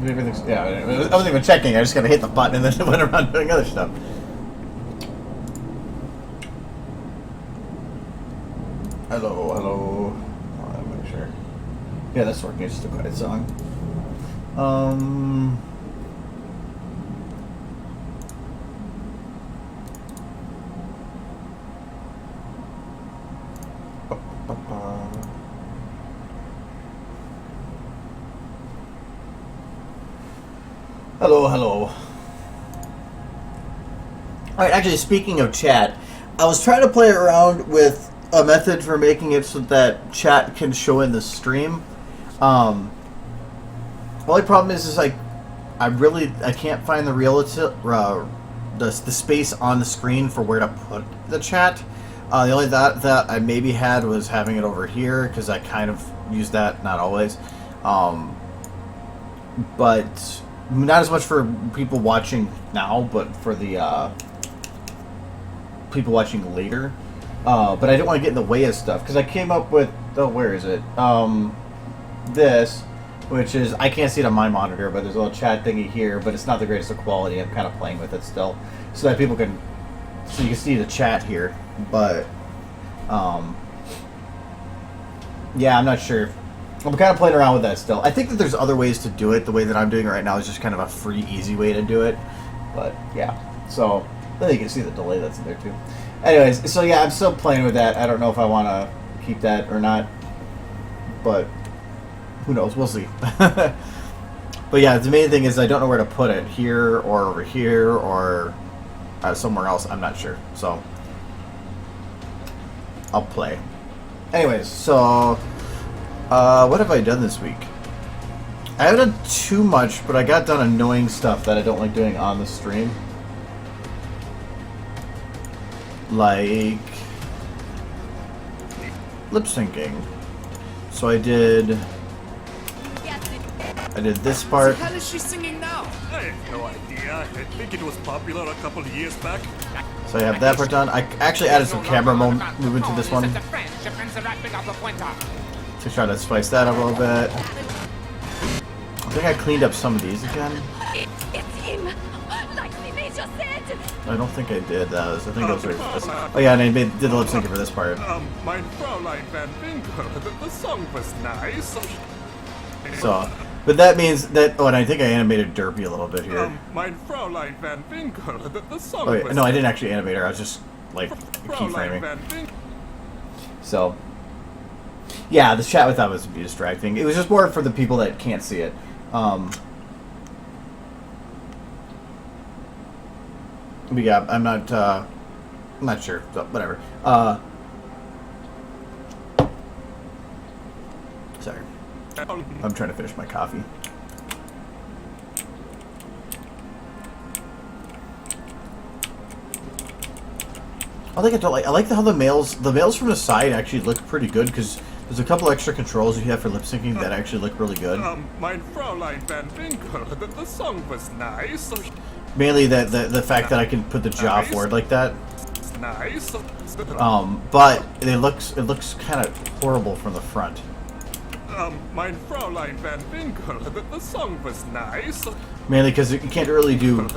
Everything's, yeah, I wasn't even checking. I just gotta hit the button and then went around doing other stuff. Hello, hello. Oh, I'm not sure. Yeah, that's working. It's just a quiet song. Hello, hello. Alright, actually, speaking of chat, I was trying to play around with a method for making it so that chat can show in the stream. The only problem is like, I can't find the the space on the screen for where to put the chat. The only that I maybe had was having it over here, because I kind of use that, not always. But not as much for people watching now, but for the people watching later. But I didn't want to get in the way of stuff, because I came up with, where is it? This, which is, I can't see it on my monitor, but there's a little chat thingy here, but it's not the greatest of quality. I'm kind of playing with it still, so that people can, so you can see the chat here. But, yeah, I'm not sure. I'm kind of playing around with that still. I think that there's other ways to do it. The way that I'm doing it right now is just kind of a free, easy way to do it. But, yeah. So, then you can see the delay that's in there, too. Anyways, so yeah, I'm still playing with that. I don't know if I want to keep that or not. But, who knows? We'll see. But yeah, the main thing is I don't know where to put it. Here, or over here, or somewhere else. I'm not sure. So, I'll play. Anyways, so what have I done this week? I haven't done too much, but I got done annoying stuff that I don't like doing on the stream. Like lip syncing. So I did this part. How is she singing now? I have no idea. I think it was popular a couple of years back. So I have that part done. I actually added some camera movement to this one to try to spice that up a little bit. I think I cleaned up some of these again. It's him, like the major said. I don't think I did those. I think those were. Oh yeah, and I did the lip syncing for this part. Mein Fräulein Van Winkle, the song was nice. So, but that means that. Oh, and I think I animated Derpy a little bit here. Mein Fräulein Van Winkle, the song Oh, was no, I didn't actually animate her. I was just like keyframing. So, yeah, the chat with that was distracting. It was just more for the people that can't see it. But yeah, I'm not sure. So whatever. Sorry. I'm trying to finish my coffee. I like how the males from the side actually look pretty good, because there's a couple extra controls you have for lip syncing that actually look really good. Mein Fräulein Van Winkle, the song was nice. Mainly the fact that I can put the jaw forward like that. Nice. But it looks kind of horrible from the front. Mein Fräulein Van Winkle, the song was nice. Mainly because you can't really do.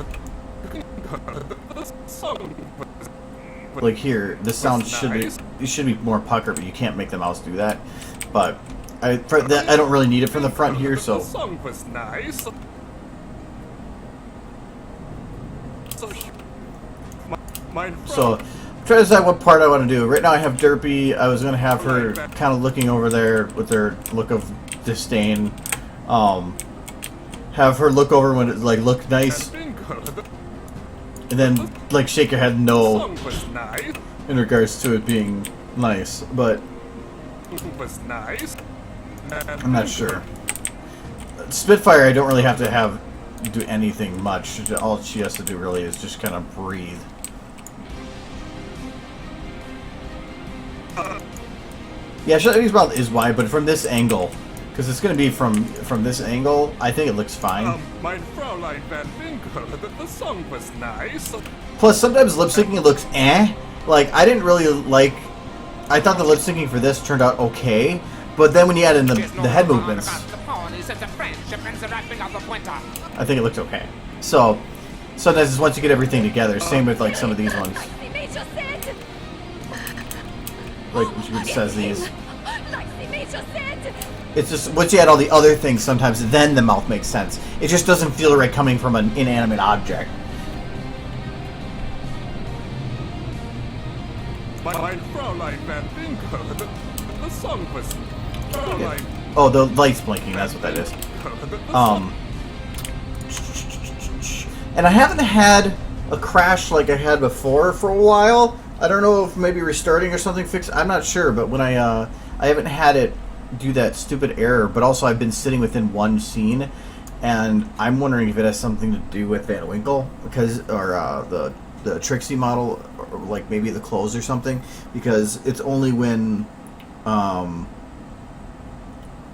Like here, the sound should be more pucker, but you can't make the mouse do that. But I don't really need it from the front here, so. The song was nice. So, I'm trying to decide what part I want to do. Right now I have Derpy. I was going to have her kind of looking over there with her look of disdain. Have her look over when it look nice. And then shake her head no in regards to it being nice. But I'm not sure. Spitfire I don't really have to do anything much. All she has to do really is just kind of breathe. Yeah, Shutter's mouth is wide, but from this angle, because it's going to be from this angle, I think it looks fine. Mein Fräulein Van Winkle, the song was nice. Plus, sometimes lip syncing looks eh. Like, I didn't really like. I thought the lip syncing for this turned out okay, but then when you add in the head movements, This is the friendship and the wrapping of the winter. I think it looks okay. So sometimes it's once you get everything together. Same with like some of these ones. Like the Major said. Like which says these. Like the Major said. It's just once you add all the other things, sometimes then the mouth makes sense. It just doesn't feel right coming from an inanimate object. Mein Fräulein Van Winkle. The song was Fräulein. Oh, the light's blinking. That's what that is. And I haven't had a crash like I had before for a while. I don't know if maybe restarting or something fixed. I'm not sure, but when I haven't had it do that stupid error. But also, I've been sitting within one scene, and I'm wondering if it has something to do with Van Winkle or the Trixie model, or like maybe the clothes or something, because it's only when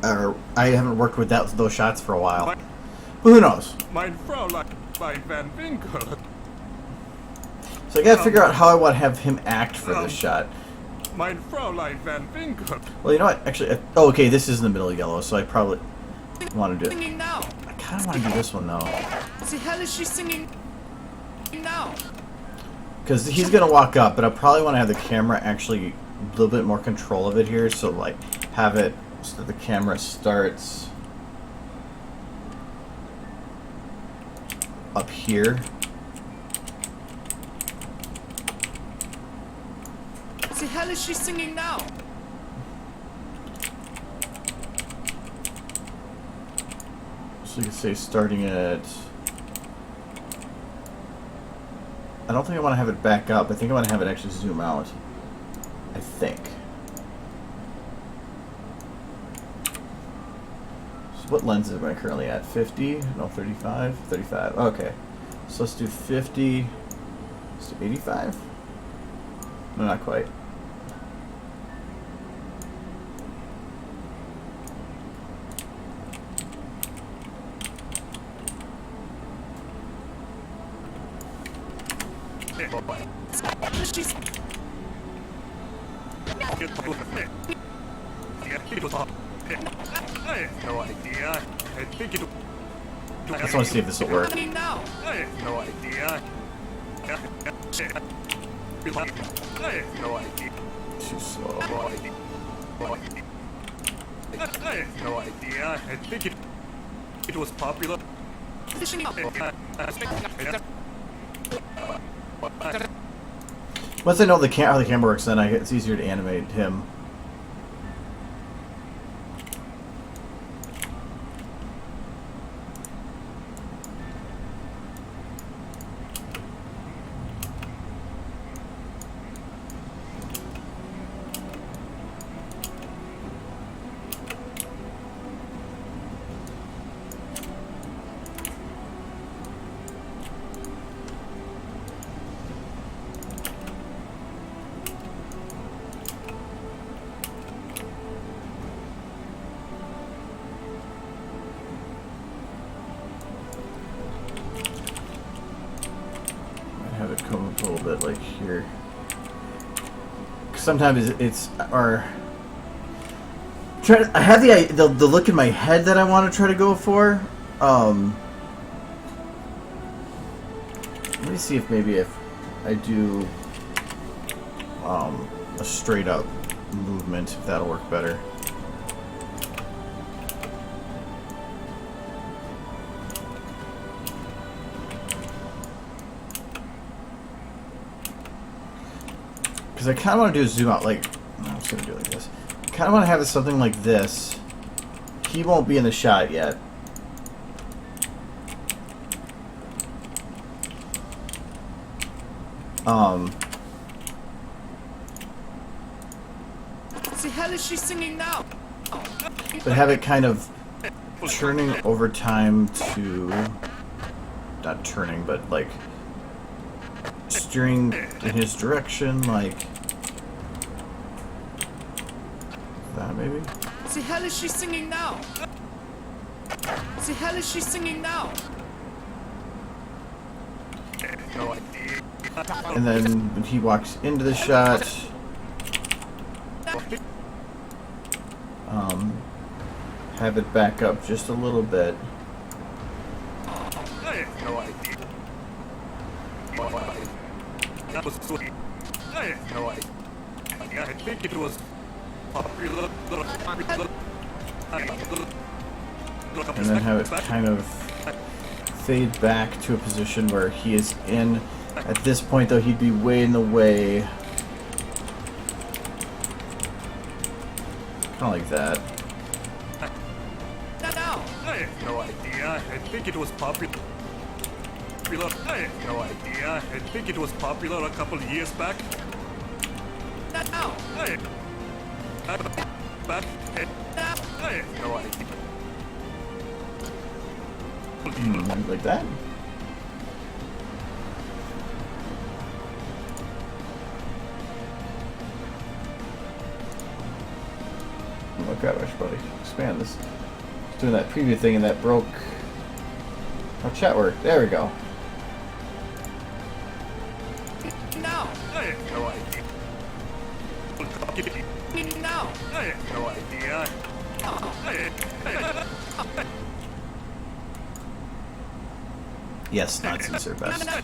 or I haven't worked with those shots for a while. But who knows? Mein Fräulein Van Winkle. So I gotta figure out how I want to have him act for this shot. Mein Fräulein Van Winkle. Well, you know what? Actually, oh, okay, this is in the middle of yellow, so I probably want to do it. Singing now. I kind of want to do this one though, The hell is she singing now? because he's gonna walk up, but I probably want to have the camera actually a little bit more control of it here, so like have it so that the camera starts up here. The hell is she singing now? So you can say starting at. I don't think I want to have it back up. I think I want to have it actually zoom out. I think. So what lens am I currently at? 50? No, 35? 35. Okay. So let's do 50. Let's do 85? No, not quite. She's I have no idea. I think it. I just want to see if this will work. singing now. I have no idea. I have no idea. Too slow. No idea. I have no idea. I think it was popular. Fishing up. Once I know how the camera works, then it's easier to animate him. Have it come up a little bit like here. Sometimes it's or I have the look in my head that I want to try to go for. Let me see if maybe if I do a straight up movement, if that'll work better. Because I kind of want to do a zoom out, like, I'm just going to do it like this. I kind of want to have it something like this. He won't be in the shot yet. The hell is she singing now? But have it kind of turning over time to, not turning, but like steering in his direction, like that maybe. The hell is she singing now? The hell is she singing now? No idea. And then when he walks into the shot, have it back up just a little bit. I have no idea. That was sweet. I have no idea. I think it was popular. And then have it kind of fade back to a position where he is in. At this point, though, he'd be way in the way. Kind of like that. I have no idea. I think it was popular. I have no idea. I think it was popular a couple of years back. I have no idea. Like that. Oh my god, I should probably expand this. Doing that preview thing and that broke our chat work. There we go. I have no idea. I have no idea. Yes, Nazis are best. I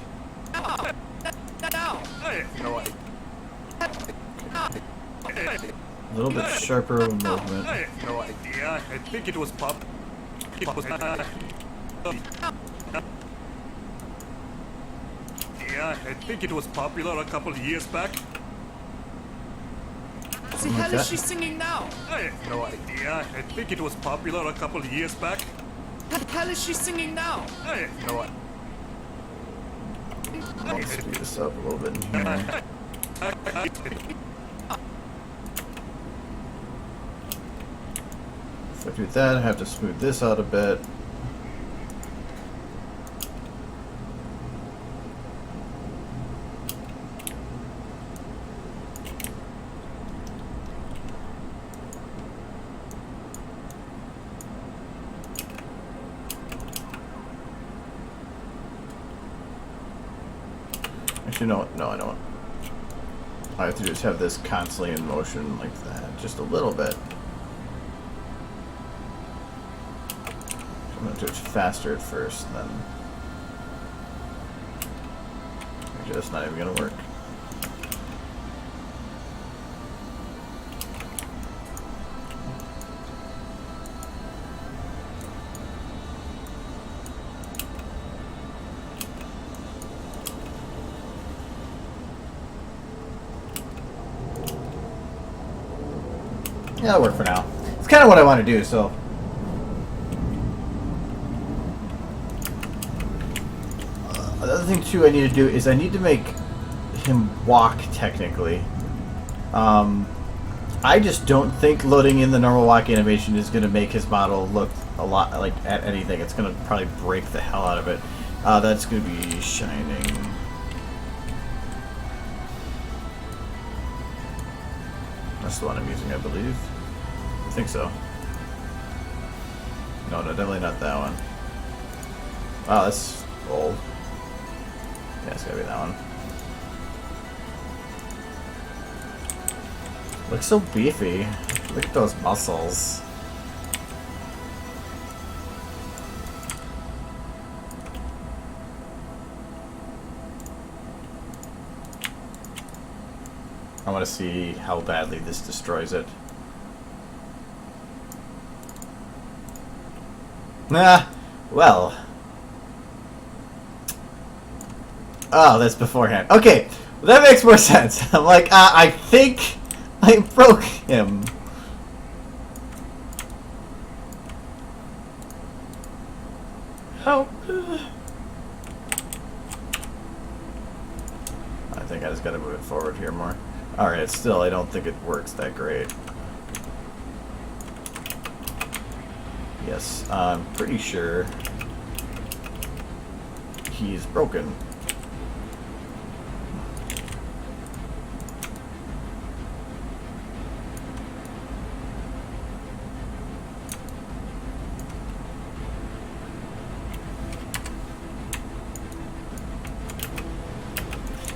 have no idea. A little bit sharper of a movement. I have no idea. I think it was Yeah, I think it was popular a couple of years back. What the hell is she singing now? I have no idea. I think it was popular a couple of years back. What the hell is she singing now? I have no idea. I'll speed this up a little bit in here. If I do that, I have to smooth this out a bit. Actually, no, I don't. All I have to do is have this constantly in motion like that, just a little bit. I'm going to do it faster at first, then actually, that's not even going to work. Yeah, that'll work for now. It's kind of what I want to do, so. The other thing, too, I need to do is I need to make him walk, technically. I just don't think loading in the normal walk animation is going to make his model look a lot like at anything. It's going to probably break the hell out of it. That's going to be shining. That's the one I'm using, I believe. I think so. No, definitely not that one. Oh, that's old. Yeah, it's gotta be that one. Looks so beefy. Look at those muscles. I want to see how badly this destroys it. Nah, well. Oh, that's beforehand. Okay, well, that makes more sense. I'm like, I think I broke him. Help. I think I just gotta move it forward here more. Alright, still, I don't think it works that great. Yes, I'm pretty sure he's broken.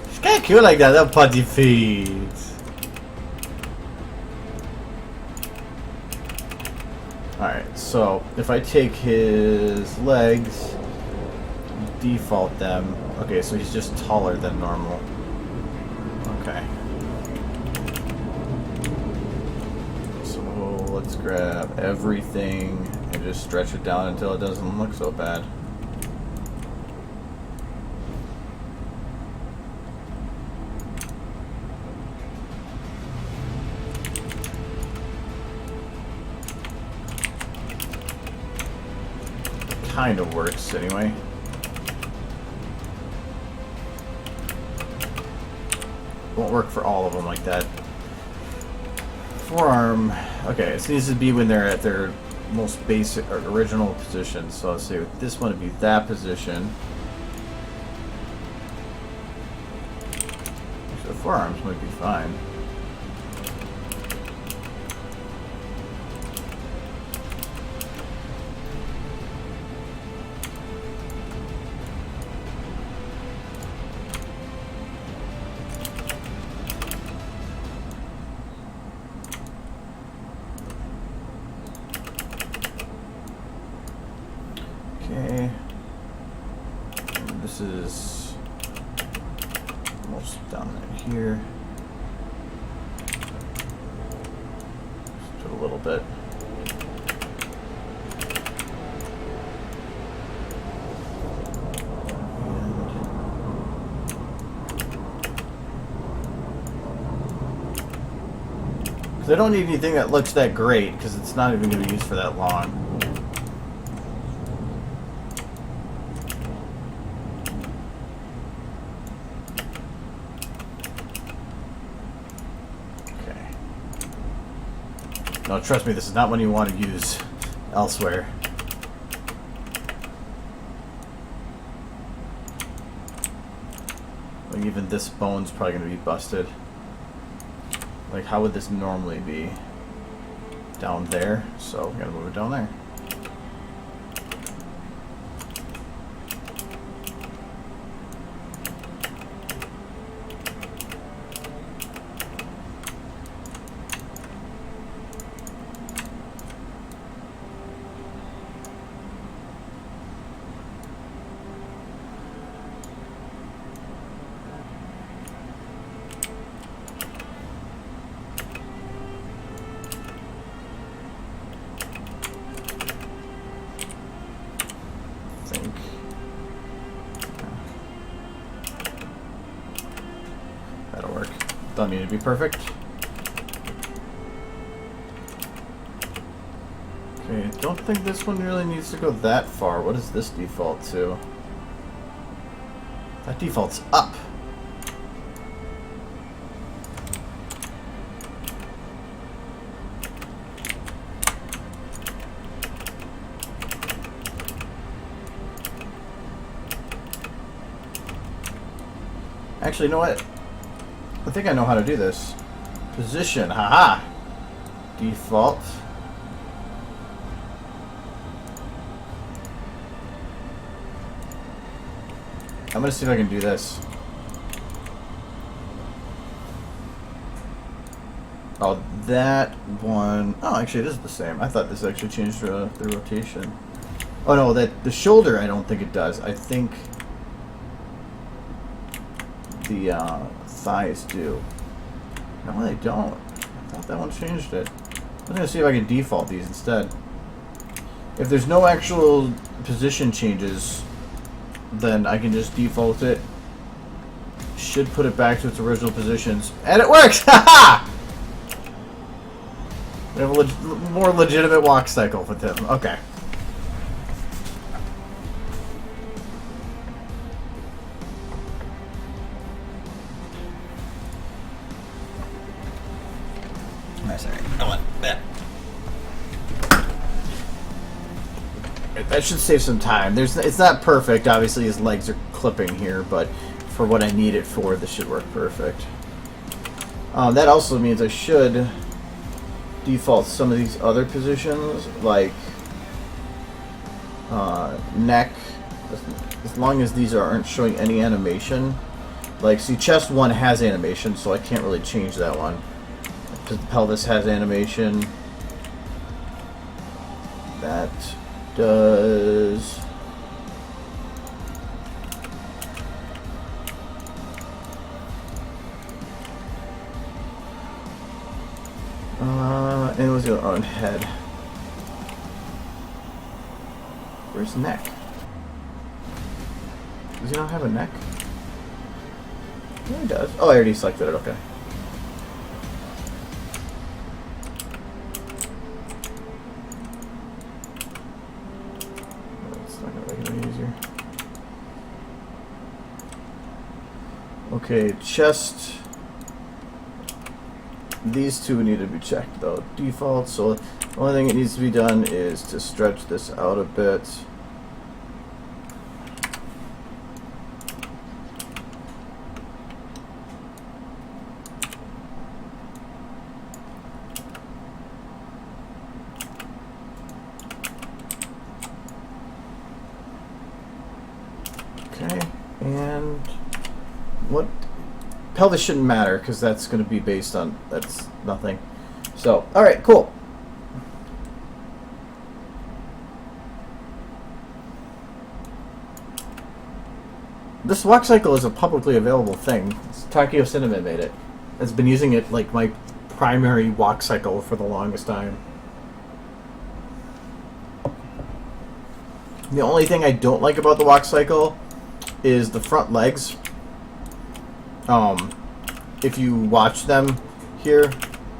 It's kind of cute like that, that putty feet. Alright, So if I take his legs, default them. Okay, so he's just taller than normal. Okay. So let's grab everything and just stretch it down until it doesn't look so bad. Kind of works anyway. Won't work for all of them like that. Forearm. Okay, it needs to be when they're at their most basic or original position. So let's see, with this one would be that position. So forearms might be fine. Okay, and this is almost down right here. Just do a little bit. Because I don't need anything that looks that great, because it's not even going to be used for that long. No, trust me, this is not one you want to use elsewhere. Like even this bone's probably going to be busted. Like how would this normally be? Down there, so we gotta move it down there. That'll work. Don't need to be perfect. Okay, don't think this one really needs to go that far. What does this default to? That default's up. Actually, you know what? I think I know how to do this. Position, haha. Default. I'm gonna see if I can do this. Oh, that one. Oh, actually, it is the same. I thought this actually changed the rotation. Oh no, the shoulder. I don't think it does. I think the thighs do. No, they don't. I thought that one changed it. I'm gonna see if I can default these instead. If there's no actual position changes, then I can just default it. Should put it back to its original positions, and it works. Haha! We have a more legitimate walk cycle with him. Okay. That should save some time. It's not perfect. Obviously, his legs are clipping here, but for what I need it for, this should work perfect. That also means I should default some of these other positions, like neck, as long as these aren't showing any animation. Like, see, chest 1 has animation, so I can't really change that one. Because the pelvis has animation. that does... and was going on head. Where's neck? Does he not have a neck? Yeah, he does. Oh, I already selected it, okay. It's not gonna make it any easier. Okay, chest. These two need to be checked though. Default, so the only thing that needs to be done is to stretch this out a bit. Okay, and what? Pelvis shouldn't matter because that's going to be based on, that's nothing. So, alright, cool. This walk cycle is a publicly available thing. Takio Cinnamon made it. It's been using it like my primary walk cycle for the longest time. The only thing I don't like about the walk cycle is the front legs. If you watch them here,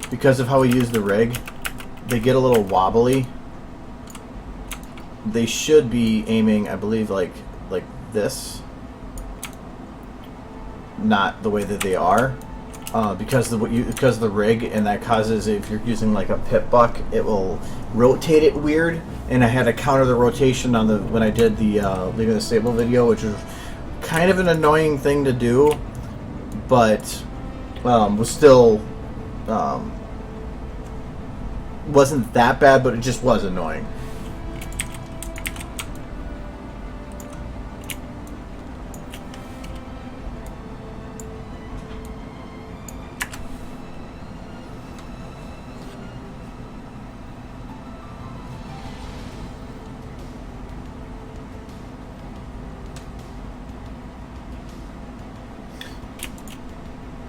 because of how we use the rig, they get a little wobbly. They should be aiming, I believe, like this, not the way that they are, because of the rig, and that causes, if you're using like a pit buck, it will rotate it weird. And I had to counter the rotation on the when I did the leaving the stable video, which was kind of an annoying thing to do. But was still wasn't that bad, but it just was annoying.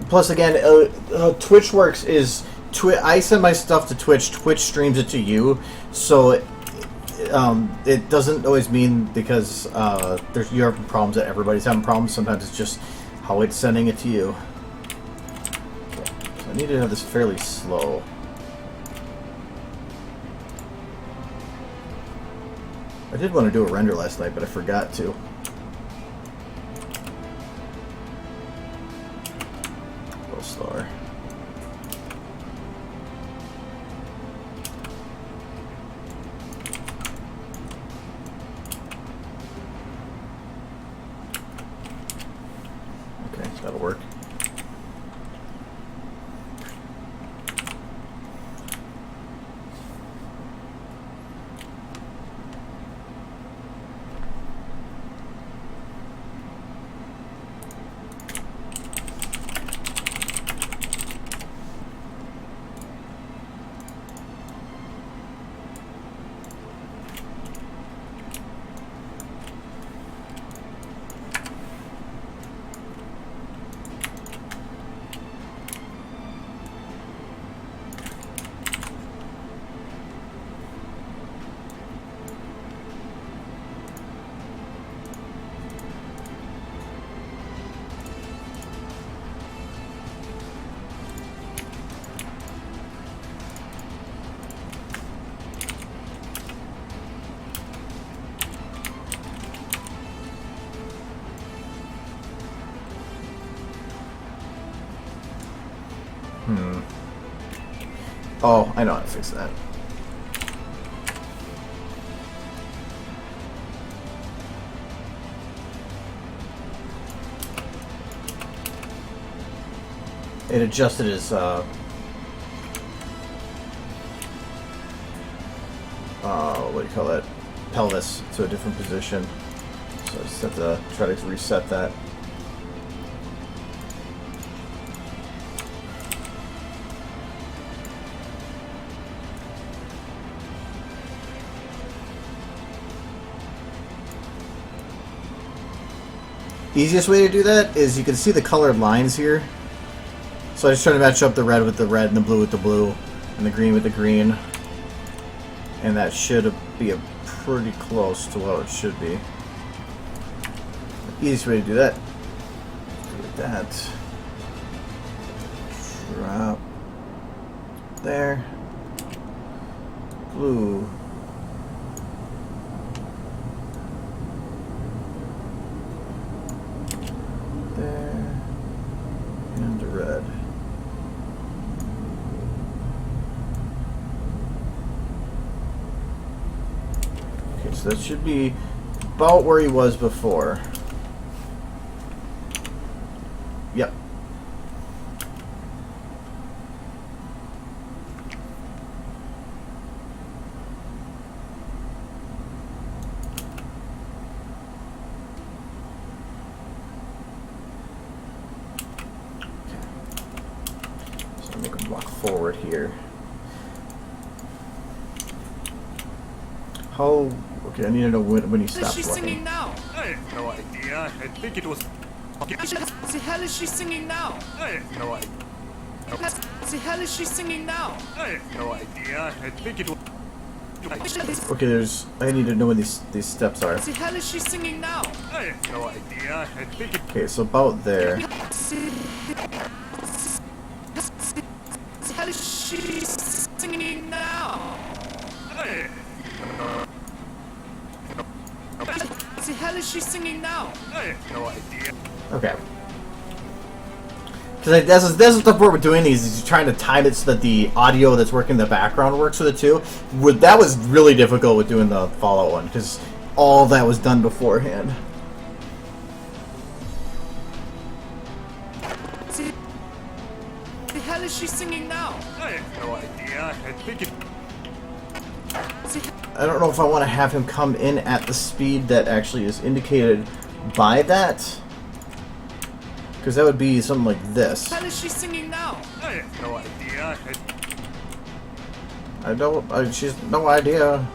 Plus, again, Twitch works is I send my stuff to Twitch. Twitch streams it to you, so it doesn't always mean because you're having problems that everybody's having problems. Sometimes it's just how it's sending it to you. Okay. So I need to have this fairly slow. I did want to do a render last night, but I forgot to. Slower. Okay, that'll work. Oh, I know how to fix that. It adjusted his what do you call that? Pelvis to a different position. So I just have to try to reset that. Easiest way to do that is you can see the colored lines here. So I just try to match up the red with the red and the blue with the blue and the green with the green. And that should be a pretty close to what it should be. The easiest way to do that. Do that. Drop there. Blue. There. And red. Okay, so that should be about where he was before. Yep. Make him walk forward here. How? Okay, I need to know when he stops She's walking. singing now. I have no idea. I think it was. The hell is she singing now? I have no idea. The hell is she singing now? I have no idea. I think it was. Okay, there's. I need to know when these steps are. The hell is she singing now? I have no idea. I think it. Okay, so about there. The hell is she singing now? I The hell is she singing now? have no idea. Okay. Because that's the part we're doing these is trying to time it so that the audio that's working in the background works with it too. That was really difficult with doing the Fallout one because all that was done beforehand. The hell is she singing now? I have no idea. I think it. I don't know if I want to have him come in at the speed that actually is indicated by that. Because that would be something like this. The hell is she singing now? I have no idea. She's no idea.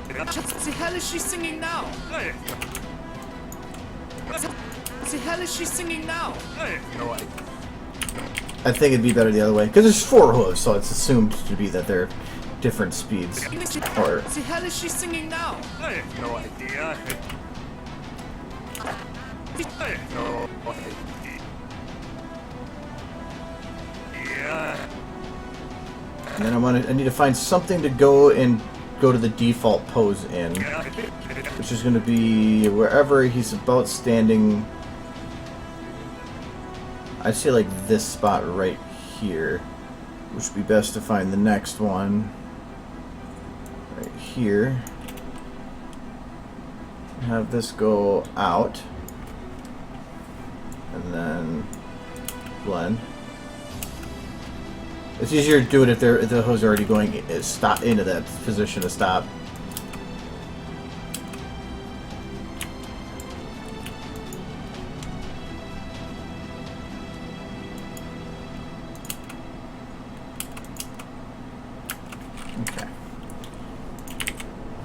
The hell is she singing now? I The hell is she singing now? have no idea. I think it'd be better the other way. Because there's 4 hooves, so it's assumed to be that they're different speeds. Or The hell is she singing now? I have no idea. I have no idea. Yeah. and then I need to find something to go to the default pose in, Yeah. which is going to be wherever he's about standing. I'd say like this spot right here, which would be best to find the next one right here. Have this go out, and then blend. It's easier to do it if the hose are already going stop into that position to stop. Okay.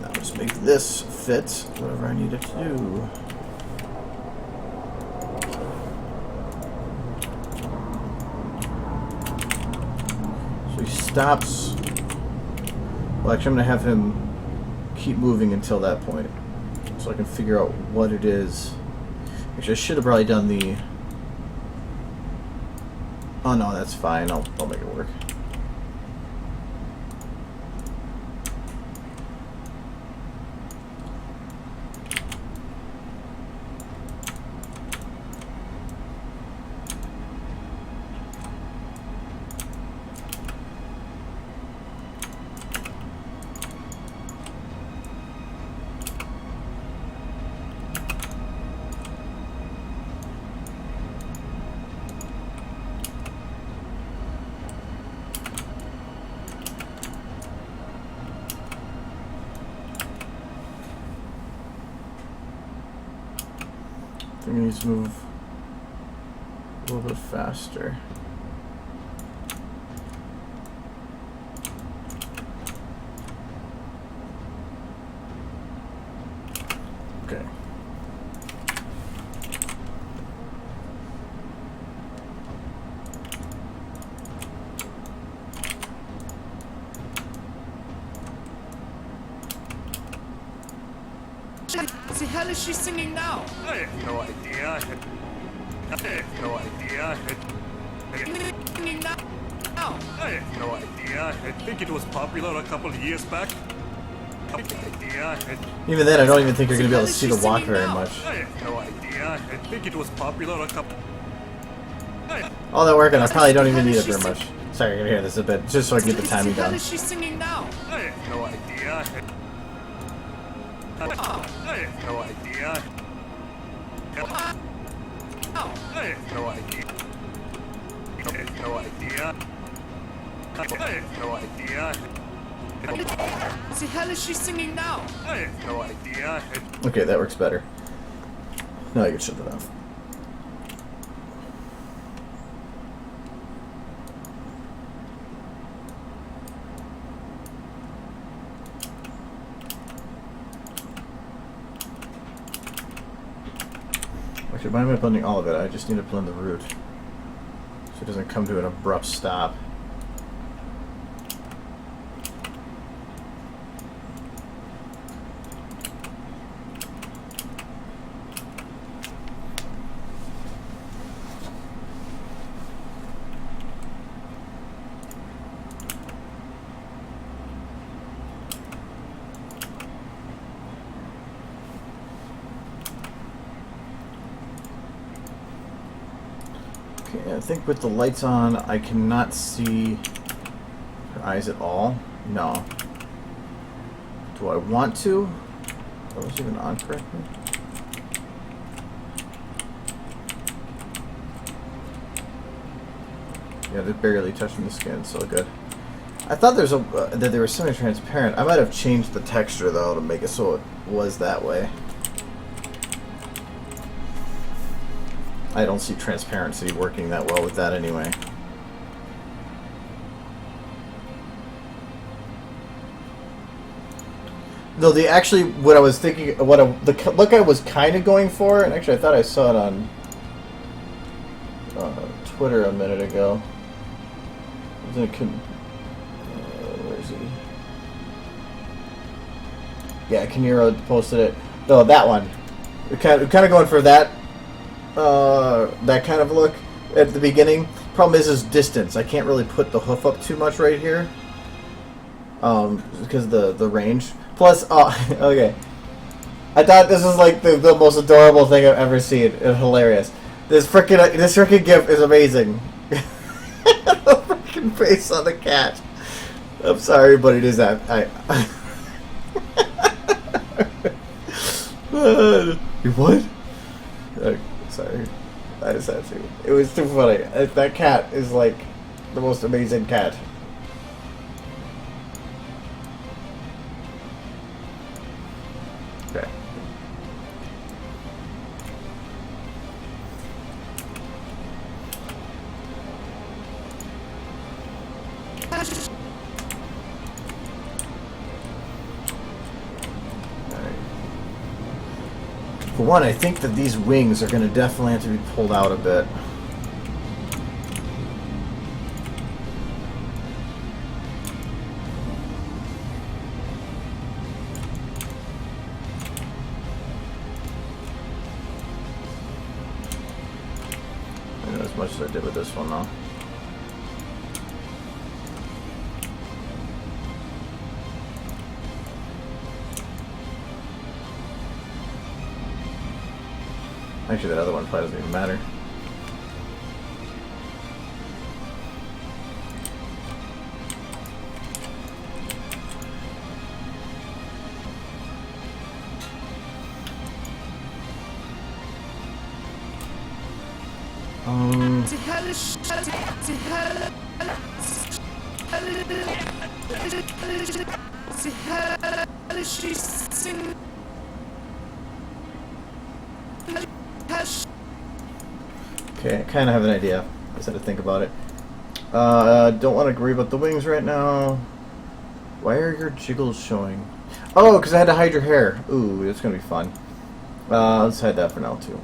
Now just make this fit whatever I need it to do. So he stops. Well, actually, I'm going to have him keep moving until that point, so I can figure out what it is. Actually, I should have probably done the. Oh no, that's fine. I'll make it work. I think I need to move a little bit faster. Okay. The hell is she singing now? I have no idea. I have no idea. Singing now? I have no idea. I think it was popular a couple of years back. I have no idea. Even then, I don't even think you're going to be able to see the walk very much. I have no idea. I think it was popular a couple. All that work, and I probably don't even need it very much. Sorry, you're going to hear this a bit, just so I can get the timing The hell down. is she singing now? I have no idea. I have no idea. I have no idea. I have no idea. I have no idea. The hell is she singing now? I have no idea. Okay, that works better. Now I can shut that off. Actually, why am I blending all of it? I just need to blend the root so it doesn't come to an abrupt stop. I think with the lights on, I cannot see her eyes at all. No. Do I want to? Are those even on correctly? Yeah, they're barely touching the skin, so good. I thought there's that they were semi-transparent. I might have changed the texture though to make it so it was that way. I don't see transparency working that well with that anyway. Though the actually, what I was thinking, the look I was kind of going for, and actually I thought I saw it on Twitter a minute ago. It was in where is he? Yeah, Kaniro posted it. No, that one. We're kind of going for that. That kind of look at the beginning. Problem is distance. I can't really put the hoof up too much right here. Because of the range. Plus, okay. I thought this was like the most adorable thing I've ever seen. It's hilarious. This frickin' GIF is amazing. The frickin' face on the cat. I'm sorry, but it is that. What? Sorry. I just had to. It was too funny. That cat is like the most amazing cat. Okay. For one, I think that these wings are going to definitely have to be pulled out a bit. I know as much as I did with this one, though. Actually, that other one probably doesn't even matter. Okay, I kind of have an idea. I just had to think about it. Don't want to worry about the wings right now. Why are your jiggles showing? Oh, because I had to hide your hair. Ooh, that's going to be fun. Let's hide that for now too.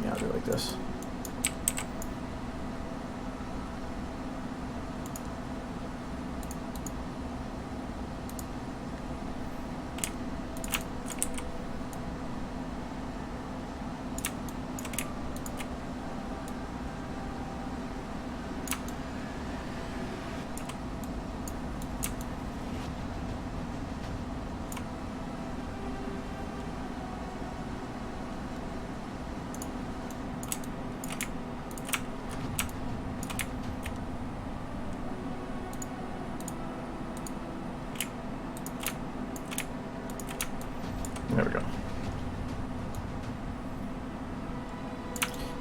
Yeah, I'll do it like this. There we go.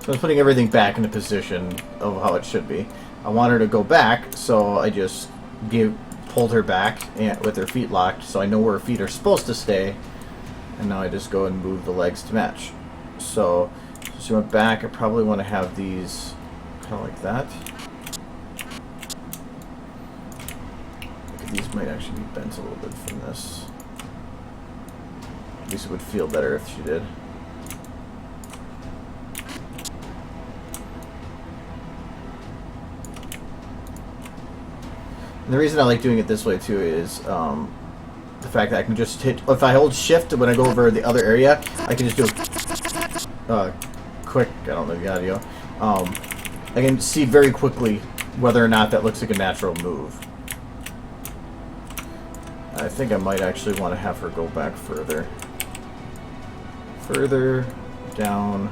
So I'm putting everything back into position of how it should be. I want her to go back, so I just pulled her back and with her feet locked, so I know where her feet are supposed to stay. And now I just go and move the legs to match. So she went back. I probably want to have these kind of like that. These might actually be bent a little bit from this. At least it would feel better if she did. And the reason I like doing it this way too is the fact that I can just hit, if I hold shift when I go over the other area, I can just do a quick, I don't know the audio, I can see very quickly whether or not that looks like a natural move. I think I might actually want to have her go back further. Further, down,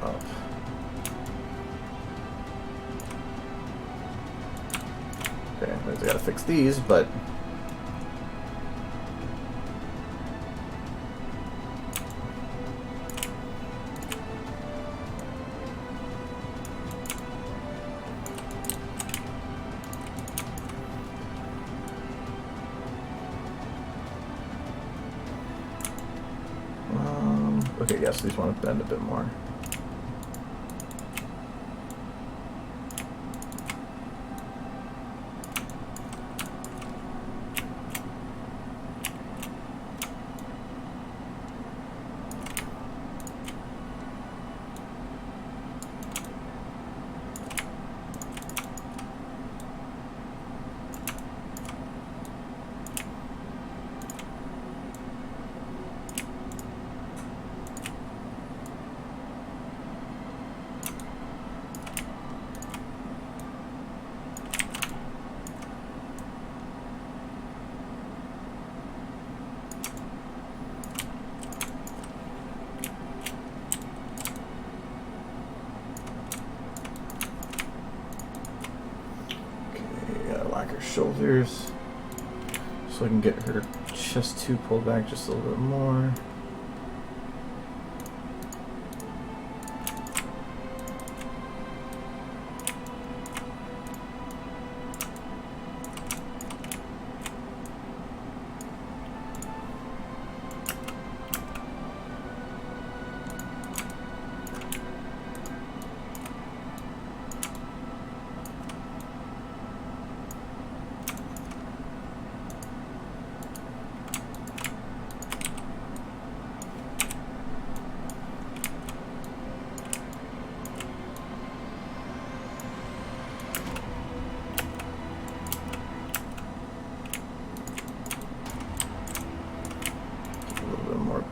up. Okay, I gotta fix these, but okay, yes, these want to bend a bit more. Shoulders, so I can get her chest to pull back just a little bit more.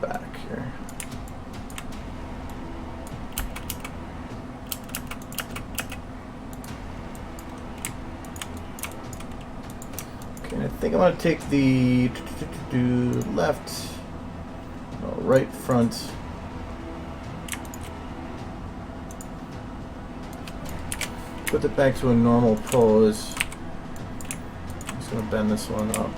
Back here. Okay, and I think I'm going to take the left, no, right front. Put it back to a normal pose. I'm just going to bend this one up.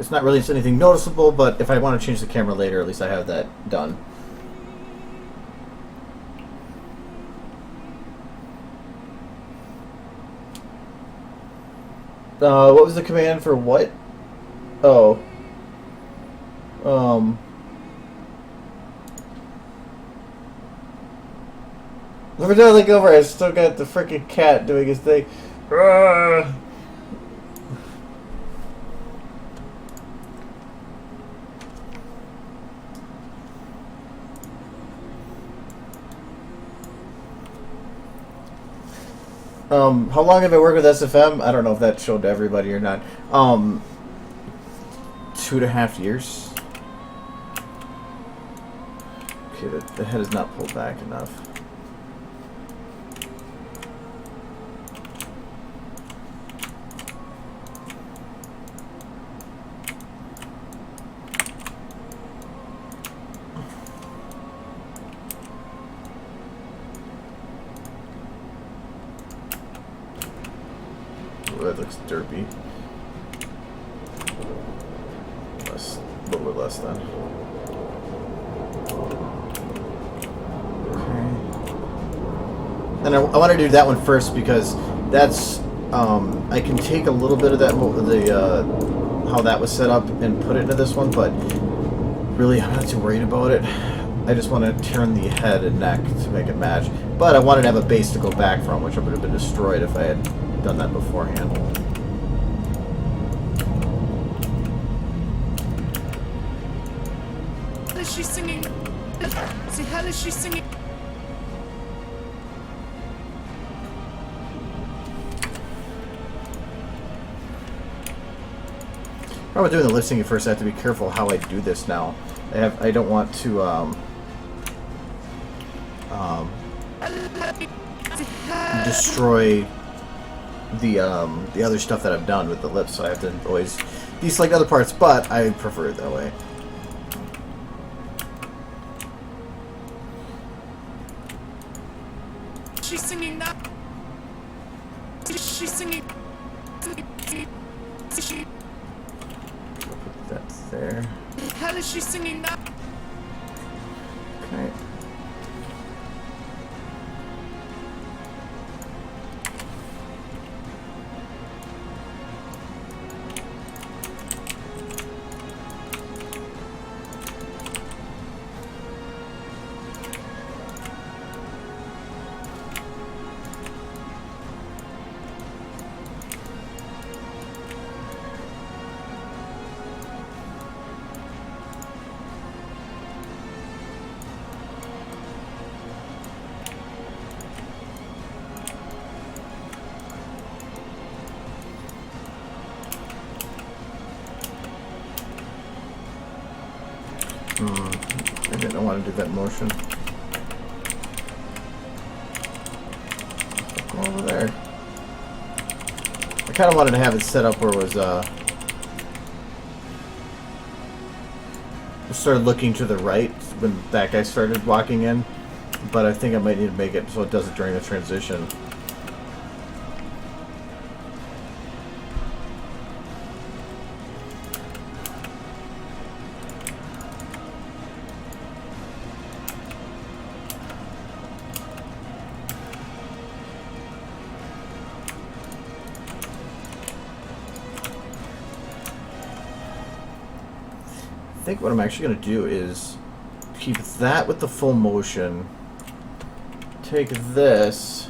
It's not really anything noticeable, but if I want to change the camera later, at least I have that done. What was the command for what? Oh. Every time I look over, I still got the freaking cat doing his thing. How long have I worked with SFM? I don't know if that showed to everybody or not. 2.5 years. Okay, the head is not pulled back enough. That looks derpy. A little bit less then. Okay. And I want to do that one first because that's I can take a little bit of that how that was set up and put it into this one, but really I'm not too worried about it. I just want to turn the head and neck to make it match. But I wanted to have a base to go back from, which would have been destroyed if I had done that beforehand. How is she singing? See, how is she singing? While we're doing the lip syncing first, I have to be careful how I do this now. I don't want to destroy the other stuff that I've done with the lips, so I have to always deselect other parts, but I prefer it that way. She's singing now. She's singing. Put that there. How is she singing now? Okay. I didn't want to do that motion. Go over there. I kind of wanted to have it set up where it was, started looking to the right when that guy started walking in, but I think I might need to make it so it does it during the transition. I think what I'm actually going to do is keep that with the full motion, take this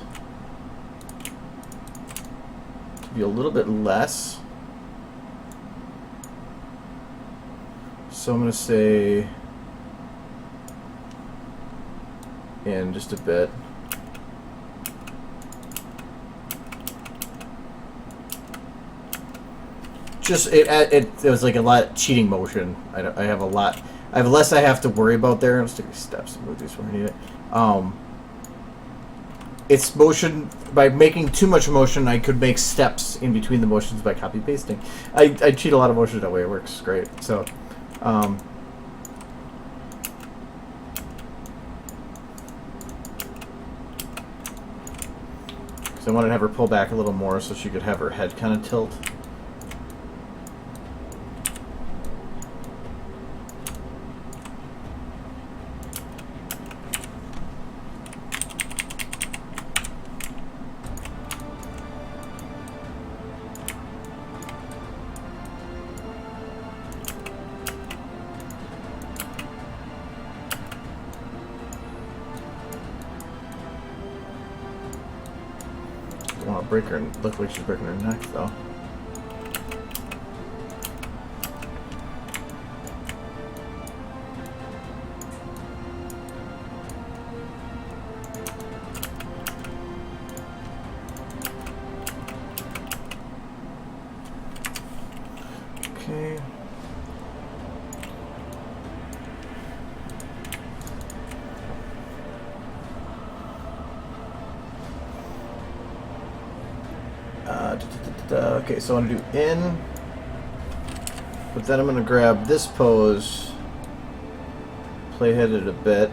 to be a little bit less, so I'm going to say in just a bit. Just it was like a lot of cheating motion. I have a lot. I have less I have to worry about there. Let's take these steps and move these where I need it. It's motion. By making too much motion, I could make steps in between the motions by copy pasting. I cheat a lot of motion that way. It works great. So, so I wanted to have her pull back a little more so she could have her head kind of tilt. break her. Look like she's breaking her neck though. Okay. Okay, so I want to do in, but then I'm going to grab this pose, playhead it a bit,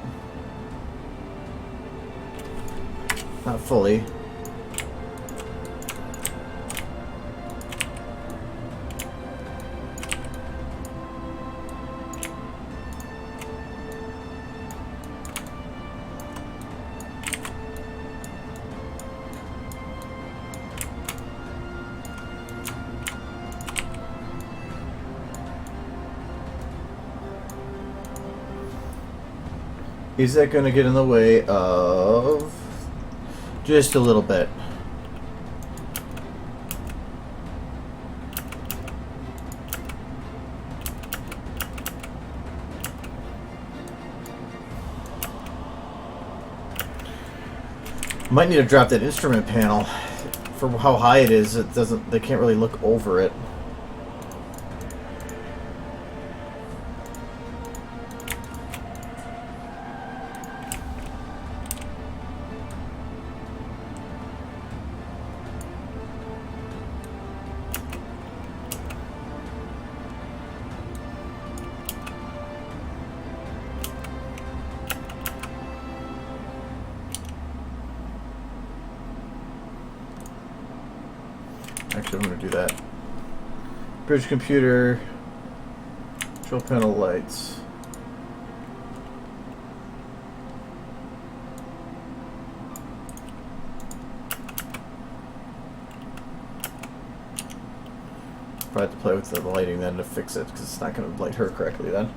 not fully. Is that going to get in the way of just a little bit? Might need to drop that instrument panel. For how high it is, it doesn't. They can't really look over it. Actually, I'm going to do that. Bridge computer, control panel lights. Probably have to play with the lighting then to fix it, because it's not going to light her correctly then.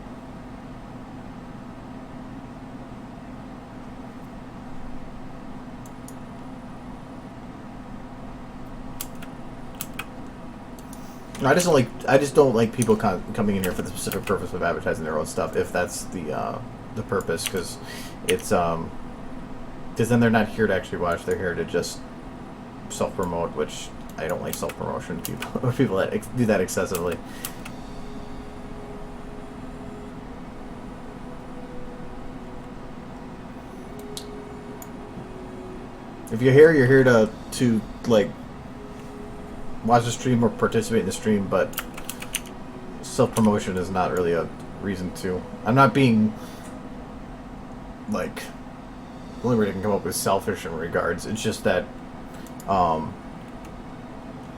I just don't like people coming in here for the specific purpose of advertising their own stuff. If that's the purpose, because it's because then they're not here to actually watch. They're here to just self promote, which I don't like self promotion. People that do that excessively. If you're here to like watch the stream or participate in the stream, but self-promotion is not really a reason to. I'm not being, like, the only word I can come up with selfish in regards. It's just that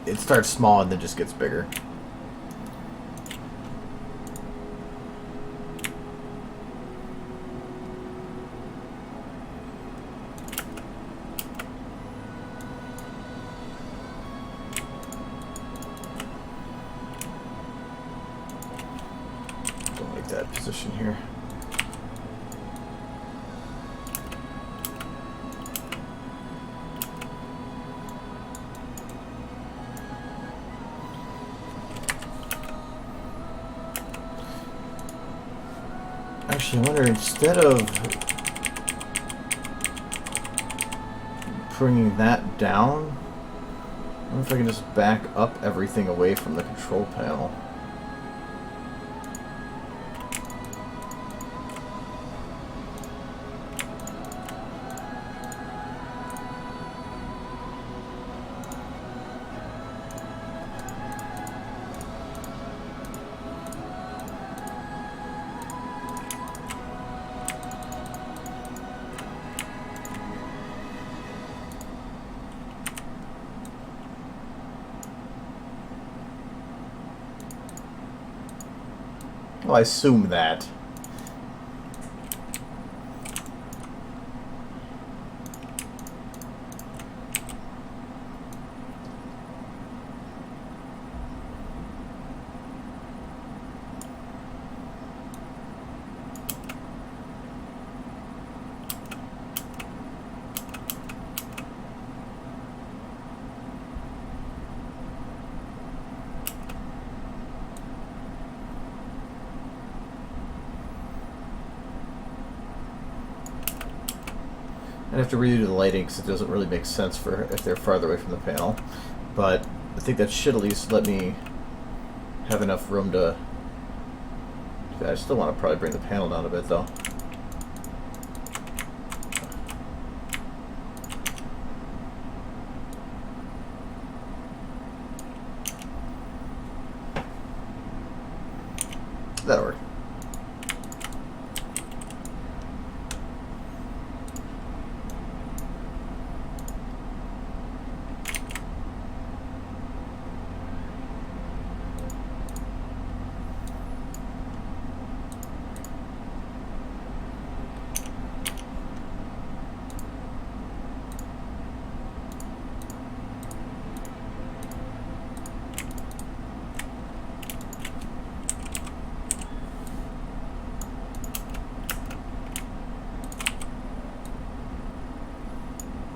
it starts small and then just gets bigger. Position here. Actually, I wonder, instead of bringing that down, I wonder if I can just back up everything away from the control panel. Well, I assume that. I'd have to redo the lighting because it doesn't really make sense for if they're farther away from the panel. But I think that should at least let me have enough room to... I still want to probably bring the panel down a bit though. That'll work.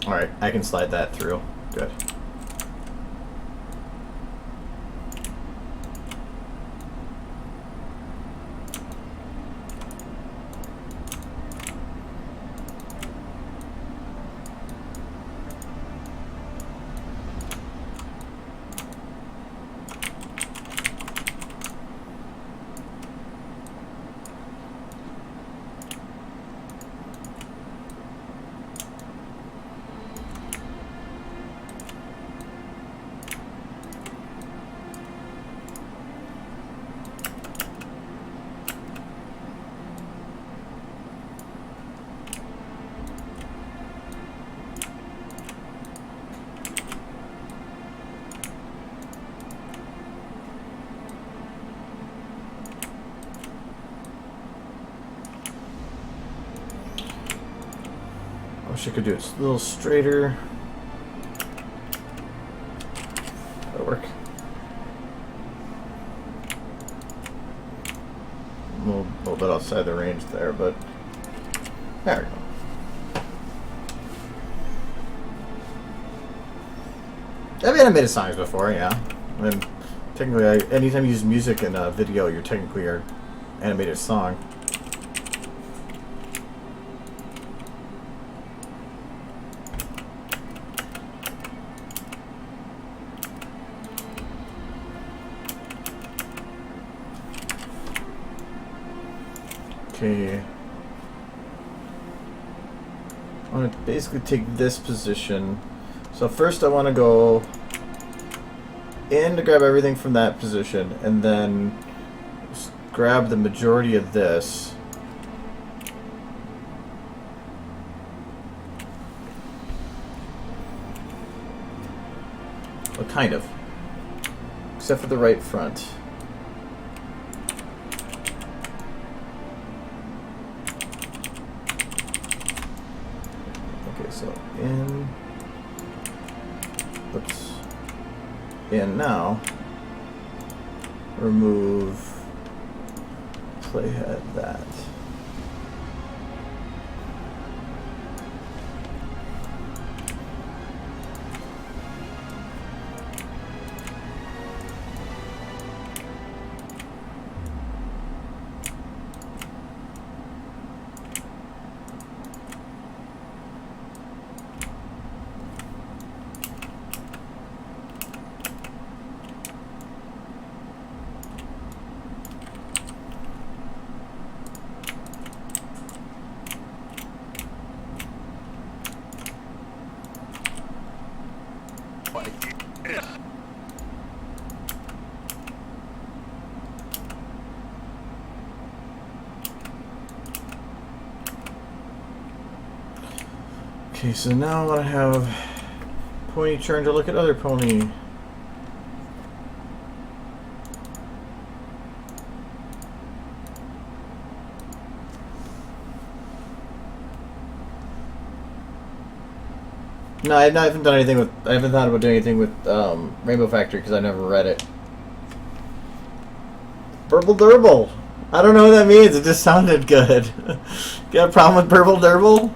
Alright, I can slide that through. Good. Wish I could do it a little straighter. That'll work. A little bit outside the range there, but there we go. I've animated songs before, yeah. And technically, anytime you use music in a video, you're technically an animated song. Okay. I want to basically take this position. So first I want to go in to grab everything from that position, and then grab the majority of this. Well, kind of. Except for the right front. So in, oops, in now, remove playhead that. Okay, so now I want to have pony turn to look at other pony. No, I haven't done anything with. I haven't thought about doing anything with Rainbow Factory because I never read it. Burble Durble. I don't know what that means. It just sounded good. Got a problem with Burble Durble?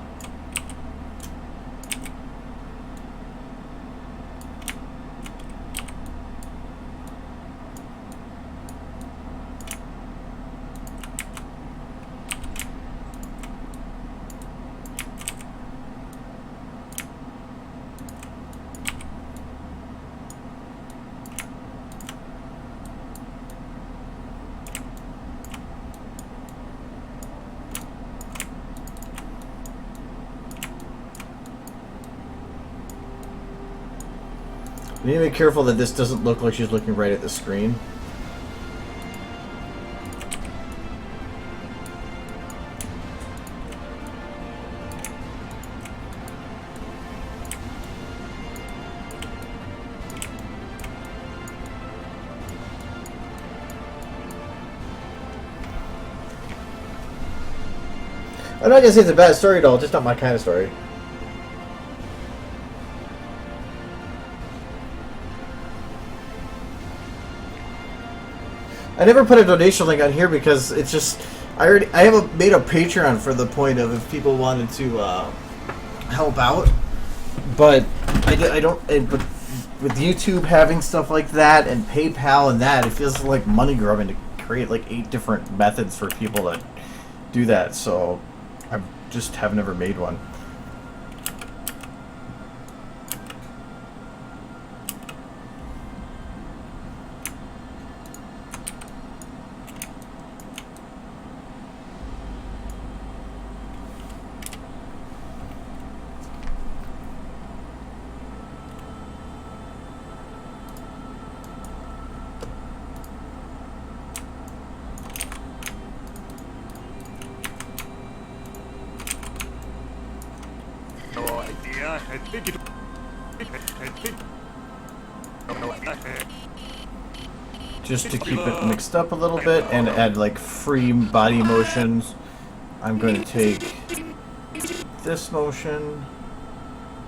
You need to be careful that this doesn't look like she's looking right at the screen. I'm not gonna say it's a bad story at all, just not my kind of story. I never put a donation link on here because it's just I have made a Patreon for the point of if people wanted to help out, but I don't. But with YouTube having stuff like that and PayPal and that, it feels like money grubbing to create like 8 different methods for people to do that. So I just have never made one. No idea. I think it. I think. No idea. Just to keep it mixed up a little bit and add like free body motions, I'm going to take this motion.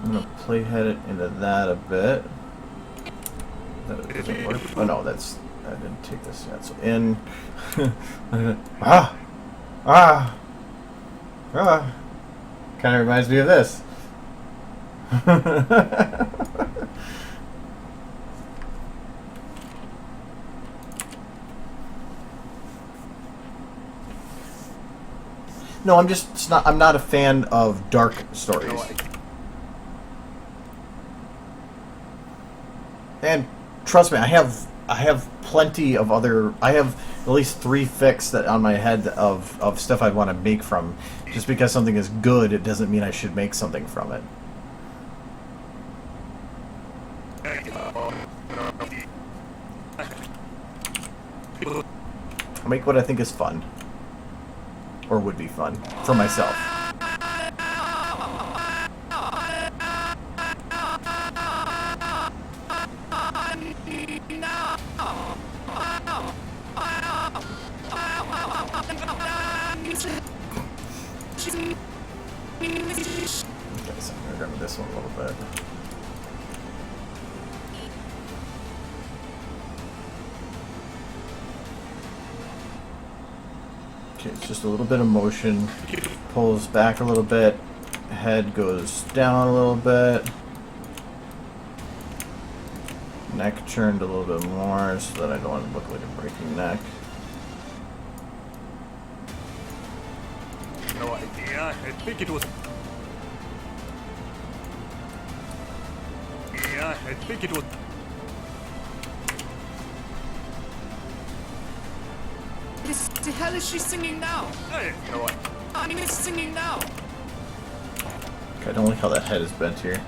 I'm going to playhead it into that a bit. That doesn't work. Oh no, that's I didn't take this yet. So in kind of reminds me of this. No, I'm not a fan of dark stories. And trust me, I have plenty of other. I have at least 3 fix that on my head of stuff I'd want to make from. Just because something is good, it doesn't mean I should make something from it. I'll make what I think is fun. Or would be fun for myself. Okay, so I'm gonna grab this one a little bit. Okay, it's just a little bit of motion. Pulls back a little bit. Head goes down a little bit. Neck turned a little bit more so that I don't want to look like a breaking neck. No idea. I think it was. Yeah, I think it was. What the hell is she singing now? Hey, no idea. I mean, it's singing now. Okay, I don't like how that head is bent here.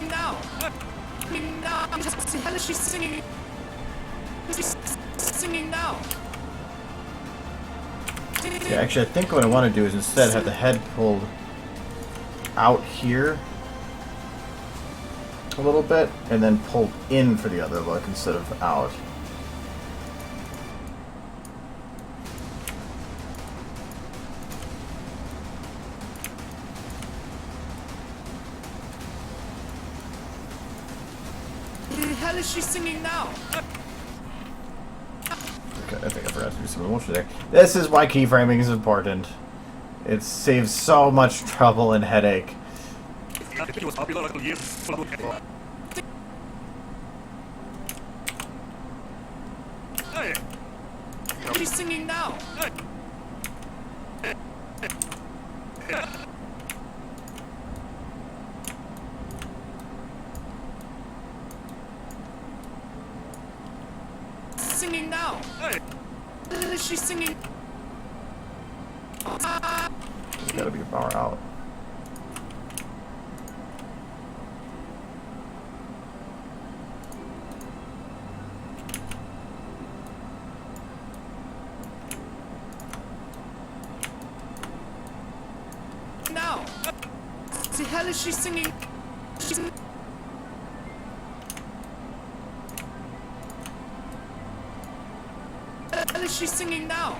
Now. Now. What the hell is she singing? She's singing now. Yeah, actually, I think what I want to do is instead have the head pulled out here a little bit, and then pulled in for the other look instead of out. What the hell is she singing now? Okay, I think I forgot to do some motion there. This is why keyframing is important. It saves so much trouble and headache. I think it was popular a couple years. Hey, She's singing now. Singing singing now? Hey, The hell is she singing? There's gotta be a power out. Now. The hell is she singing? She's the hell is she singing now?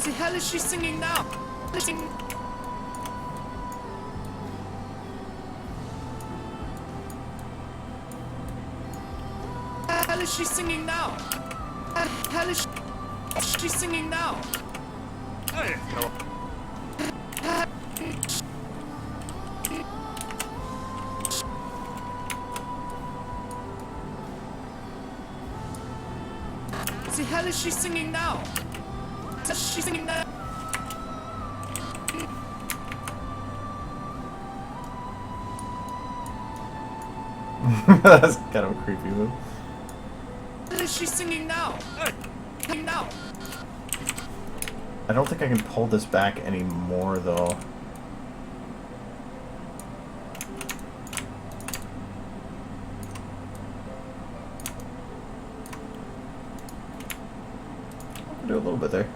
The hell is she singing now? Sing. The hell is she singing now? The hell is she singing now? hey, no. The hell is she singing now? She's singing now. That's kind of a creepy move. What is she singing now? Hey, now. I don't think I can pull this back anymore, though. I'll do a little bit there.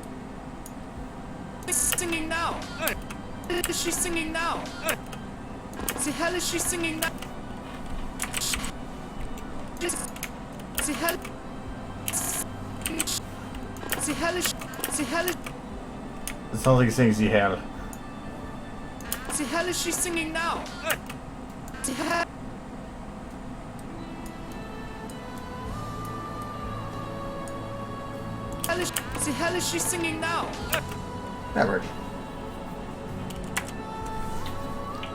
She's singing now. Hey, What is she singing now? hey, The hell is she singing now? The hell. The hell is. The hell is. It sounds like he's saying "Sie hell." The hell is she singing now? The hell. The hell is she singing now? That worked.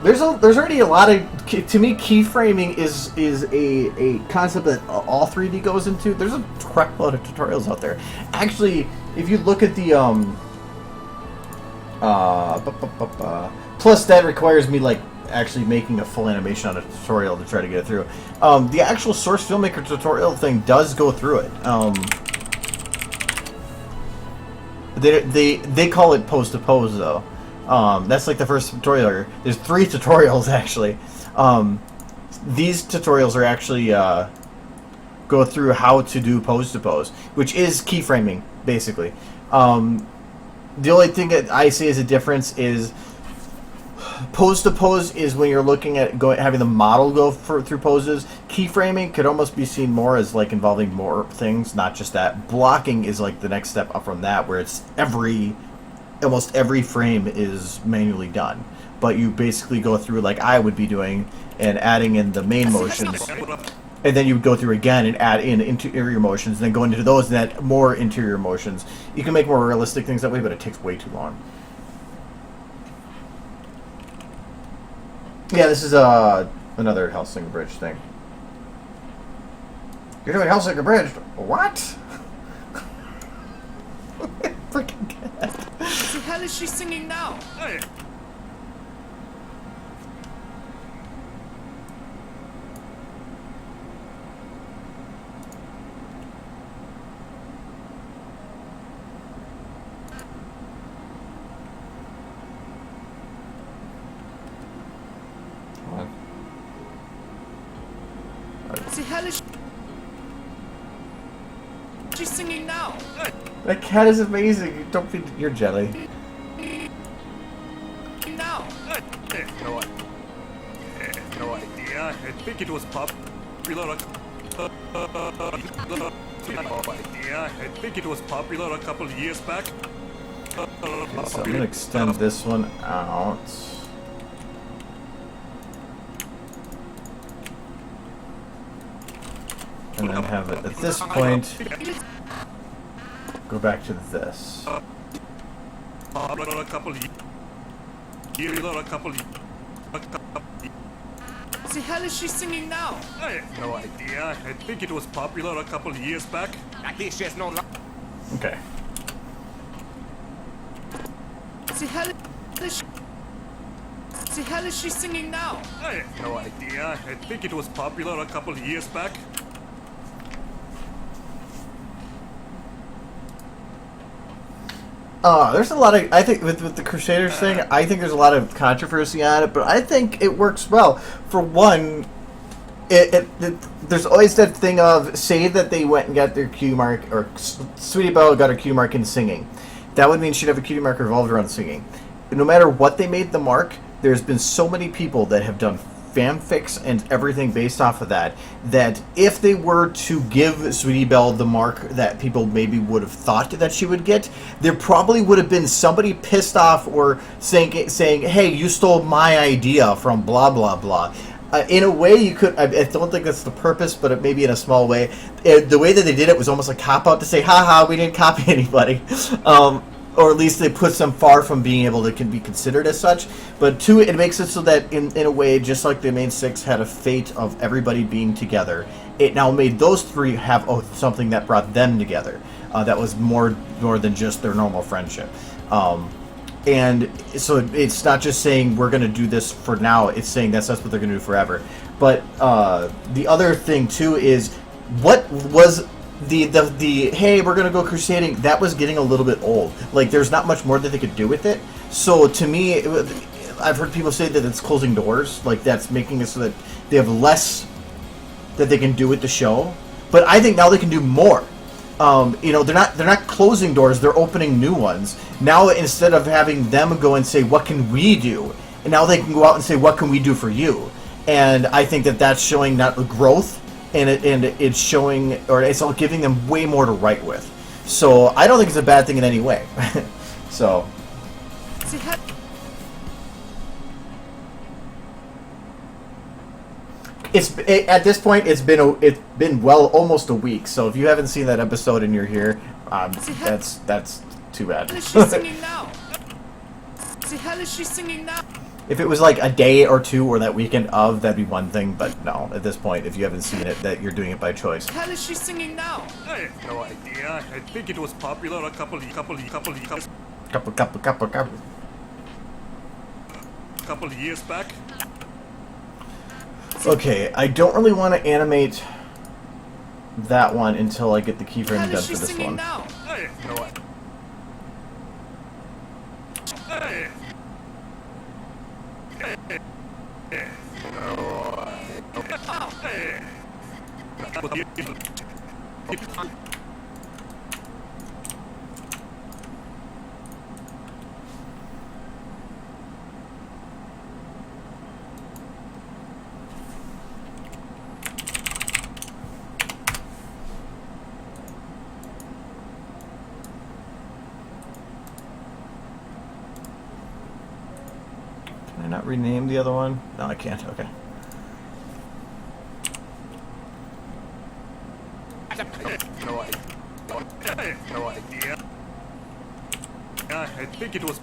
There's already a lot of, to me, keyframing is a concept that all 3D goes into. There's a crap load of tutorials out there. Actually, if you look at the plus that requires me like actually making a full animation on a tutorial to try to get it through. The actual Source Filmmaker tutorial thing does go through it. They call it pose to pose though. That's like the first tutorial. There's 3 tutorials actually. These tutorials are actually go through how to do pose to pose, which is keyframing basically. The only thing that I see as a difference is pose to pose is when you're looking at having the model go through poses. Keyframing could almost be seen more as like involving more things, not just that. Blocking is like the next step up from that, where it's almost every frame is manually done, but you basically go through like I would be doing and adding in the main motions, and then you would go through again and add in interior motions, and then go into those and add more interior motions. You can make more realistic things that way, but it takes way too long. Yeah, this is another Hellsinger Bridge thing. You're doing Hellsinger Bridge? What? Freaking cat. The hell is she singing now? hey. The hell is she singing now? That cat is amazing. Don't feed your jelly. Now. No idea. I think it was popular. No idea. I think it was popular a couple of years back. Okay, so I'm gonna extend this one out. And then have it at this point go back to this. A couple of years. The hell is she singing now? No idea. I think it was popular a couple of years back. Okay. The hell is she singing now? No idea. I think it was popular a couple of years back. There's a lot of, I think, with the Crusaders thing, I think there's a lot of controversy on it, but I think it works well. For one, there's always that thing of, say that they went and got their Q mark, or Sweetie Belle got her Q mark in singing. That would mean she'd have a Q mark revolved around singing. No matter what they made the mark, there's been so many people that have done fanfics and everything based off of that, that if they were to give Sweetie Belle the mark that people maybe would have thought that she would get, there probably would have been somebody pissed off or saying, hey, you stole my idea from blah, blah, blah. In a way, you could, I don't think that's the purpose, but maybe in a small way. The way that they did it was almost a cop-out to say, haha, we didn't copy anybody. Or at least they put them far from being able to be considered as such. But two, it makes it so that in a way, just like the main six had a fate of everybody being together, it now made those three have something that brought them together. That was more than just their normal friendship. And so it's not just saying we're going to do this for now, it's saying that's what they're going to do forever. But the other thing too is, what was the hey, we're gonna go crusading, that was getting a little bit old. Like, there's not much more that they could do with it. So to me, I've heard people say that it's closing doors, like that's making it so that they have less that they can do with the show. But I think now they can do more. You know, they're not closing doors, they're opening new ones. Now, instead of having them go and say, what can we do? And now they can go out and say, what can we do for you? And I think that that's showing not growth, and it's showing, or it's all giving them way more to write with. So I don't think it's a bad thing in any way. So. At this point, it's been well almost a week. So if you haven't seen that episode and you're here, that's too bad. How is she singing now? How is she singing now? If it was like a day or two or that weekend of, that'd be one thing. But no, at this point, if you haven't seen it, that you're doing it by choice. How is she singing now? I have no idea. I think it was popular a couple years back. Okay, I don't really want to animate that one until I get the keyframe How done is for she this singing one. now? I have no idea. Can I not rename the other one? No, I can't. Okay. No idea. I think it was.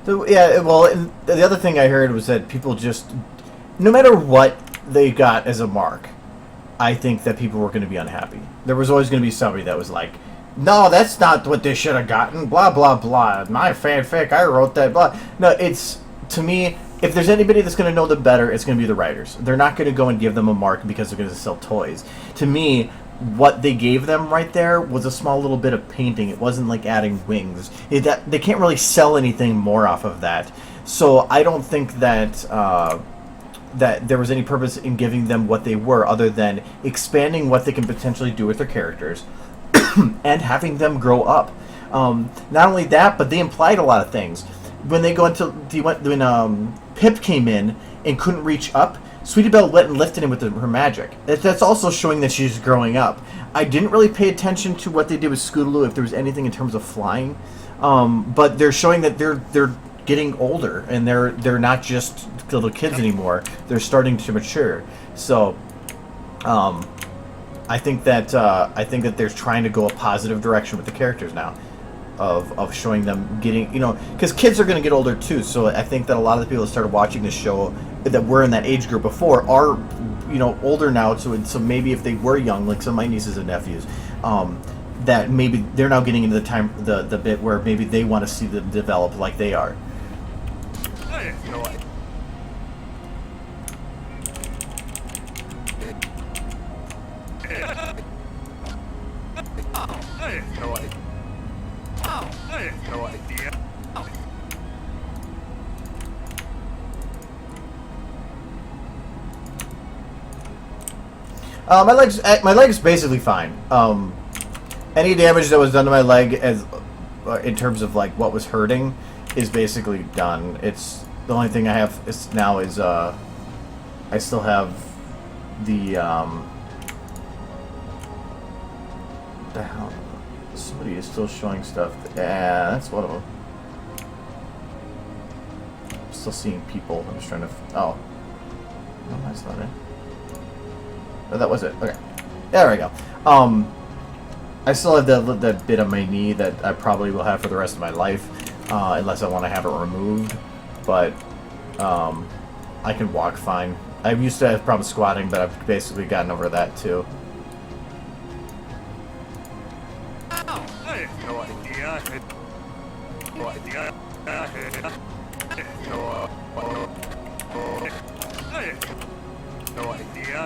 So, yeah, well, and the other thing I heard was that people just, no matter what they got as a mark, I think that people were going to be unhappy. There was always going to be somebody that was like, no, that's not what they should have gotten, blah, blah, blah. My fanfic, I wrote that, blah. No, it's, to me, if there's anybody that's going to know them better, it's going to be the writers. They're not going to go and give them a mark because they're going to sell toys. To me, what they gave them right there was a small little bit of painting. It wasn't like adding wings. They can't really sell anything more off of that. So I don't think that that there was any purpose in giving them what they were, other than expanding what they can potentially do with their characters and having them grow up. Not only that, but they implied a lot of things. When they go into when Pip came in and couldn't reach up, Sweetie Belle went and lifted him with her magic. That's also showing that she's growing up. I didn't really pay attention to what they did with Scootaloo, if there was anything in terms of flying, but they're showing that they're getting older, and they're not just little kids anymore. They're starting to mature. So, I think that they're trying to go a positive direction with the characters now, of showing them getting, because kids are going to get older too. So I think that a lot of the people that started watching this show that were in that age group before are, older now. So maybe if they were young, like some of my nieces and nephews, that maybe they're now getting into the bit where maybe they want to see them develop like they are. I have no idea. I have no idea. I have no idea. My leg's basically fine. Any damage that was done to my leg, as in terms of like what was hurting, is basically done. It's the only thing I have now is I still have the the hell. Somebody is still showing stuff. Yeah, that's one of them. I'm still seeing people. I'm just trying to. Oh, no, that's not it. Oh, that was it. Okay, there we go. I still have that bit on my knee that I probably will have for the rest of my life, unless I want to have it removed. But I can walk fine. I used to have problems squatting, but I've basically gotten over that too. I have no idea. I have no idea. I have no I have no idea.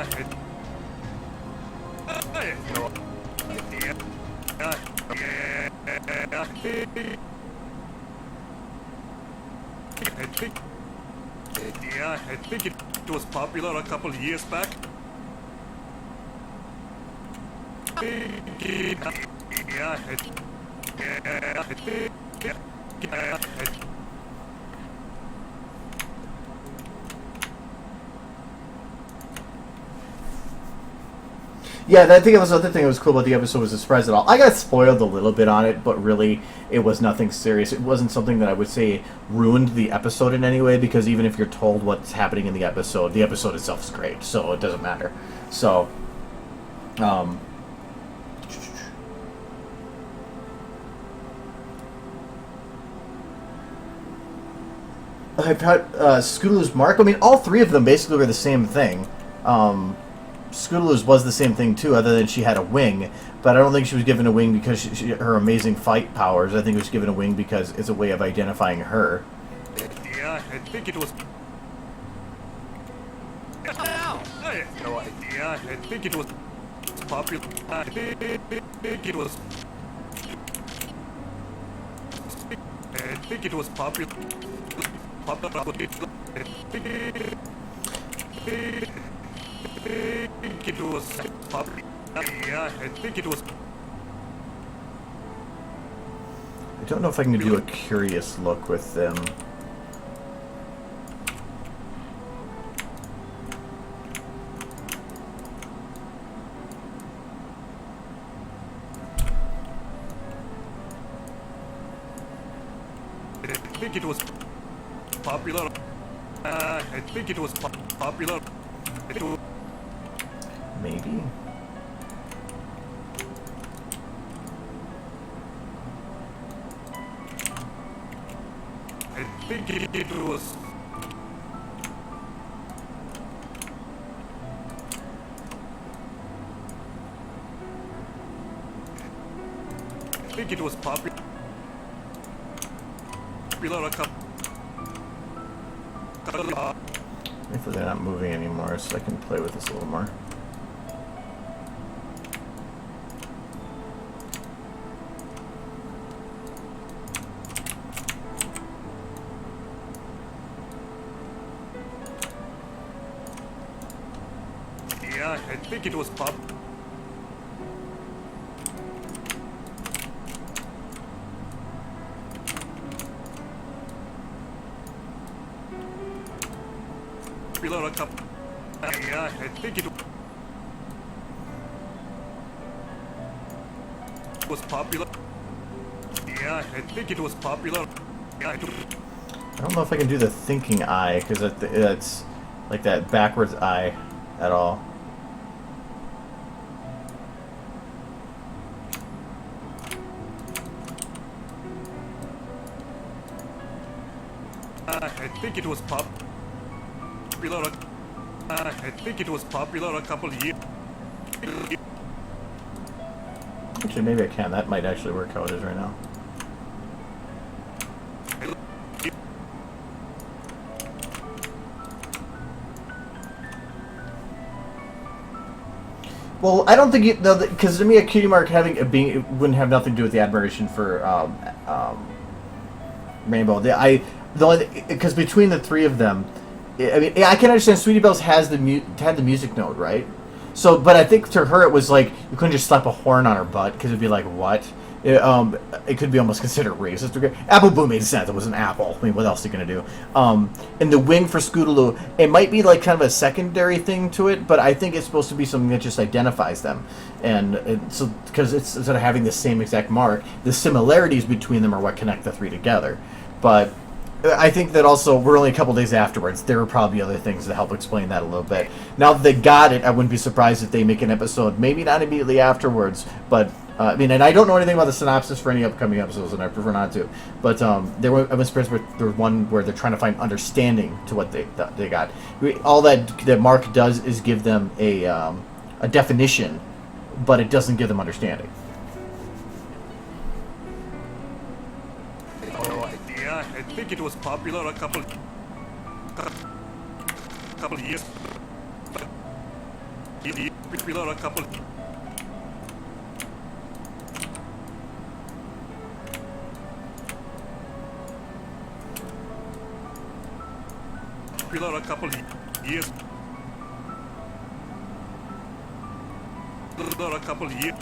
I have no idea. I think it was popular a couple of years back. Yeah, I think it was the other thing that was cool about the episode was the surprise at all. I got spoiled a little bit on it, but really it was nothing serious. It wasn't something that I would say ruined the episode in any way, because even if you're told what's happening in the episode itself is great, so it doesn't matter. So, I've got Scootaloo's Mark. I mean, all three of them basically were the same thing. Scootaloo's was the same thing too, other than she had a wing. But I don't think she was given a wing because her amazing fight powers. I think it was given a wing because it's a way of identifying her. Yeah, I think it was. I have no idea. I think it was popular. I think it was. I think it was popular. It was popular. Yeah, I think it was. I don't know if I can do a curious look with them. I think it was popular. I think it was popular. Maybe. I think it was. I think it was popular. Hopefully they're not moving anymore, so I can play with this a little more. Yeah, I think it was pop. Yeah, I think it was popular. Yeah, I think it was popular. Yeah, I don't know if I can do the thinking eye, because it's like that backwards eye at all. I think it was popular. I think it was popular a couple of years. Actually, maybe I can. That might actually work how it is right now. Well, I don't think it, because to me a cutie mark having being it wouldn't have nothing to do with the admiration for Rainbow. Because between the three of them, I mean, I can understand Sweetie Belle's had the music note, right? So, but I think to her it was like you couldn't just slap a horn on her butt because it'd be like what? It could be almost considered racist. Apple Boom made sense. It was an apple. I mean, what else are you gonna do? And the wing for Scootaloo, it might be like kind of a secondary thing to it, but I think it's supposed to be something that just identifies them. And so because it's instead of having the same exact mark, the similarities between them are what connect the three together. But I think that also we're only a couple days afterwards. There were probably other things to help explain that a little bit. Now that they got it, I wouldn't be surprised if they make an episode, maybe not immediately afterwards, but I mean, and I don't know anything about the synopsis for any upcoming episodes, and I prefer not to. But I was surprised with the one where they're trying to find understanding to what they got. All that Mark does is give them a definition, but it doesn't give them understanding. No idea. I think it was popular a couple years. Popular a couple. Popular a couple years. Popular a couple years.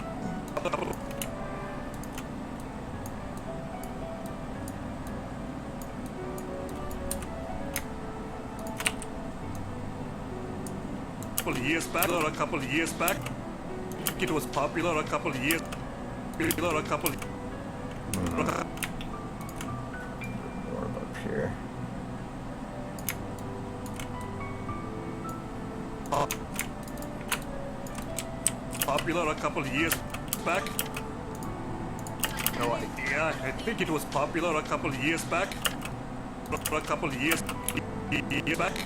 A couple years back. It was popular a couple years. Popular a couple. More up here. Popular a couple years back. No idea. I think it was popular a couple years back. A couple years back.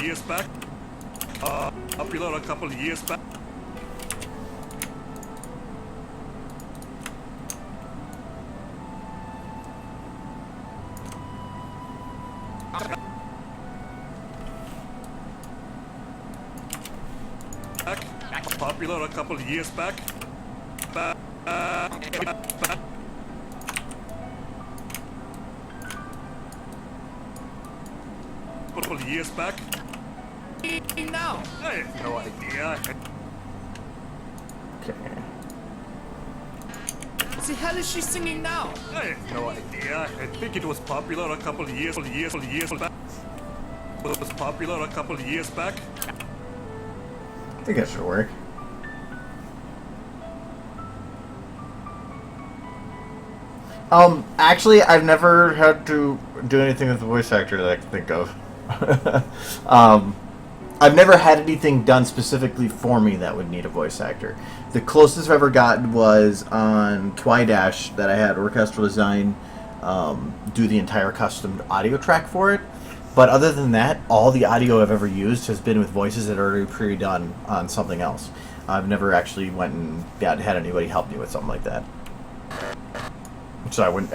Years back. Popular a couple years back. Popular a couple years back. Back. Couple years back. Now, I have no idea. Okay. What the hell is she singing now? I have no idea. I think it was popular a couple years back. It was popular a couple years back. I think that should work. Actually, I've never had to do anything with the voice actor that I can think of. I've never had anything done specifically for me that would need a voice actor. The closest I've ever gotten was on Twidash that I had orchestral design do the entire custom audio track for it. But other than that, all the audio I've ever used has been with voices that are already pre-done on something else. I've never actually went and had anybody help me with something like that. So I wouldn't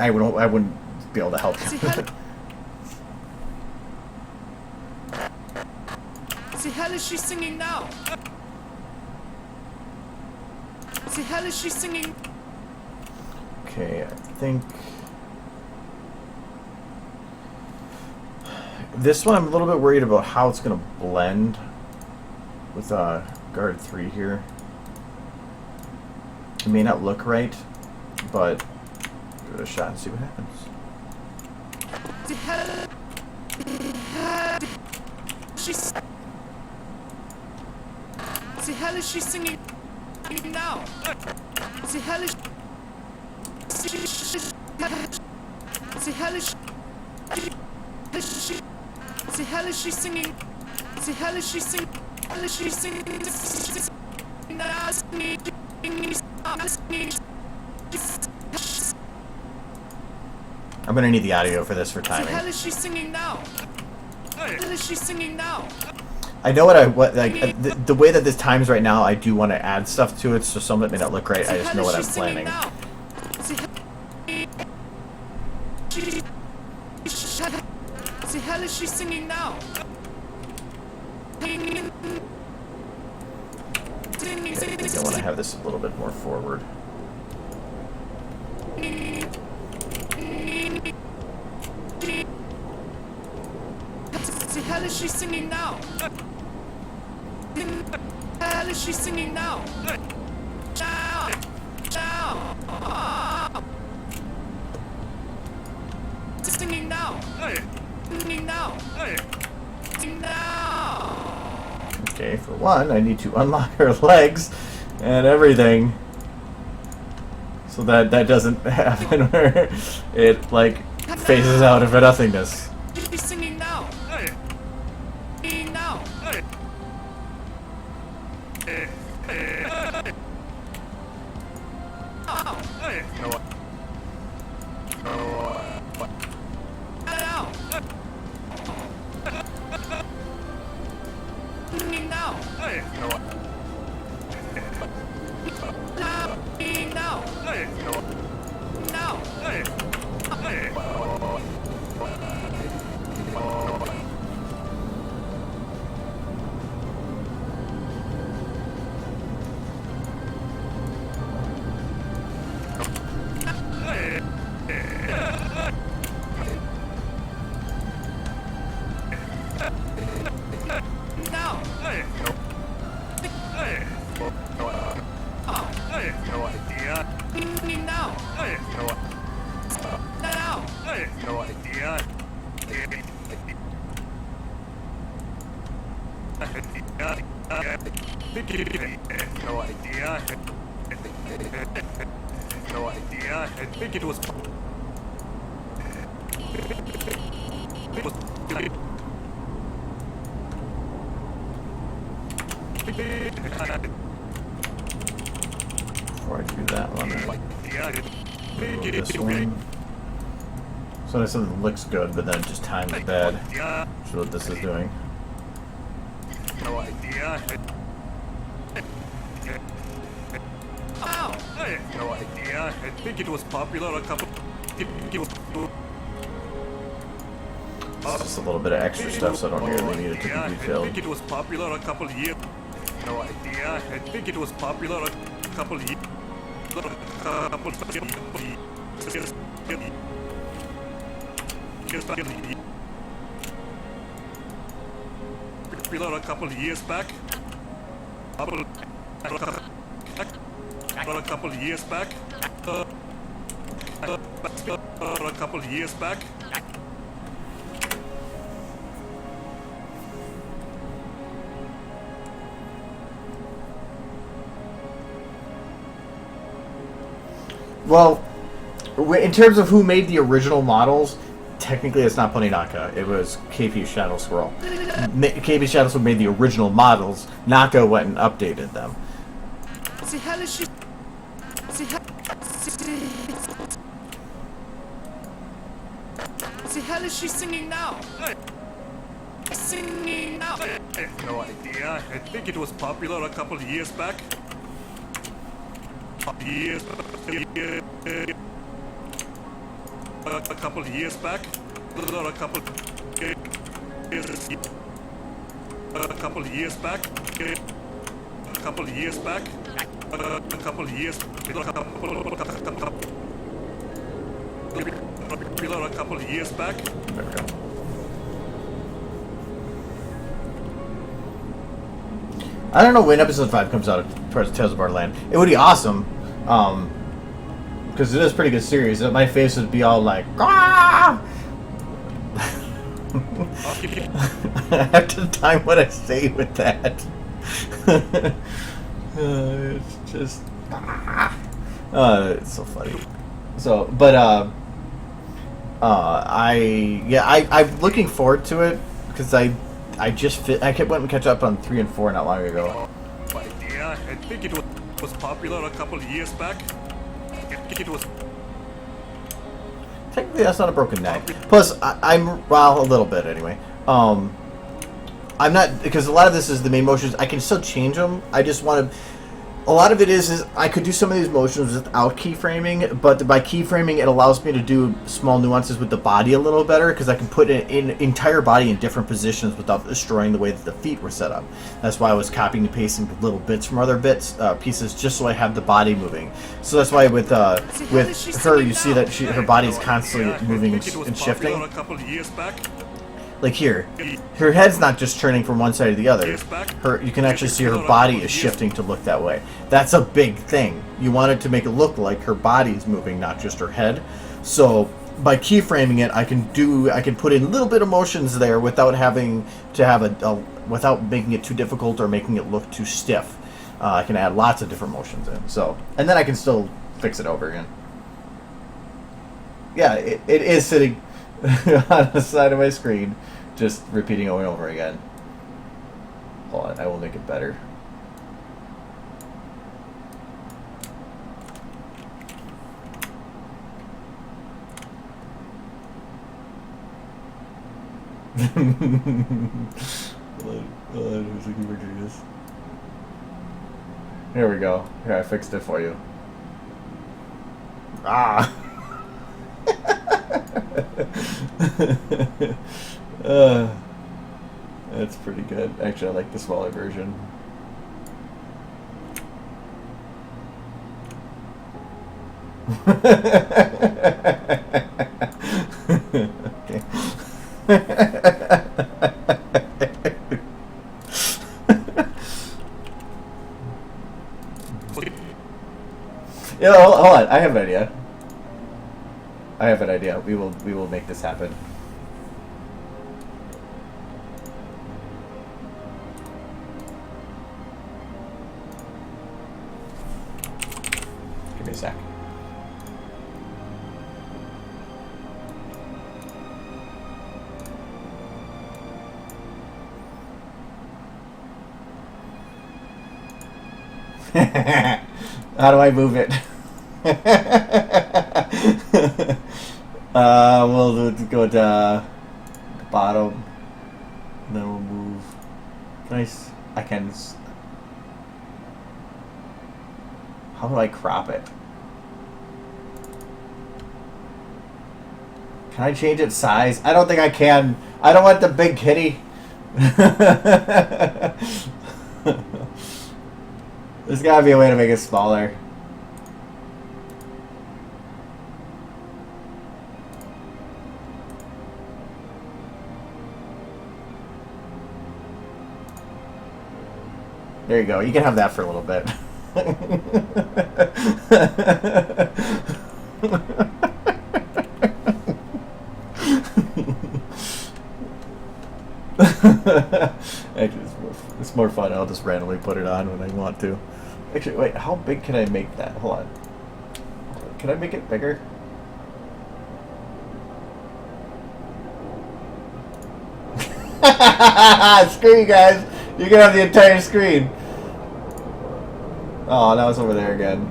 be able to help you. What the hell is she singing now? What the hell is she singing? Okay, I think this one I'm a little bit worried about how it's going to blend with guard 3 here. It may not look right, but give it a shot and see what happens. What the hell? She's. What the hell is she singing now? What the hell is she? The hell is she? The hell is she singing? The hell is she singing? Hell is she singing? I'm gonna need the audio for this for The timing. hell is she singing now? The hell is she singing now? I know what like the way that this times right now. I do want to add stuff to it, so some of it may not look right. I just know what I'm planning. The hell is she singing now? I think I want to have this a little bit more forward. The hell is she singing now? The hell is she singing now? Now! Now! Singing now! Singing now! Singing now! Okay, for one, I need to unlock her legs and everything, so that doesn't happen where it like phases out into nothingness. She's singing now! Singing now! Now! Singing now! Now! Now! No idea. Singing now! Now! No idea. No idea. No idea. I think it was. Before I do that one, Yeah, do this one. So something looks good, but then it just times bad. yeah. That's what this is doing. No idea. Now! No idea. I think it was popular a couple. It was. It's just a little bit of extra stuff, so I don't really need it to Yeah, be I detailed. think it was popular a couple years. No idea. I think it was popular a couple years. Popular a couple years back. A couple years back. A couple years back. Well, in terms of who made the original models, technically it's not Poninaka. It was KP Shadow Squirrel. KP Shadow Squirrel made the original models. Naka went and updated them. The hell is she? The hell is she singing now? Singing now! No idea. I think it was popular a couple years back. A couple years back. A couple years back. A couple years back. A couple years. A couple years back. There we go. I don't know when episode 5 comes out of Tales of Borderland. It would be awesome, because it is a pretty good series. My face would be all like, ah! I have to time what I say with that. It's just, it's so funny. So, but I'm looking forward to it because I went and catch up on 3 and 4 not long ago. Idea. I think it was popular a couple of years back. I think it was. Technically, that's not a broken neck. Plus, I'm well, a little bit anyway. I'm not, because a lot of this is the main motions. I can still change them. I just want to. A lot of it is I could do some of these motions without keyframing, but by keyframing, it allows me to do small nuances with the body a little better because I can put it in entire body in different positions without destroying the way that the feet were set up. That's why I was copying and pasting little bits from other pieces, just so I have the body moving. So that's why with her, you see that her body's constantly moving and shifting. A couple of years back. Like here, her head's not just turning from one side to the other. You can actually see her body is shifting to look that way. That's a big thing. You want it to make it look like her body's moving, not just her head. So by keyframing it, I can put in a little bit of motions there without having to have without making it too difficult or making it look too stiff. I can add lots of different motions in. So, and then I can still fix it over again. Yeah, it is sitting on the side of my screen, just repeating over and over again. Hold on, I will make it better. Here we go. Here, I fixed it for you. Ah! That's pretty good. Actually, I like the smaller version. Okay. Yeah, hold on. I have an idea. We will make this happen. Give me a sec. How do I move it? We'll go to the bottom, and then we'll move. I can. How do I crop it? Can I change its size? I don't think I can. I don't want the big kitty. There's gotta be a way to make it smaller. There you go. You can have that for a little bit. Actually, it's more fun. I'll just randomly put it on when I want to. Actually, wait. How big can I make that? Hold on. Can I make it bigger? Screw you guys. You can have the entire screen. Oh, now it's over there again.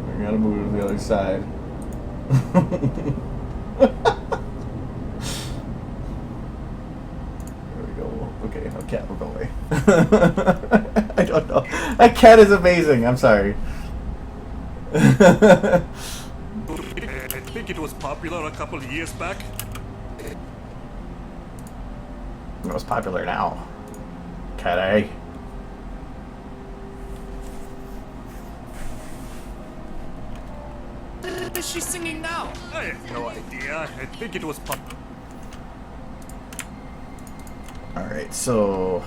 I gotta move it to the other side. There we go. Okay, no cat will go away. I don't know. That cat is amazing. I'm sorry. I think it was popular a couple of years back. Most popular now. Cat A. What is she singing now? I have no idea. I think it was Alright, so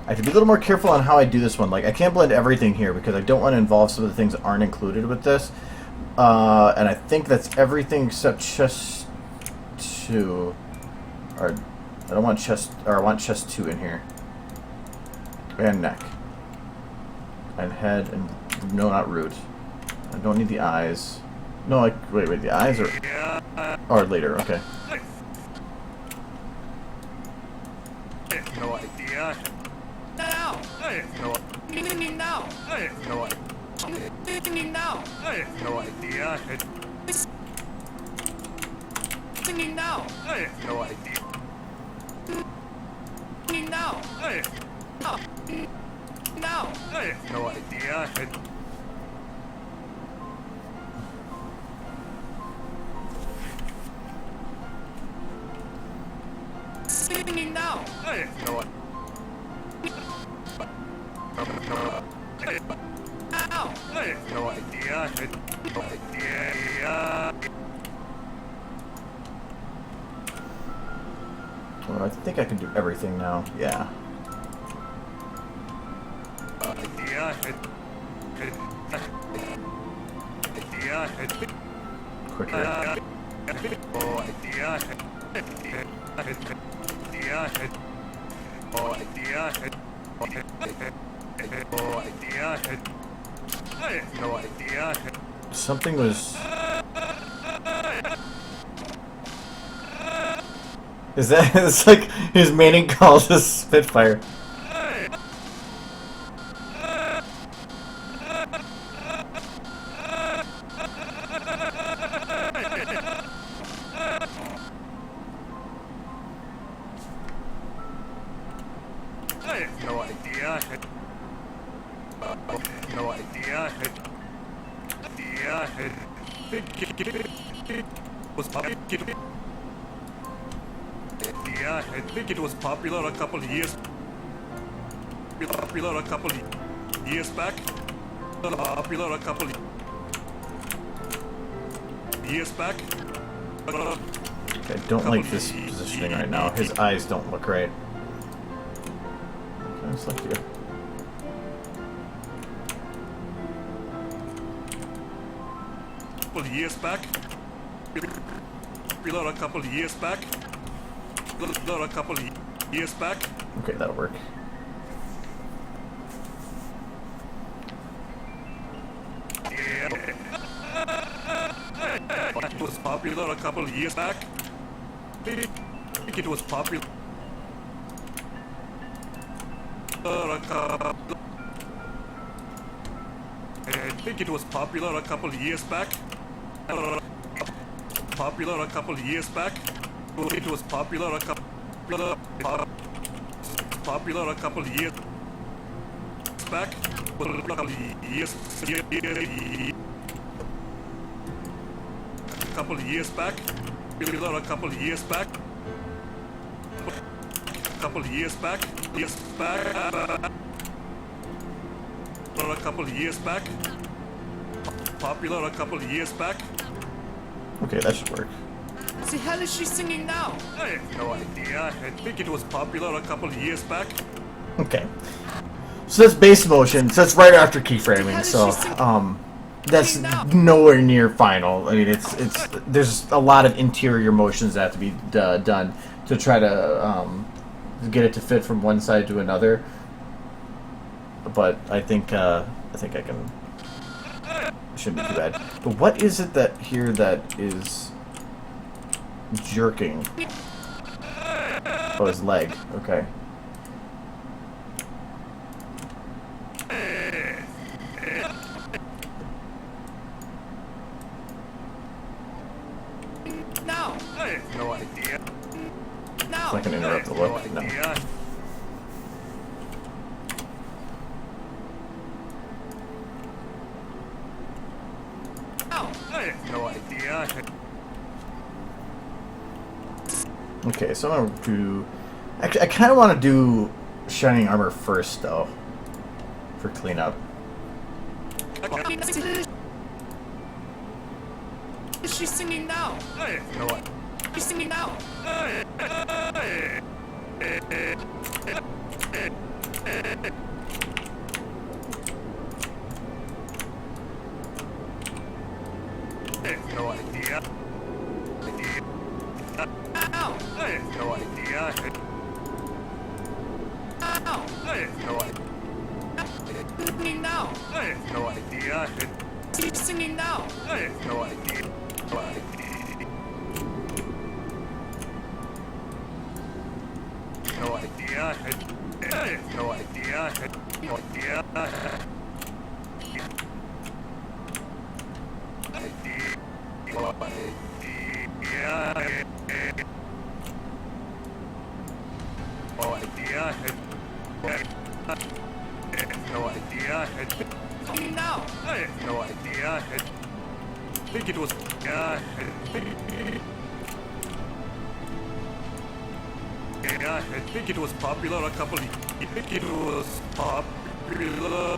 I have to be a little more careful on how I do this one. Like, I can't blend everything here because I don't want to involve some of the things that aren't included with this. And I think that's everything except chest 2. Or I don't want chest, or I want chest 2 in here. And neck. And head, and no, not root. I don't need the eyes. No, like, wait, the eyes are later, okay. I have no idea. Now. I have no Singing now. I have no idea. Singing now. I have no idea. Singing now. I have no idea. Singing now. I have Now. I have no idea. Singing now. I have no idea. Now. I have no idea. No idea. Well, I think I can do everything now. Yeah. Idea. Quicker. Oh, idea. Oh, idea. Oh, idea. I have no idea. Something was... Is that... It's like his mating calls a Spitfire. I have no idea. No idea. Idea. I think it was popular a couple years. Popular a couple years back. Popular a couple years back. I don't like this positioning right now. His eyes don't look right. Okay, select you. Couple years back. Popular a couple years back. Popular a couple years back. Okay, that'll work. It was popular a couple years back. I think it was popular. I think it was popular a couple years back. Popular a couple years back. It was popular a couple. Popular a couple years back. Years. A couple years back. Popular a couple years back. Couple years back. Years back. A couple years back. Popular a couple years back. Okay, that should work. The hell is she singing now? I have no idea. I think it was popular a couple years back. Okay. So that's base motion. So that's right after keyframing. So that's nowhere near final. I mean, it's there's a lot of interior motions that have to be done to try to get it to fit from one side to another. But I think I can. Shouldn't be too bad. But what is it that here that is jerking? Oh, his leg. Okay. Now. I have no idea. Now. So I can interrupt the look. No. I have no idea. Okay, so I'm gonna do. Actually, I kind of want to do Shining Armor first, though, for cleanup. Is she singing now? I have no idea. She's singing now. I have no idea. Now. I have no idea. Now. I have no idea. Singing now. I have no idea. She's singing now. I have no idea. No idea. No idea. I have no idea. I have no idea. No idea. Singing now. I have no idea. I think it was. Yeah, I think it was popular a couple. I think it was popular.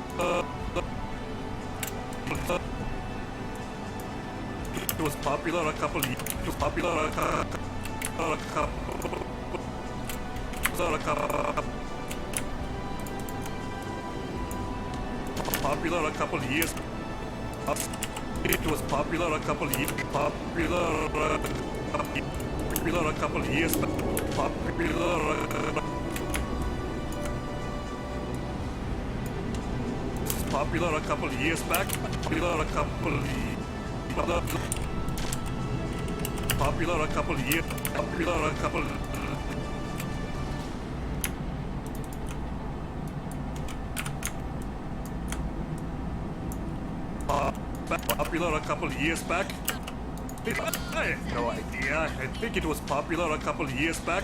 It was popular a couple. It was popular a couple. Popular a couple years. It was popular a couple years. Popular a couple years. Popular a couple years back. Popular a couple years. Popular a couple years. Popular a couple. Popular a couple years back. I have no idea. I think it was popular a couple years back.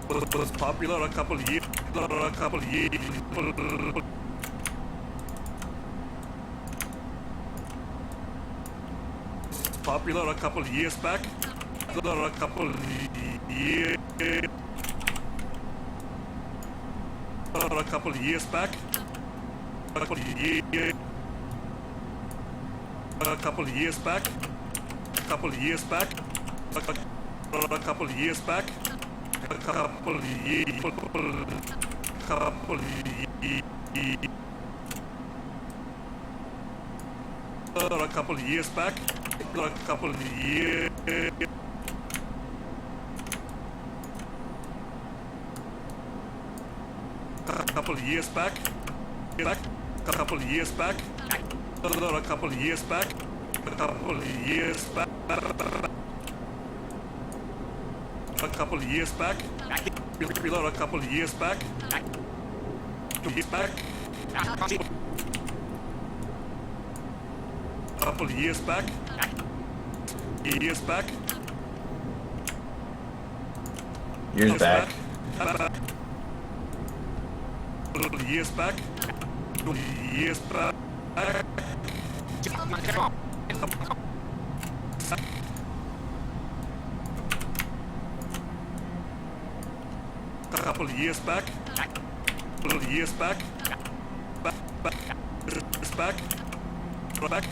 Was popular a couple years. A couple years. Popular a couple years back. A couple years. A couple years back. A couple years. A couple years back. A couple years back. A couple years back. A couple years. Couple years. A couple years back. A couple years. A couple years back. Back. A couple years back. A couple years back. A couple years back. A couple years back. A couple years back. 2 years back. A couple years back. Years back. Years back. Years back. 2 years back. A couple years back. Years back. Back. Years back. Back.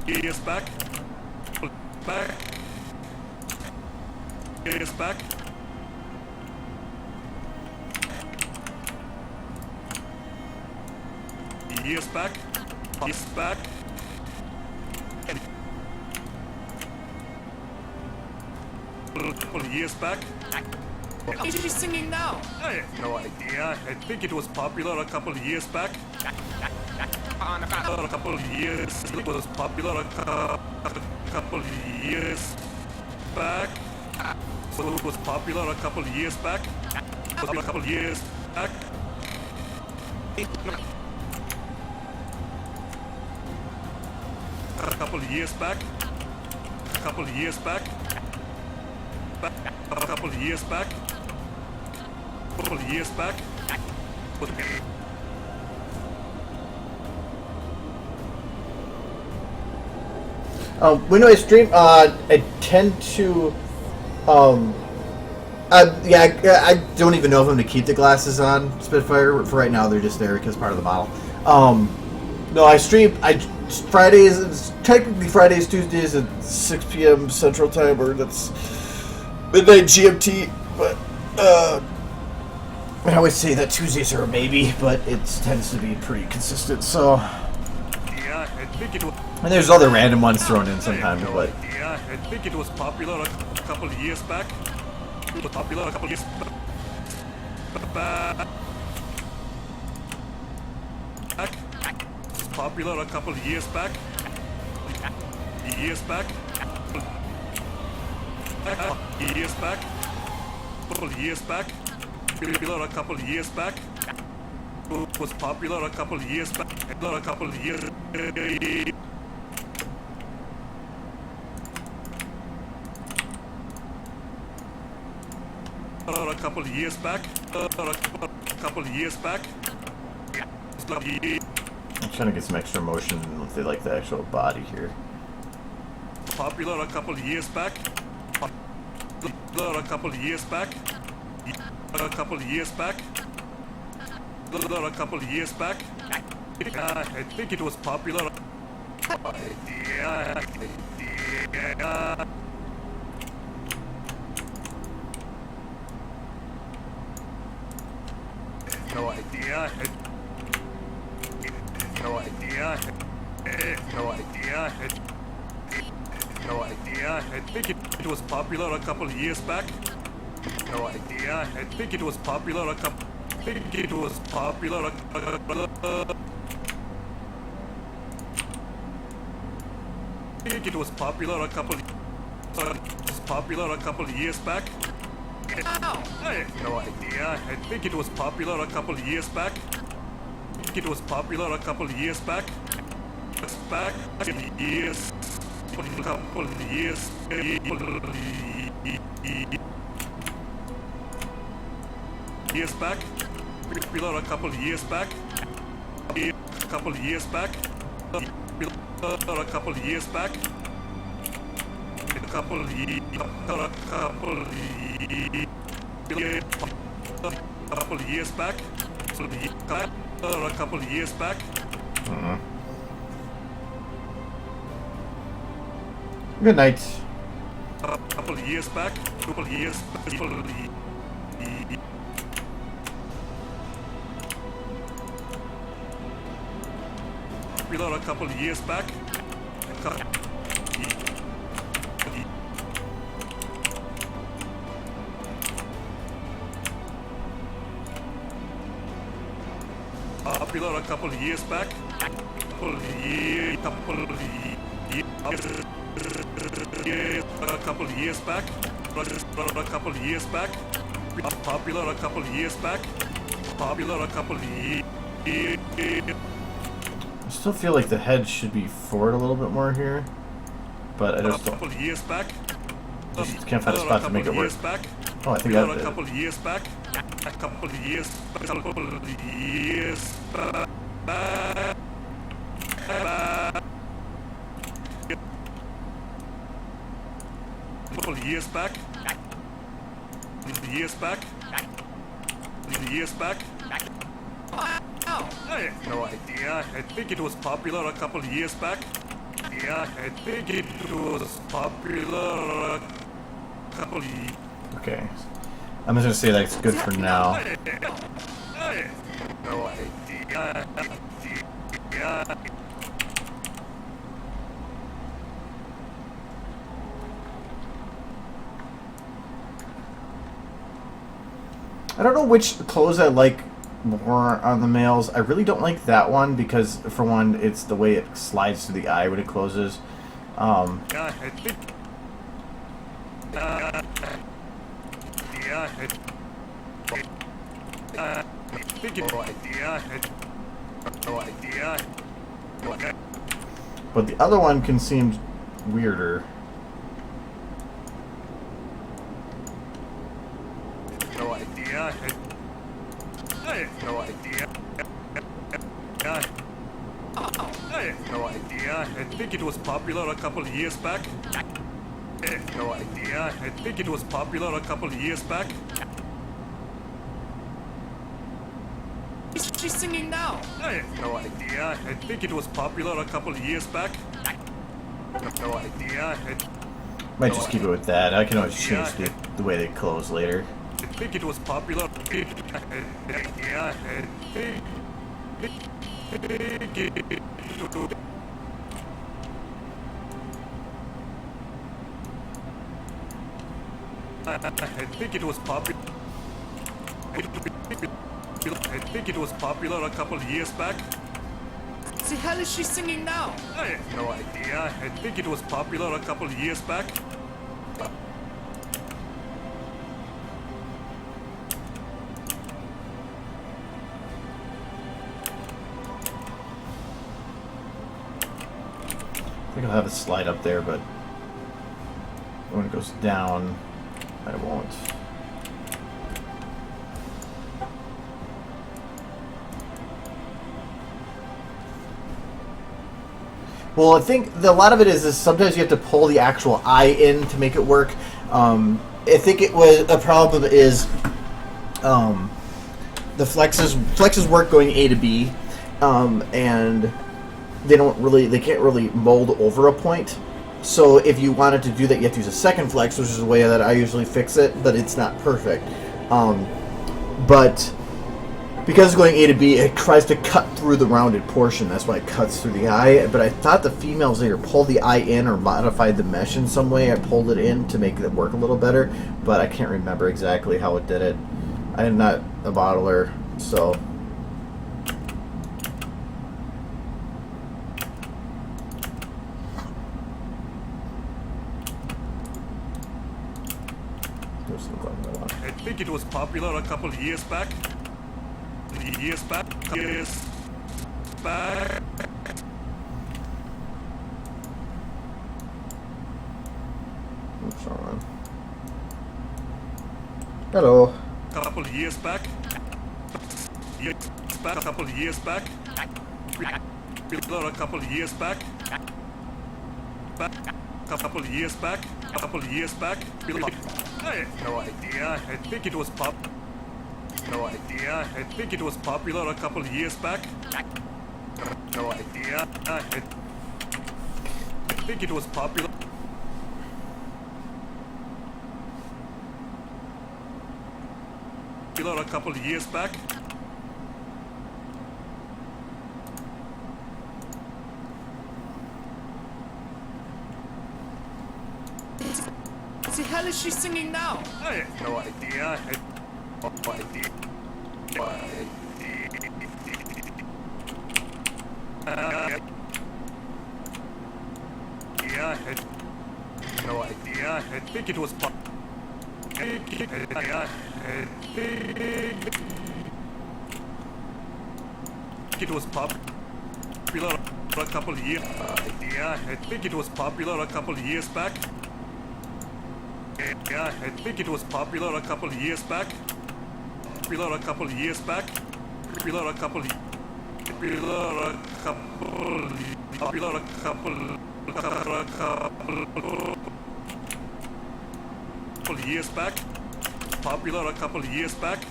Years back. Back. Years back. Years back. Years back. Couple years back. Is she singing now? I have no idea. I think it was popular a couple years back. A couple years. It was popular a couple years back. So it was popular a couple years back. A couple years back. A couple years back. A couple years back. A couple years back. A couple years back. When I stream, I tend to, I don't even know if I'm going to keep the glasses on Spitfire. For right now, they're just there because part of the model. No, I stream, Fridays, it's technically Fridays, Tuesdays at 6 p.m. Central Time, or that's midnight GMT, but, I always say that Tuesdays are a maybe, but it tends to be pretty consistent, so. Yeah, I think it was. And there's other random ones thrown in sometimes, but. Yeah, I think it was popular a couple of years back. It was popular a couple of years back. popular a couple of years back. Years back. Years back. Couple of years back. Popular a couple of years back. Was popular a couple of years back. A couple of years. A couple of years back. A couple of years back. I'm trying to get some extra motion with the, like the actual body here. Popular a couple of years back. A couple of years back. A couple of years back. A couple of years back. I think it was popular. Yeah. No idea. No idea. No idea. No idea. I think it was popular a couple of years back. No idea. I think it was popular a couple. I think it was popular. I think it was popular a couple. Was popular a couple of years back. No idea. I think it was popular a couple of years back. I think it was popular a couple of years back. Back years. A couple of years. Years back. Popular a couple of years back. A couple of years back. A couple of years back. A couple of years. A couple of years back. A couple of years back. Good night. A couple of years back. A couple of years. A couple of years back. Popular a couple of years back. Couple of years. Couple of years. A couple of years back. A couple of years back. Popular a couple of years back. Popular a couple of years. I still feel like the head should be forward a little bit more here, but I just A couple of years back. just can't find a spot to make it work. Oh, I think I A did it. couple of years back. A couple of years. A couple of years back. Couple of years back. Years back. Years back. No idea. I think it was popular a couple of years back. Yeah, I think it was popular a couple of years. Okay. I'm just gonna say that's good for now. No idea. I don't know which clothes I like more on the males. I really don't like that one because, for one, it's the way it slides to the eye when it closes. Yeah, I think. I think it. No idea. But the other one can seem weirder. No idea. No idea. No idea. I think it was popular a couple of years back. No idea. I think it was popular a couple of years back. She's singing now. No idea. I think it was popular a couple of years back. No idea. Might just keep it with that. I can always change the way they close later. I think it was popular. Yeah, I think it was popular. I think it was popular a couple of years back. the hell is she singing now? I have no idea. I think it was popular a couple of years back. I think I'll have a slide up there, but when it goes down, I won't. Well, I think a lot of it is sometimes you have to pull the actual eye in to make it work. I think it was a problem is the flexes work going A to B, and they can't really mold over a point. So if you wanted to do that, you have to use a second flex, which is the way that I usually fix it, but it's not perfect. But because it's going A to B, it tries to cut through the rounded portion. That's why it cuts through the eye. But I thought the females either pulled the eye in or modified the mesh in some way. I pulled it in to make it work a little better, but I can't remember exactly how it did it. I am not a bottler, so... I think it was popular a couple of years back. Years back. Oops, wrong one. Hello. Couple of years back. A couple of years back. A couple of years back. A couple of years back. A couple of years back. I have no idea. I think it was No idea. I think it was popular a couple of years back. No idea. I think it was popular. A couple of years back. The hell is she singing now? I have no idea. No idea. No idea. I think it was it was popular a couple of years. I think it was popular a couple of years back. Yeah, I think it was popular a couple of years back. Popular a couple of years back. Popular a couple of years back. Popular a couple of years back.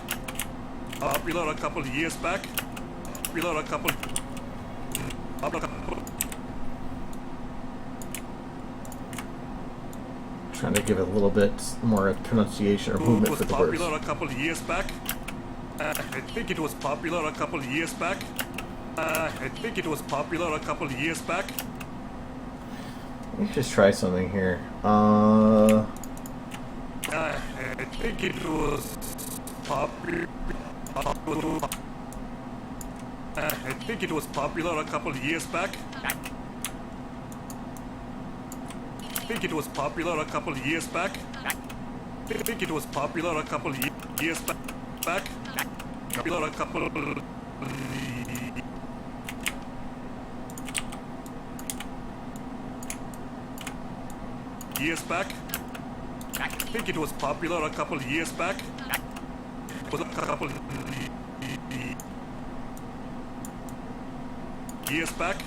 Popular a couple of years back. Popular a couple. Trying to give it a little bit more pronunciation or movement for the words. Popular a couple of years back. I think it was popular a couple of years back. I think it was popular a couple of years back. Let me just try something here. I think it was popular. I think it was popular a couple of years back. I think it was popular a couple of years back. I think it was popular a couple of years back. Popular a couple of years back. I think it was popular a couple of years back. Was a couple of years back.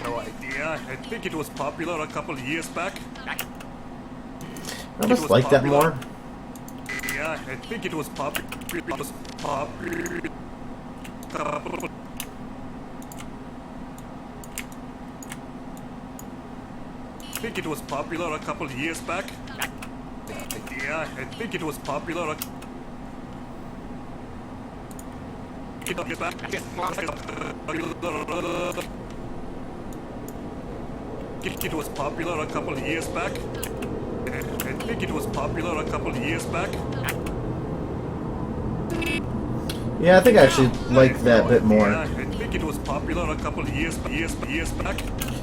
No idea. I think it was popular a couple of years back. I just like that more. Yeah, I think it was popular. I think it was popular a couple of years back. Yeah, I think it was popular. I think it was popular a couple of years back. I think it was popular a couple of years back. Yeah, I think I actually like that bit more. I think it was popular a couple of years back.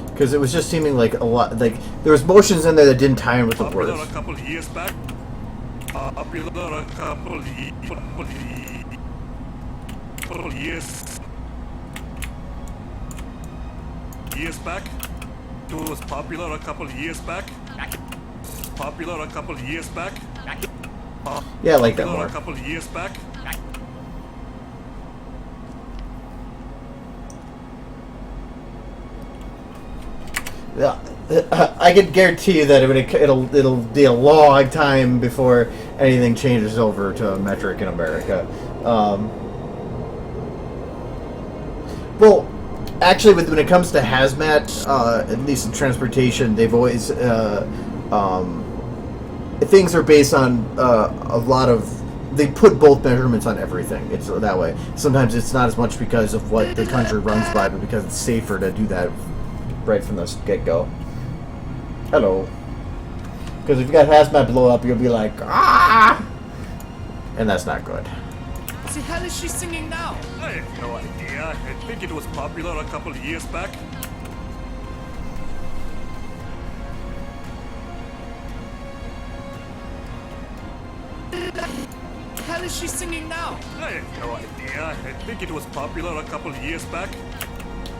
Because it was just seeming like a lot, like there was motions in there that didn't tie in with the Popular words. a couple of years back. Popular a couple of years back. It was popular a couple of years back. Popular a couple of years back. Yeah, I like that Popular more. a couple of years back. Yeah, I can guarantee you that it'll be a long time before anything changes over to metric in America. Well, actually, when it comes to hazmat, at least in transportation, they've always things are based on a lot of. They put both measurements on everything. It's that way. Sometimes it's not as much because of what the country runs by, but because it's safer to do that right from the get-go. Hello. Because if you got hazmat blow up, you'll be like, ah! And that's not good. The hell is she singing now? I have no idea. I think it was popular a couple of years back. The hell is she singing now? I have no idea. I think it was popular a couple of years back.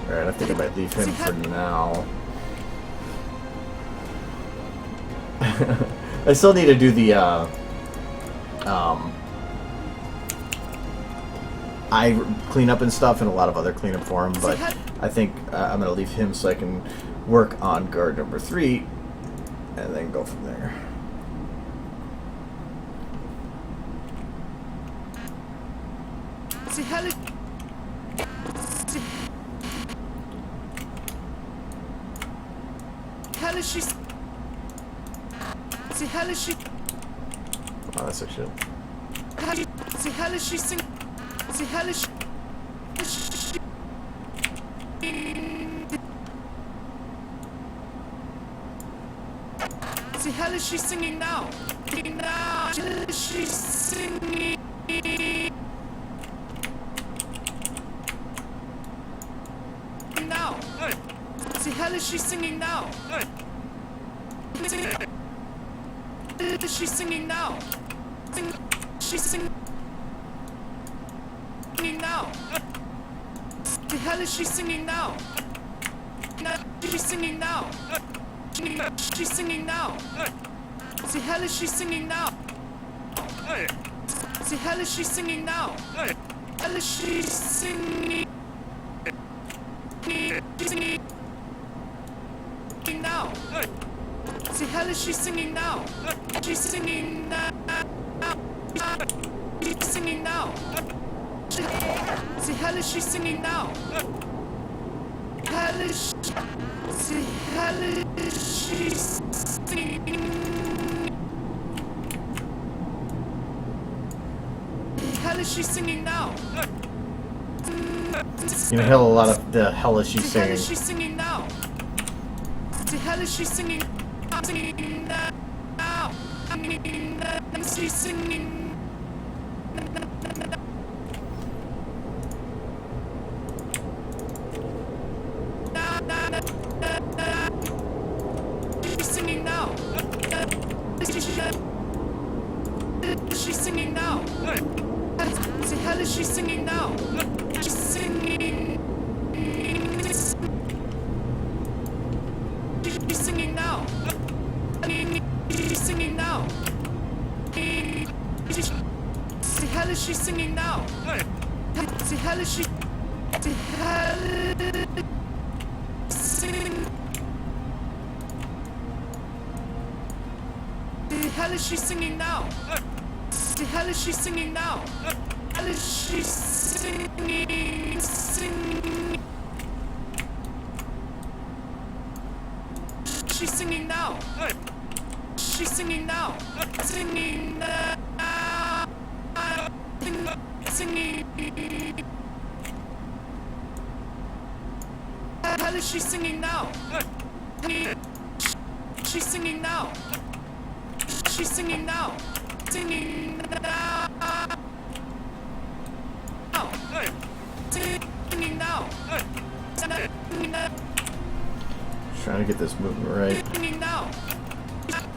Alright, I think I might leave him for now. I still need to do the, eye cleanup and stuff and a lot of other cleanup for him, but I think I'm going to leave him so I can work on guard number 3 and then go from there. The hell is... The hell is she... The hell is she... Oh, that's a shit. The hell is she singing? The hell is she... The hell is she singing now? Now, the hell is she singing? Now, the hell is she singing now? She's singing now. She's singing now. The hell is she singing now? She's singing now. She's singing now. The hell is she singing now? The hell is she singing now? The hell is she singing? She's singing now. The hell is she singing now? She's singing now. She's singing now. The hell is she singing now? The hell is she singing? The hell is she singing now? You know, hell, a lot of the hell is she The hell is singing. she singing now? The hell is she singing? Singing now. She's singing. She's singing now. She's singing now. The hell is she singing now? She's singing. She's singing now. She's singing now. The hell is she singing now? The hell is she? The hell is singing? The hell is she singing now? The hell is she singing now? The hell is she singing? Singing? She's singing now. She's singing now. Singing now. Singing. How is she singing now? She's singing now. She's singing now. Singing now. Singing now. Trying to get this movement right. Singing now.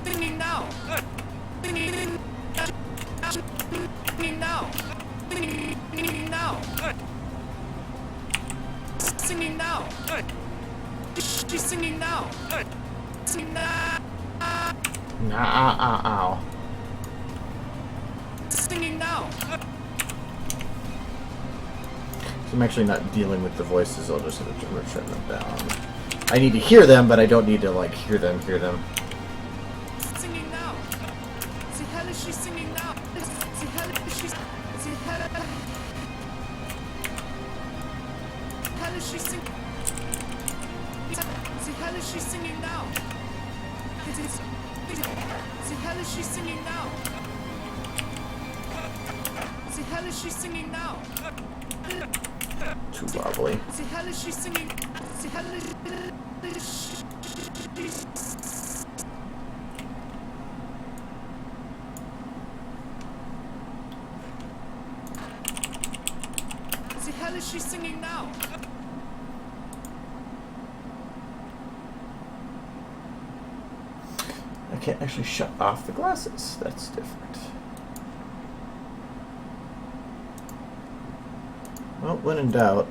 Singing now. Singing now. Singing now. Singing now. She's singing now. Singing now. Ow. Singing now. I'm actually not dealing with the voices. I'll just have to shut them down. I need to hear them, but I don't need to like hear them. Singing now. See how is she singing now? See how is she? See how is she singing? See how is she singing now? See how is she singing now? See how is she singing now? Too wobbly. See how is she singing? See how is she? See how is she singing now? I can't actually shut off the glasses. That's different. Well, when in doubt.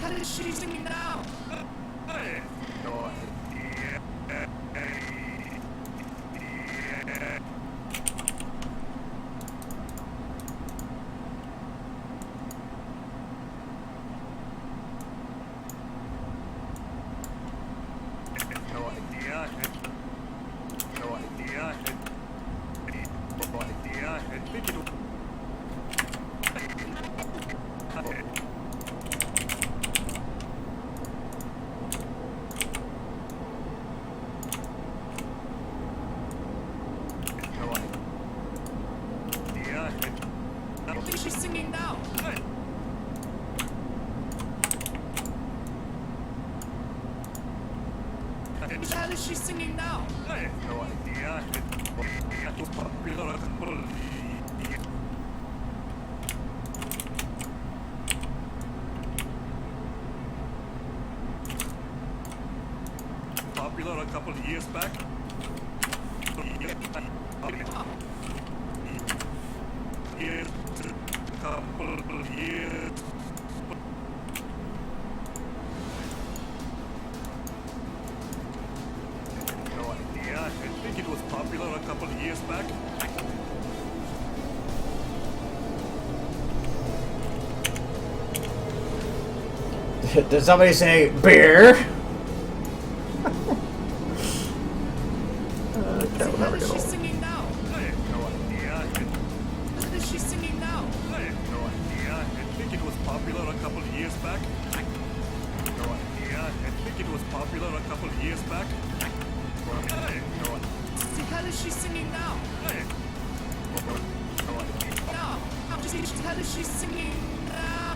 How is she singing now? She's singing now. How is she singing now? I have no idea. It was popular a couple of years back. Years, couple of years. No idea. I think it was popular a couple of years back. Did somebody say beer? How is she singing now? I have no idea. How is she singing now? I have no idea. I think it was popular a couple of years back. No idea. I think it was popular a couple of years back. I have no idea. See, how is she singing now? I have no idea. Now. How is she singing now?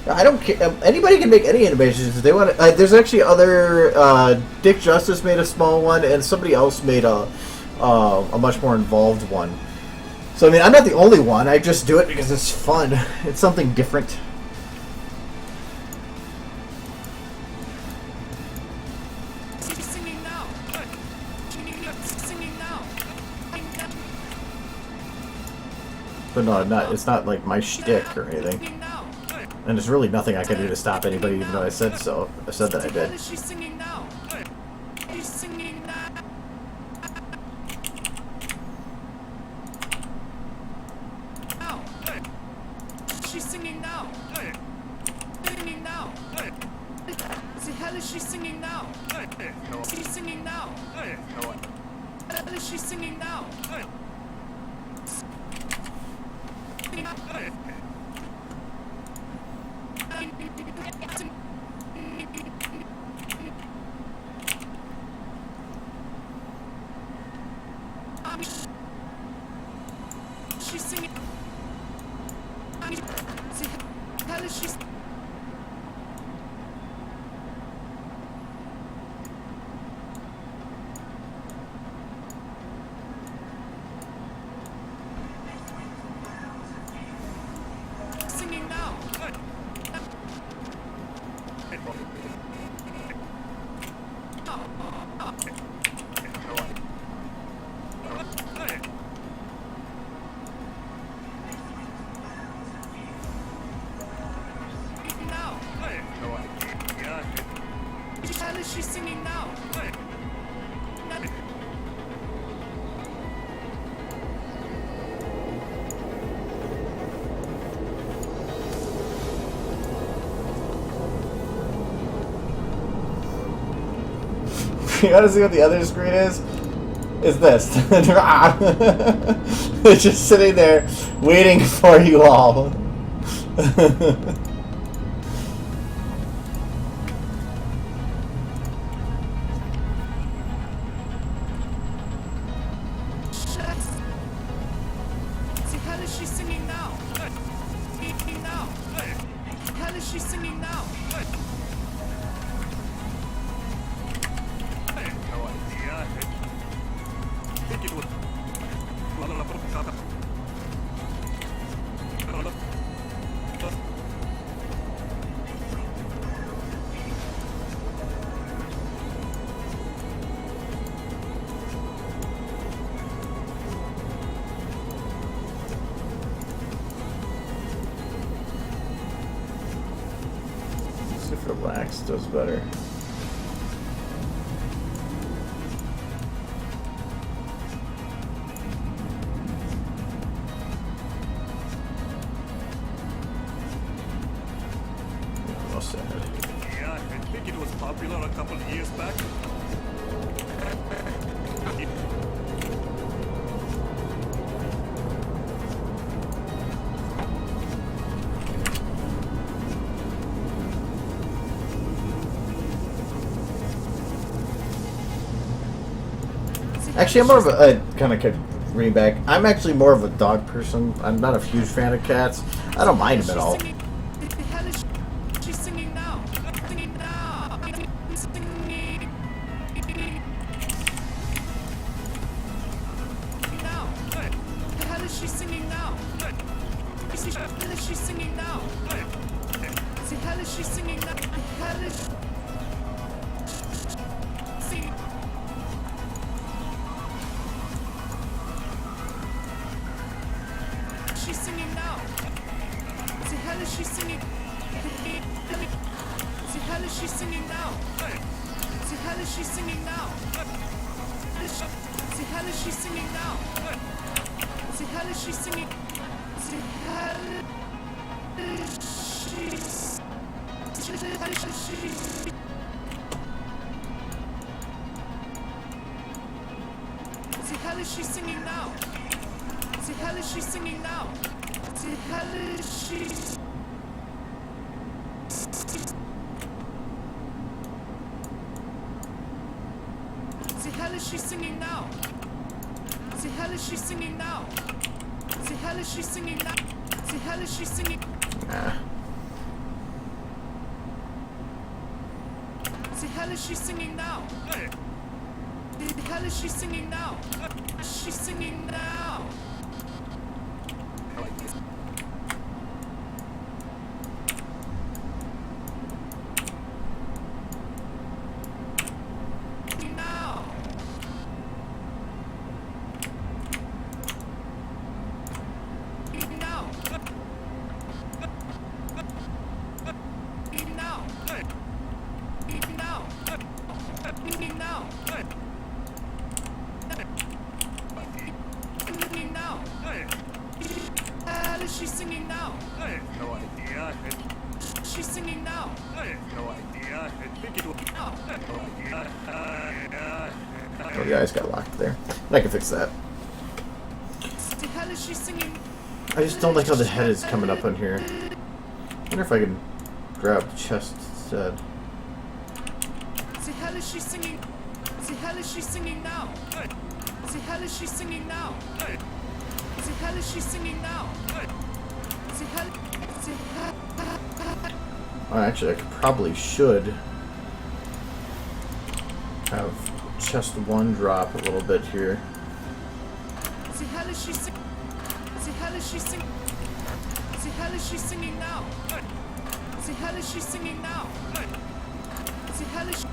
I don't care. Anybody can make any animations if they want. There's actually other. Dick Justice made a small one, and somebody else made a much more involved one. So I mean, I'm not the only one. I just do it because it's fun. It's something different. She's singing now. Singing now. But no, not. It's not like my shtick or anything. Singing now. And there's really nothing I can do to stop anybody, even though I said so. I said that I How did. is she singing now? She's singing now. Now. She's singing now. Singing now. See, how is she singing now? She's singing now. How is she singing now? hell is she? Singing now. How is she singing now? You gotta see what the other screen is? Is this. It's just sitting there waiting for you all. See, how is she singing now? Singing now. How is she singing now? See if relax does better. Almost ahead. Yeah, I think it was popular a couple of years back. Actually, I'm more of a kind of reading back. I'm actually more of a dog person. I'm not a huge fan of cats. I don't mind them at all. She's singing now. Singing now. Singing now. The hell is she singing now? See, the hell is she singing now? See, hell is she singing now? The hell is singing. She's singing now. See, hell is she singing? See, hell is she singing now? See, hell is she singing now? See, hell is she singing now? See, hell is she singing? See, hell is she? See, hell is she singing now? See, hell is she singing now? See, hell is she? See, hell is she singing now? See, hell is she singing now? See, hell is she singing now? See, hell is she singing? Nah. See, hell is she singing now? See, hell is she singing now? She's singing now. Now. Now. Now. Now. Now. Singing now. How is she singing now? I have no idea. She's singing now. I have no idea. I think it was. Now. I have no idea. Oh, the eyes got locked there. And I can fix that. The hell is she singing? I just don't like how the head is coming up on here. I wonder if I can grab the chest instead. The hell is she singing? The hell is she singing now? The hell is she singing now? The hell is she singing now? The hell. Actually, I probably should have chest 1 drop a little bit here. The hell is she singing? The hell is she singing? The hell is she singing now? The hell is she singing now? The hell is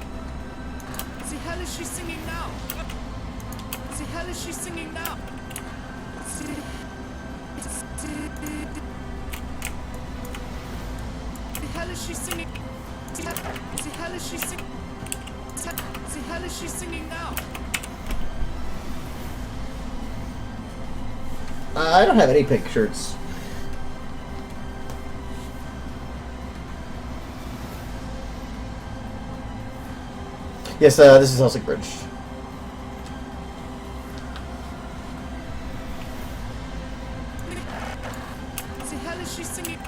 she singing now? The hell is she singing now? The hell is she singing? The hell is she singing? The hell is she singing now? I don't have any pink shirts. Yes, this is Helsing Bridge. The hell is she singing?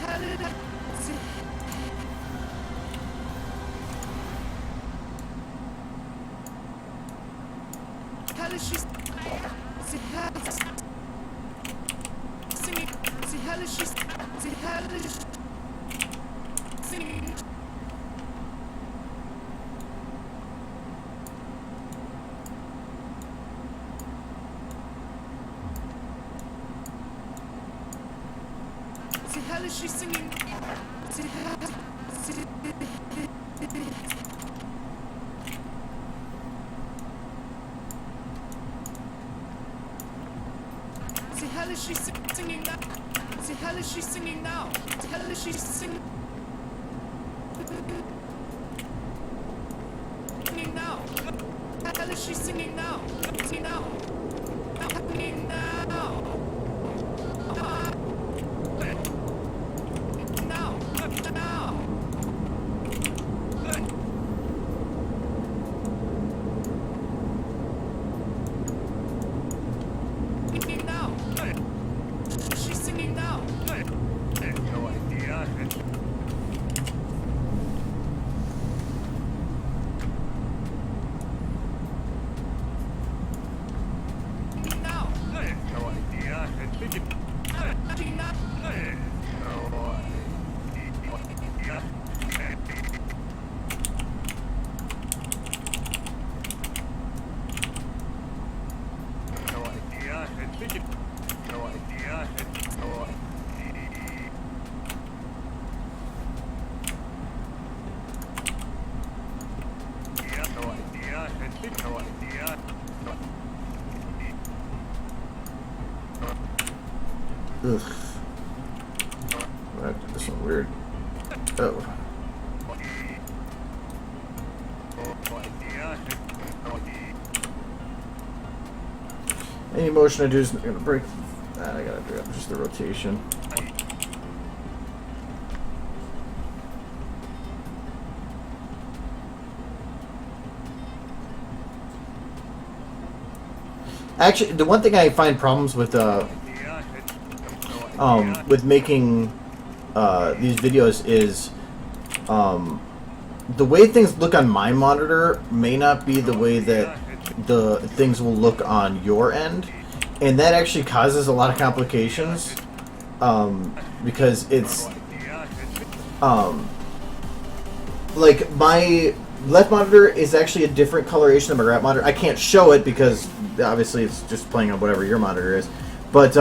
Hell is she singing? The hell is she singing? The hell is she singing? The hell is she singing now? The hell is she singing now? The hell is she singing now? The hell is she singing now? Singing now? Singing now? Now? Singing now? She's singing now. No idea. Singing now. No idea. Singing now. Ugh. That did this one weird. Oh. Any motion I do is gonna break. I gotta do just the rotation. Actually, the one thing I find problems with making these videos is the way things look on my monitor may not be the way that the things will look on your end, and that actually causes a lot of complications because it's like my left monitor is actually a different coloration than my right monitor. I can't show it because obviously it's just playing on whatever your monitor is, but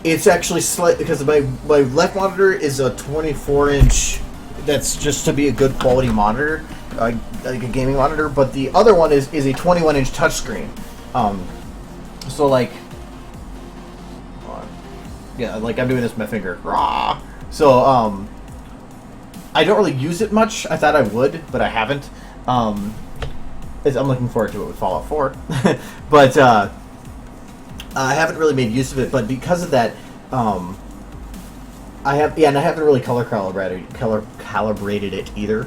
it's actually slight because my left monitor is a 24-inch. That's just to be a good quality monitor, like a gaming monitor. But the other one is a 21-inch touchscreen. So like, yeah, like I'm doing this with my finger. Rah! So I don't really use it much. I thought I would, but I haven't. I'm looking forward to it with Fallout 4, but I haven't really made use of it. But because of that, and I haven't really color calibrated it either.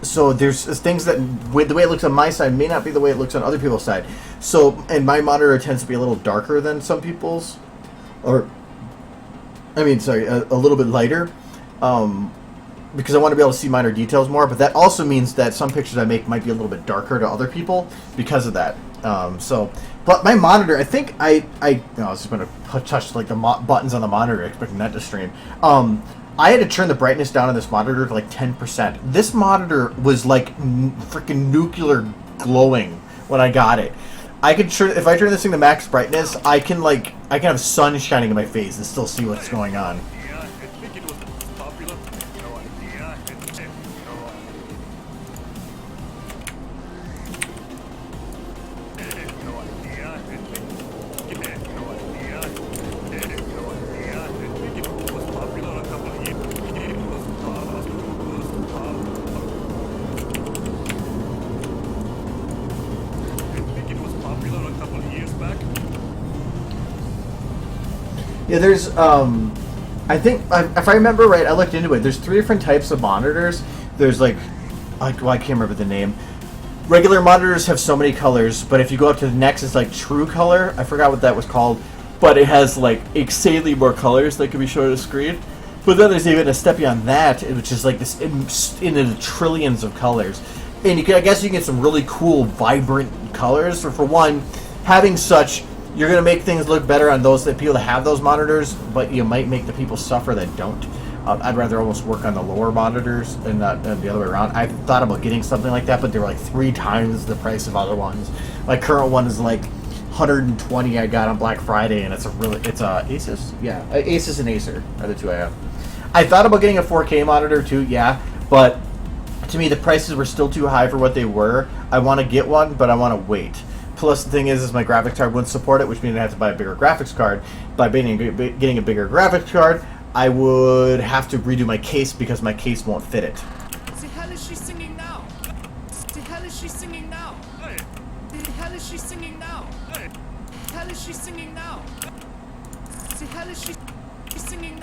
So there's things that with the way it looks on my side may not be the way it looks on other people's side. So, and my monitor tends to be a little darker than some people's, a little bit lighter. Because I want to be able to see minor details more, but that also means that some pictures I make might be a little bit darker to other people because of that. But my monitor, I think I was just going to touch like the buttons on the monitor, expecting that to stream. I had to turn the brightness down on this monitor to like 10%. This monitor was like freaking nuclear glowing when I got it. I could turn, if I turn this thing to max brightness, I can have sun shining in my face and still see what's going on. Yeah, I think it was popular. No idea. No idea. No idea. No idea. No idea. I think it was popular a couple of years. It was I think it was popular a couple of years back. Yeah, there's, I think, if I remember right, I looked into it. There's 3 different types of monitors. There's like I can't remember the name. Regular monitors have so many colors, but if you go up to the next, it's like True Color. I forgot what that was called, but it has like insanely more colors that can be shown on the screen. But then there's even a step beyond that, which is like this into the trillions of colors. And you can, I guess you can get some really cool, vibrant colors. For one, having such, you're going to make things look better on those people that have those monitors, but you might make the people suffer that don't. I'd rather almost work on the lower monitors and not the other way around. I've thought about getting something like that, but they're like 3 times the price of other ones. My current one is like 120 I got on Black Friday, and it's a Asus? Yeah, Asus and Acer are the 2 I have. I thought about getting a 4K monitor too, yeah, but to me the prices were still too high for what they were. I want to get one, but I want to wait. Plus, the thing is my graphics card wouldn't support it, which means I have to buy a bigger graphics card. By getting a bigger graphics card, I would have to redo my case because my case won't fit it. The hell is she singing now? The hell is she singing now? The hell is she singing now? The hell is she singing now? The hell is she singing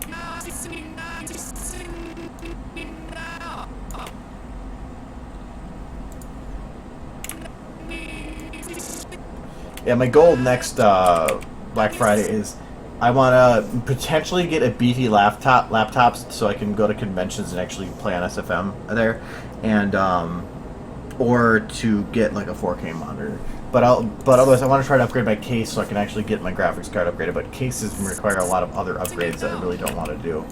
now? She's singing now. She's singing now. Yeah, my goal next Black Friday is I want to potentially get a beefy laptops so I can go to conventions and actually play on SFM there, and or to get like a 4K monitor. But otherwise, I want to try to upgrade my case so I can actually get my graphics card upgraded. But cases require a lot of other upgrades that I really don't want to do.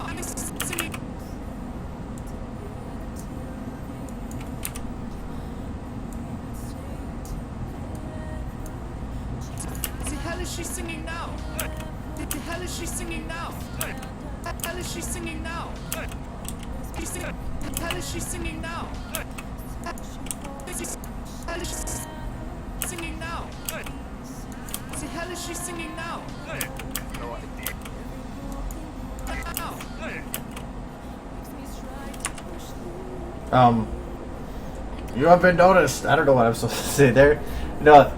The hell is she singing now? The hell is she singing now? The hell is she singing now? The hell is she singing now? The hell is she singing now? The hell is she singing now? No idea. You haven't noticed. I don't know what I'm supposed to say there. No,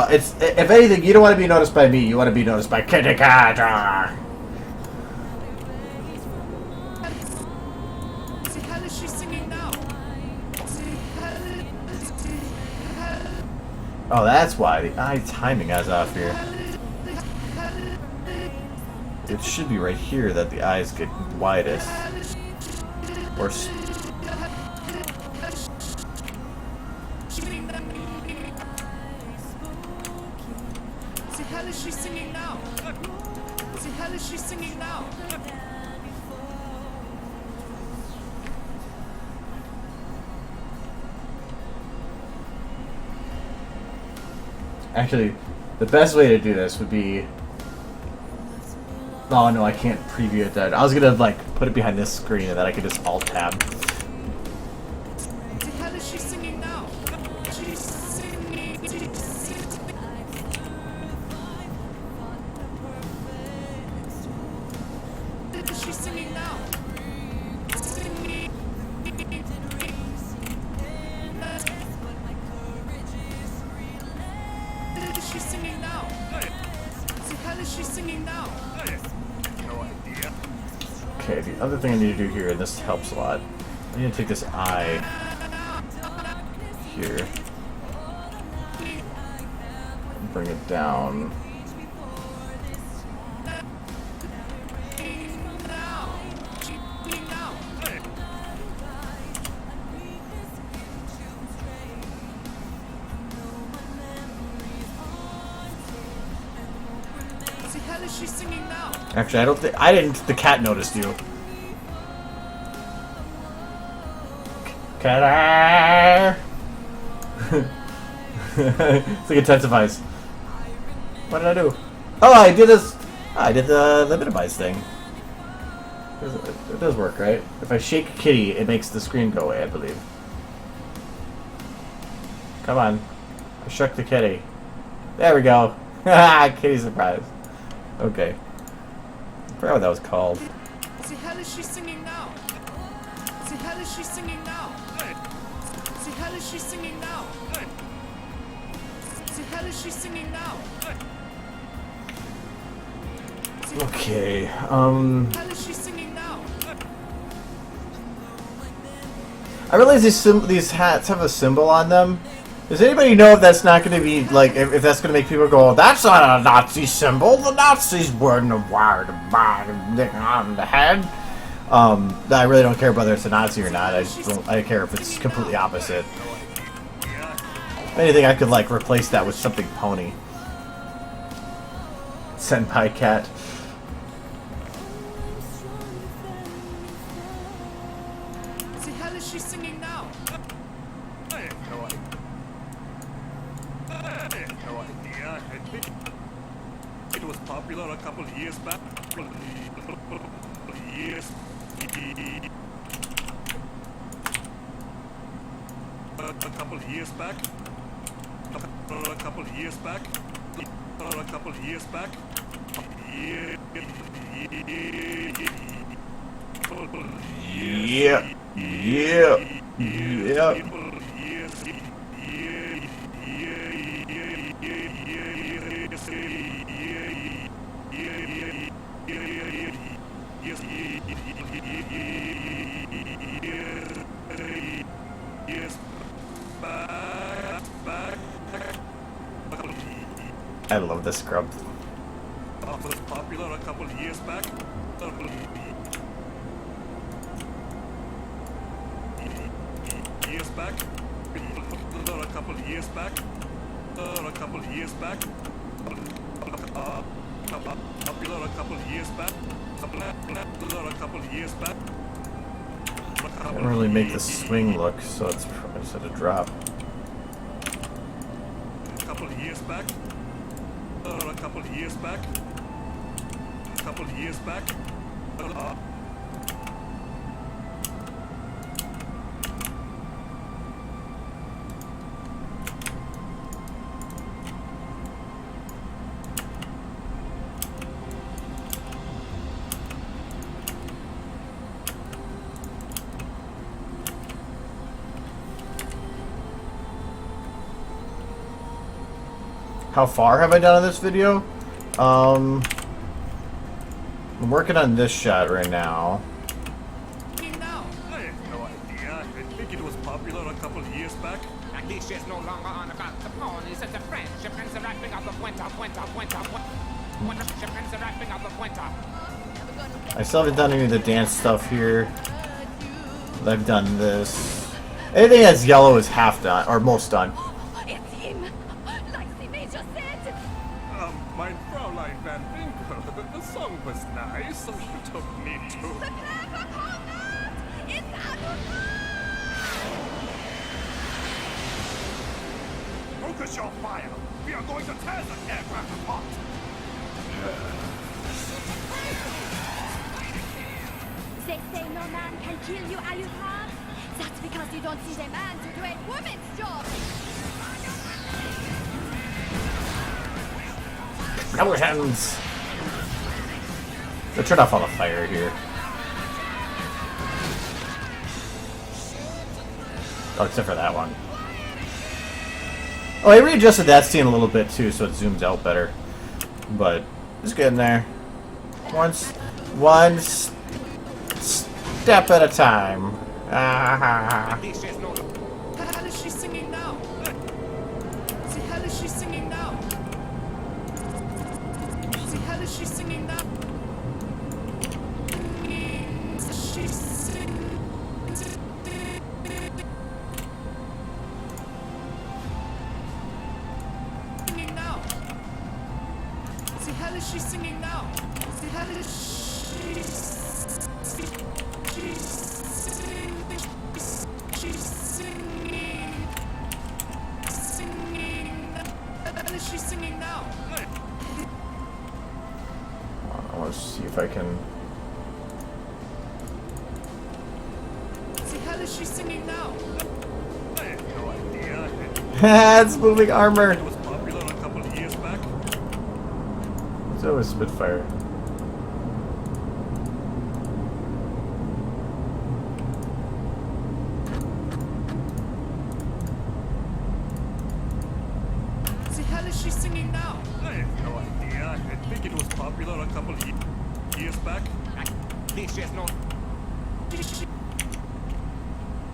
it's, if anything, you don't want to be noticed by me. You want to be noticed by Kitty Cat. The hell is she singing now? Oh, that's why the eye timing is off here. It should be right here that the eyes get widest. Or The hell is she singing now? The hell is she singing now? actually, the best way to do this would be. Oh no, I can't preview it. That I was gonna like put it behind this screen and then I could just alt tab. The hell is she singing now? She's singing. She's singing now. Singing. She's singing now. The hell is she singing now? No idea. Okay, the other thing I need to do here, and this helps a lot. I need to take this eye here and bring it down. The hell is she she singing now? Actually, I didn't. The cat noticed you. Cat. It's like intensifies. What did I do? Oh, I did this. I did the minimize thing. It does work, right? If I shake Kitty, it makes the screen go away, I believe. Come on. I shook the kitty. There we go. Kitty surprise. Okay. I forgot what that was called. The hell is she singing now? The hell is she singing now? The hell is she singing now? The hell is she singing now? Okay, The hell is she singing now? I realize these hats have a symbol on them. Does anybody know if that's not going to be, like, if that's going to make people go, that's not a Nazi symbol, the Nazis weren't a wire on the head? I really don't care whether it's a Nazi or not. I care if it's completely opposite. If anything, I could, like, replace that with something pony. Senpai cat. The hell is she singing now? I have no idea. I have no idea. I think it was popular a couple of years back. Years. A couple of years back. A couple of years back. A couple of years back. Yeah. Yeah. Yeah. I love this scrub. Was popular a couple of years back. Years back. A couple of years back. A couple of years back. Popular a couple of years back. A couple of years back. I don't really make the swing look, so it's just at a drop. A couple of years back. A couple of years back. A couple of years back. How far have I done on this video? I'm working on this shot right now. Now. I have no idea. I think it was popular a couple of years back. At least she's no longer on about the ponies and the friendship and the wrapping up of winter. Ship and the wrapping up of winter. I still haven't done any of the dance stuff here. I've done this. Anything that's yellow is half done, or most done. It's him! Like the Major said! Mein Fräulein Van Winkle, the song was nice, so you took me to... Prepare for combat! It's Adolf! Focus your fire! We are going to tear the aircraft apart! They say no man can kill you, Ayuthar. That's because you don't see the man to do a woman's job. Revolutions! So turn off all the fire here. Oh, except for that one. Oh, I readjusted that scene a little bit too, so it zooms out better. But it's getting there. One step at a time. Ah. At least she's no longer. The hell is she singing now? The hell is she singing now? The hell is she singing now? She singing now. The hell is she singing now? Let's see if I can. The hell is she singing now? I have no idea. It's moving armor. It was popular a couple of years back. So is Spitfire. The hell is she singing now? I have no idea. I think it was popular a couple of years back. This is not.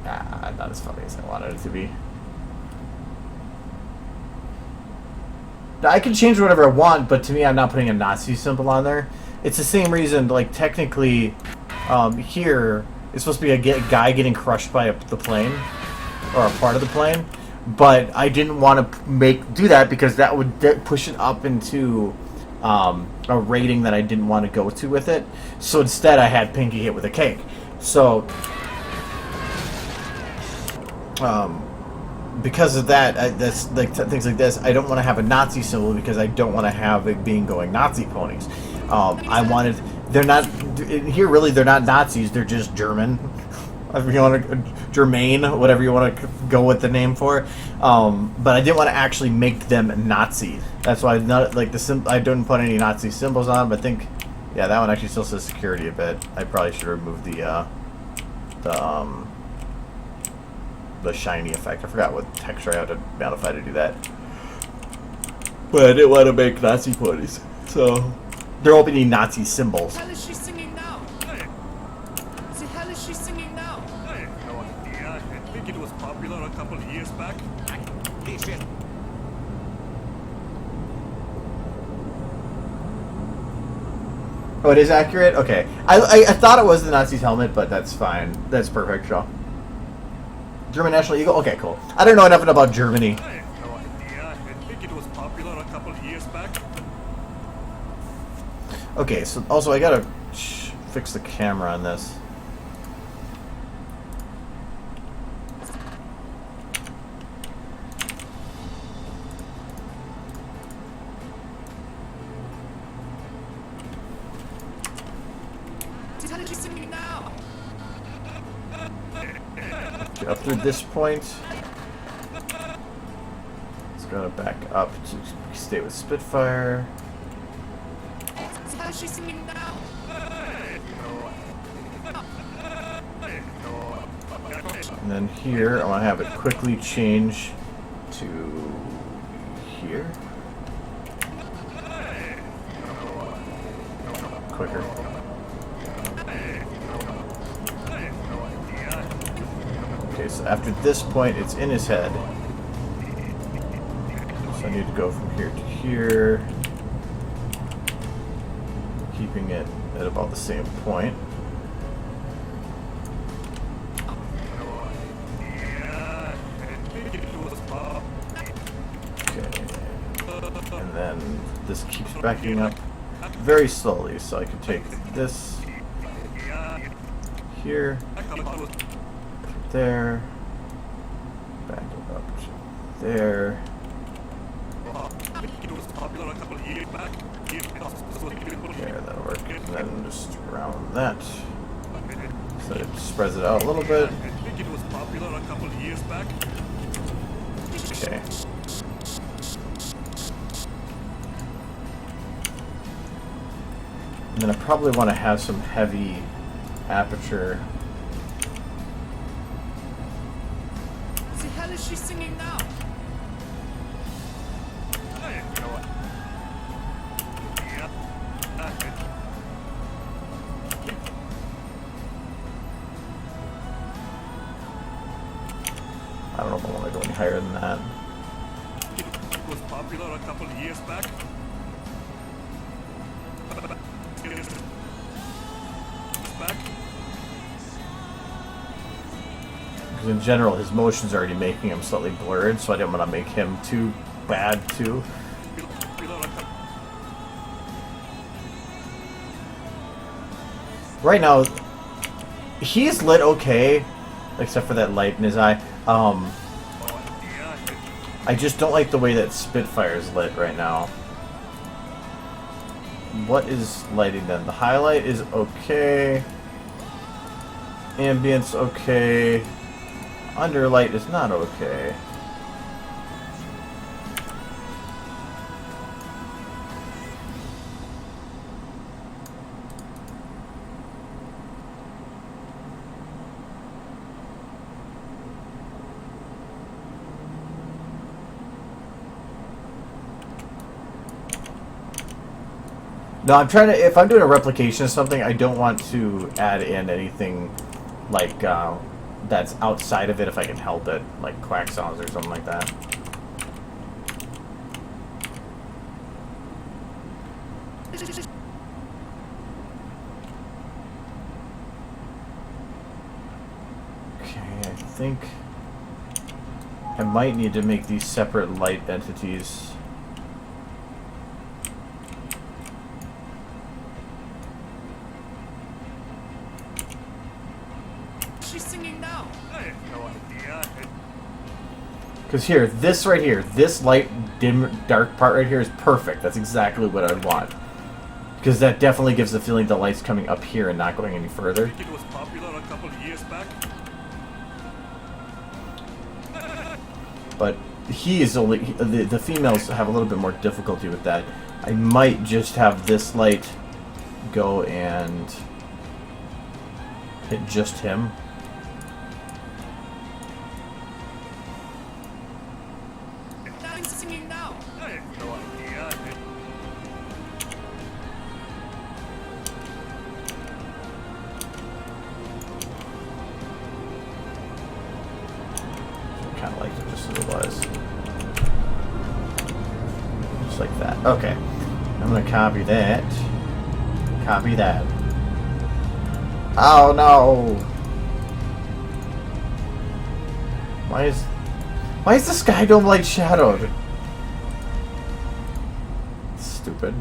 Ah, not as funny as I wanted it to be. Now, I can change whatever I want, but to me, I'm not putting a Nazi symbol on there. It's the same reason, like, technically, here, it's supposed to be a guy getting crushed by the plane, or a part of the plane, but I didn't want to do that because that would push it up into a rating that I didn't want to go to with it. So instead, I had Pinky hit with a cake. So, because of that, that's like things like this. I don't want to have a Nazi symbol because I don't want to have it being going Nazi ponies. I wanted. They're not here. Really, they're not Nazis. They're just German. If you want to, Germain, whatever you want to go with the name for. But I didn't want to actually make them Nazi. That's why not like I didn't put any Nazi symbols on. But I think, yeah, that one actually still says security a bit. I probably should remove the shiny effect. I forgot what texture I had to modify to do that. But I didn't want to make Nazi ponies, so there won't be any Nazi symbols. The hell is she singing now? The hell is she singing now? I have no idea. I think it was popular a couple of years back. This is. Oh, it is accurate? Okay. I thought it was the Nazi's helmet, but that's fine. That's perfect, Shaw. German National Eagle? Okay, cool. I don't know enough about Germany. I have no idea. I think it was popular a couple of years back. Okay, so also I gotta fix the camera on this. The hell is she singing now? Okay, up through this point. It's gonna back up to stay with Spitfire. The hell is she singing now? And then here, I want to have it quickly change to here. Quicker. Okay, so after this point, it's in his head. So I need to go from here to here, keeping it at about the same point. And then this keeps backing up very slowly, so I can take this here, there, back it up to there. There, that'll work. And then just around that. So it spreads it out a little bit. I think it was popular a couple of years back. Okay. And then I probably want to have some heavy aperture. The hell is she singing now? I have no idea. I don't know if I want to go any higher than that. It was popular a couple of years back. Back. Because in general, his motion's already making him slightly blurred, so I didn't want to make him too bad too. Right now, he's lit okay, except for that light in his eye. I just don't like the way that Spitfire's lit right now. what is lighting then? The highlight is okay. Ambience okay. Underlight is not okay. No, I'm trying to, if I'm doing a replication of something, I don't want to add in anything like that's outside of it if I can help it, like quack sounds or something like that. Okay, I think I might need to make these separate light entities. Because here, this right here, this light, dim, dark part right here is perfect. That's exactly what I want. Because that definitely gives the feeling the light's coming up here and not going any further. I think it was popular a couple of years back. But he is only, the females have a little bit more difficulty with that. I might just have this light go and hit just him. Kind of like it just as it was. Just like that. Okay. I'm going to copy that. Copy that. Oh no! Why is the sky dome light shadowed? Stupid.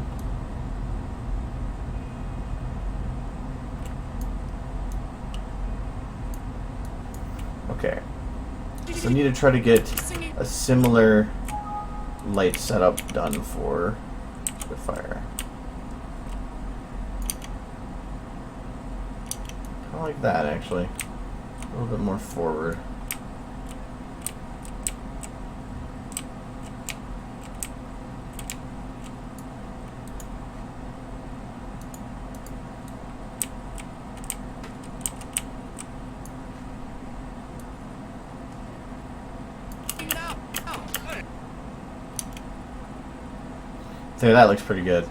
Okay. So I need to try to get a similar light setup done for the fire. Kind of like that, actually. A little bit more forward. I think that looks pretty good.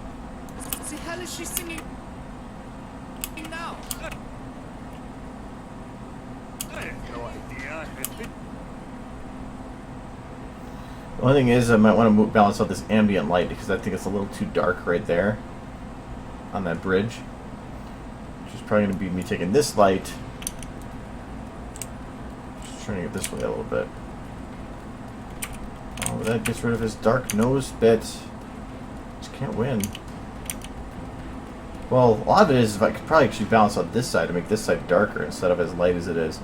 The hell is she singing now? I have no idea. The only thing is, I might want to balance out this ambient light because I think it's a little too dark right there on that bridge. Which is probably going to be me taking this light, just turning it this way a little bit. Oh, that gets rid of his dark nose bit. Just can't win. Well, a lot of it is if I could probably actually balance out this side to make this side darker instead of as light as it is.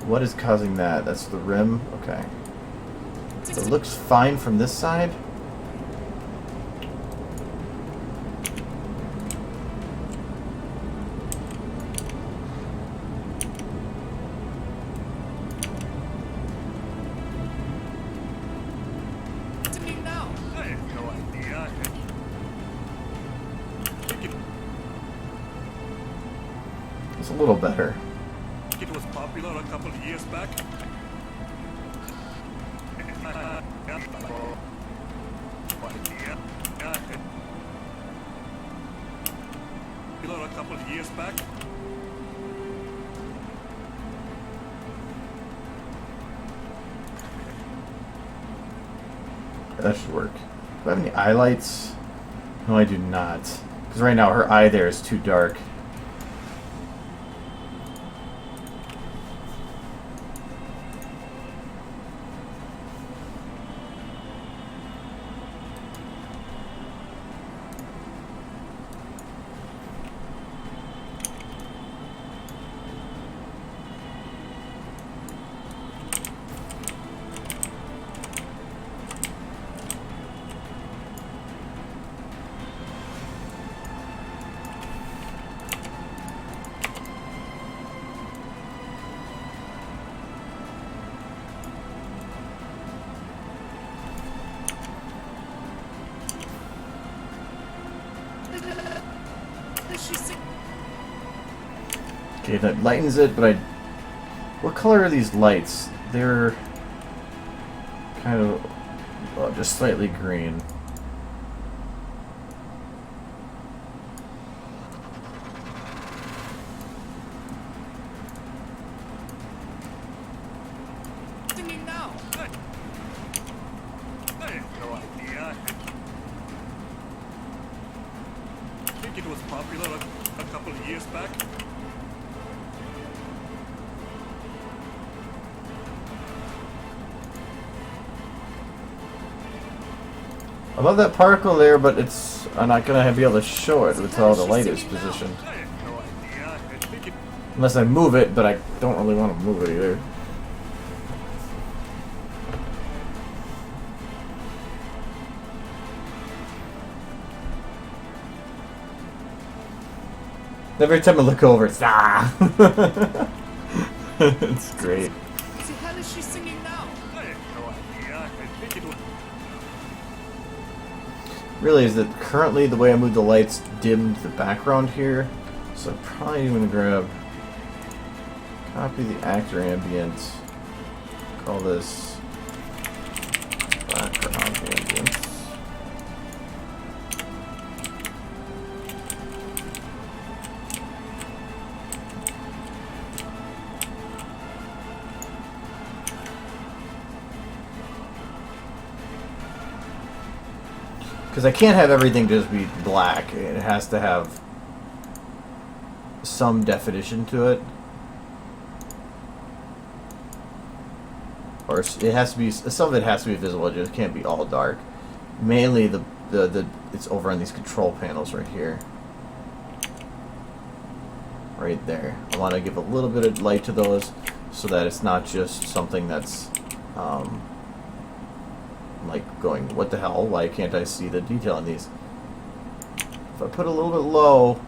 What is causing that? That's the rim? Okay. So it looks fine from this side. I have no idea. It's a little better. It was popular a couple of years back. Popular a couple of years back. That should work. Do I have any eye lights? No, I do not. Because right now her eye there is too dark. Okay, that lightens it, but what color are these lights? They're kind of just slightly green. Singing now. I have no idea. I think it was popular a couple of years back. I love that particle there, but I'm not gonna be able to show it with how the light is positioned. I have no idea. I think it. Unless I move it, but I don't really want to move it either. Every time I look over, it's it's great. The hell is she singing now? I have no idea. I think it was. Really is that currently the way I move the lights dimmed the background here, so I'm probably going to copy the actor ambient, call this background ambient. Because I can't have everything just be black. It has to have some definition to it. Or it has to be, some of it has to be visible, it just can't be all dark. Mainly it's over on these control panels right here. Right there. I want to give a little bit of light to those so that it's not just something that's like going, what the hell, why can't I see the detail on these? If I put a little bit low,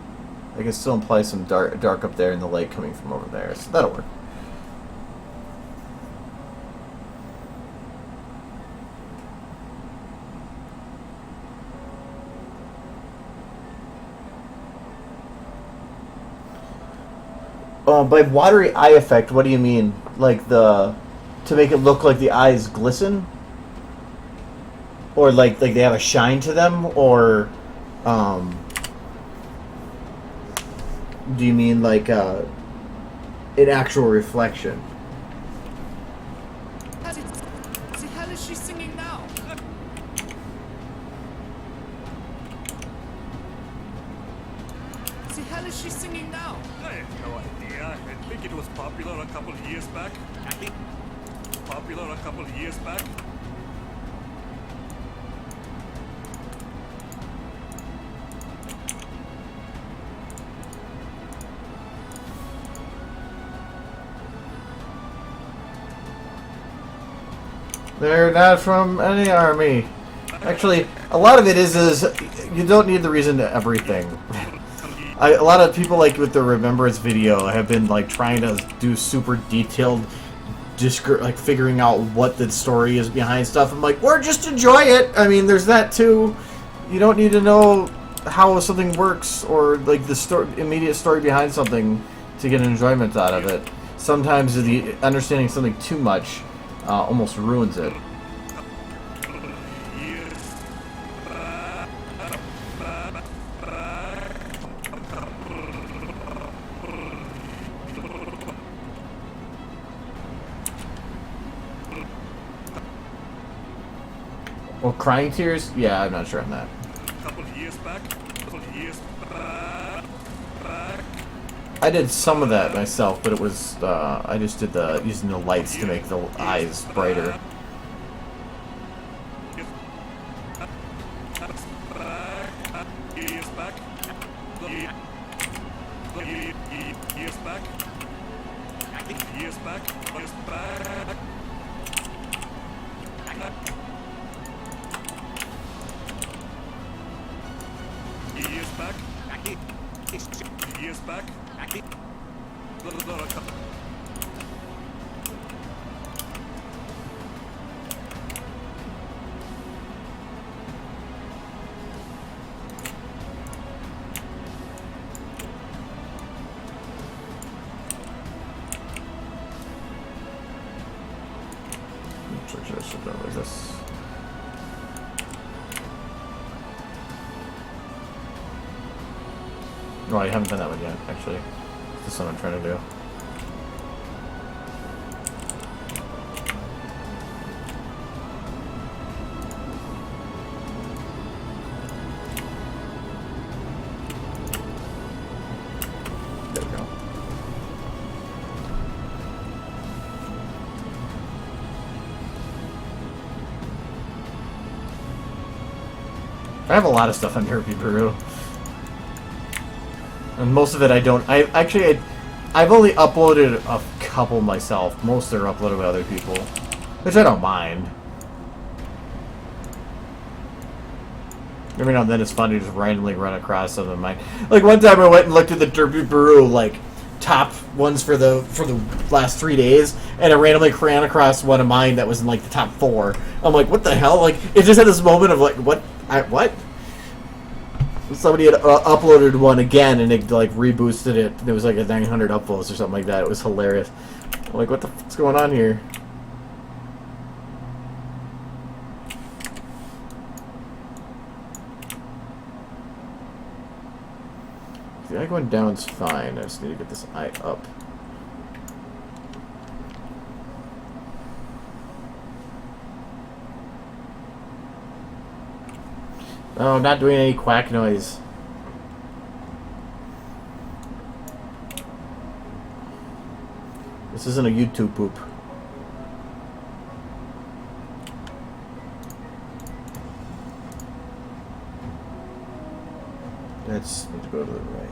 I can still imply some dark up there and the light coming from over there, so that'll work. By watery eye effect, what do you mean? Like to make it look like the eyes glisten? Or like they have a shine to them, or do you mean like an actual reflection? The hell is she singing now? The hell is she singing now? I have no idea. I think it was popular a couple of years back. Popular a couple of years back. They're not from any army. Actually, a lot of it is you don't need the reason to everything. A lot of people, like with the Remembrance video, have been like trying to do super detailed, like figuring out what the story is behind stuff. I'm like, or just enjoy it. I mean, there's that too. You don't need to know how something works or like the immediate story behind something to get enjoyment out of it. Sometimes the understanding something too much almost ruins it. Well, crying tears? Yeah, I'm not sure on that. Couple of years back. I did some of that myself, but it was I just did using the lights to make the eyes brighter. Years back. Should have done it like this. Oh, I haven't done that one yet, actually. This is what I'm trying to do. There we go. I have a lot of stuff on Derby Peru. And most of it I don't... I've only uploaded a couple myself. Most are uploaded by other people. Which I don't mind. Every now and then it's fun to just randomly run across some of mine. Like one time I went and looked at the Derby Peru, like, top ones for the last 3 days, and I randomly ran across one of mine that was in, like, the top 4. I'm like, what the hell? Like, it just had this moment of, like, what? Somebody had uploaded one again, and it like reboosted it. There was like a 900 upvotes or something like that. It was hilarious. I'm like, what the fuck's going on here? The eye going down's fine. I just need to get this eye up. Oh, I'm not doing any quack noise. This isn't a YouTube poop. Let's need to go to the right.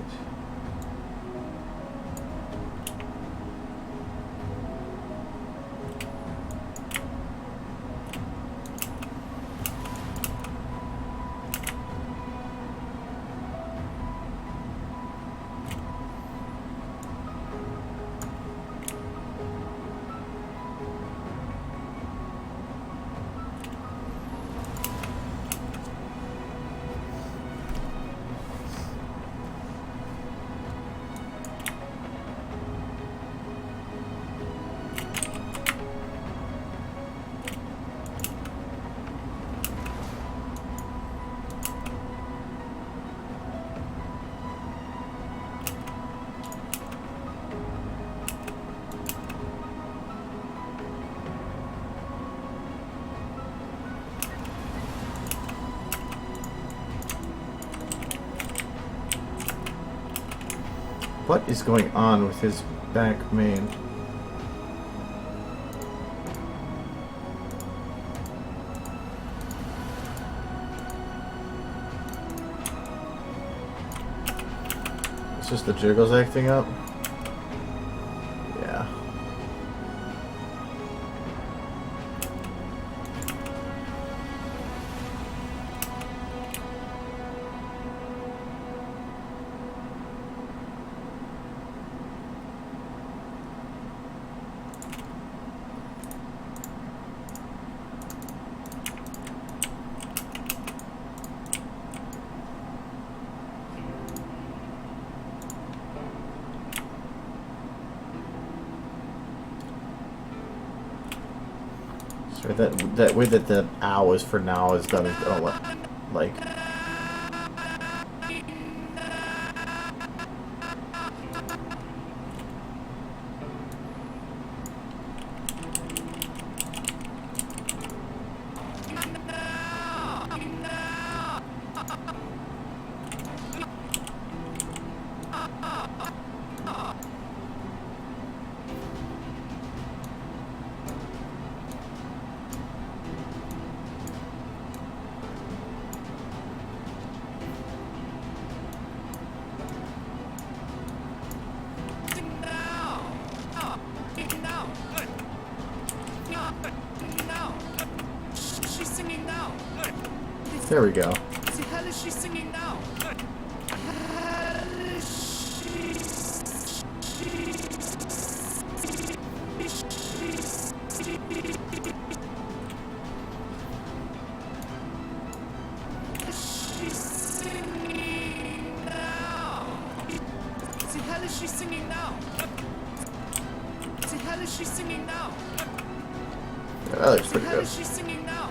What is going on with his back main? It's just the jiggles acting up? Yeah. So that way that the ow is for now is done. Oh, like. There we go. The hell is she singing now? Yeah, that looks See, pretty hell good. is she singing now?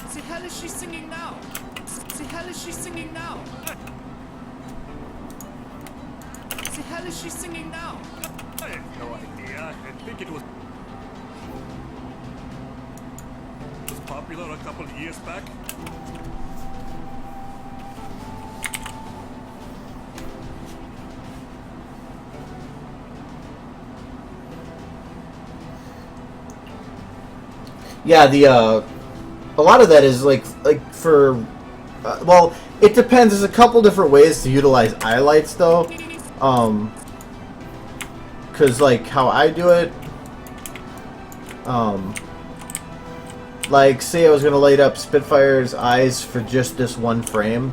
See, hell is she singing now? See, hell is she singing now? See, hell is she singing now? I have no idea. I think it was popular a couple of years back. Yeah, a lot of that is like for well, it depends. There's a couple different ways to utilize eye lights though. Cause like how I do it, like say I was gonna light up Spitfire's eyes for just this one frame,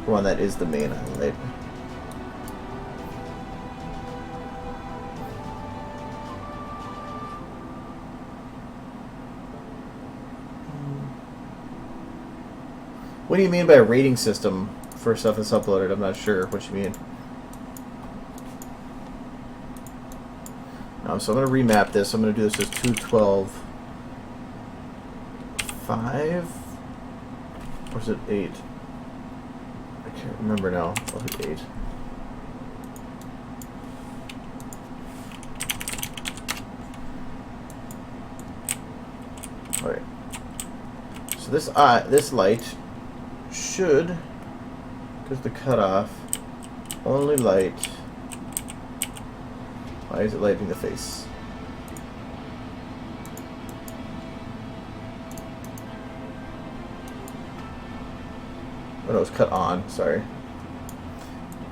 one that is the main highlight. What do you mean by a rating system for stuff that's uploaded? I'm not sure what you mean. So I'm going to remap this. I'm going to do this as 212.5, or is it 8? I can't remember now. I'll hit 8. All right. So this light should, because the cutoff only light. Why is it lighting the face? Oh no, it's cut on. Sorry,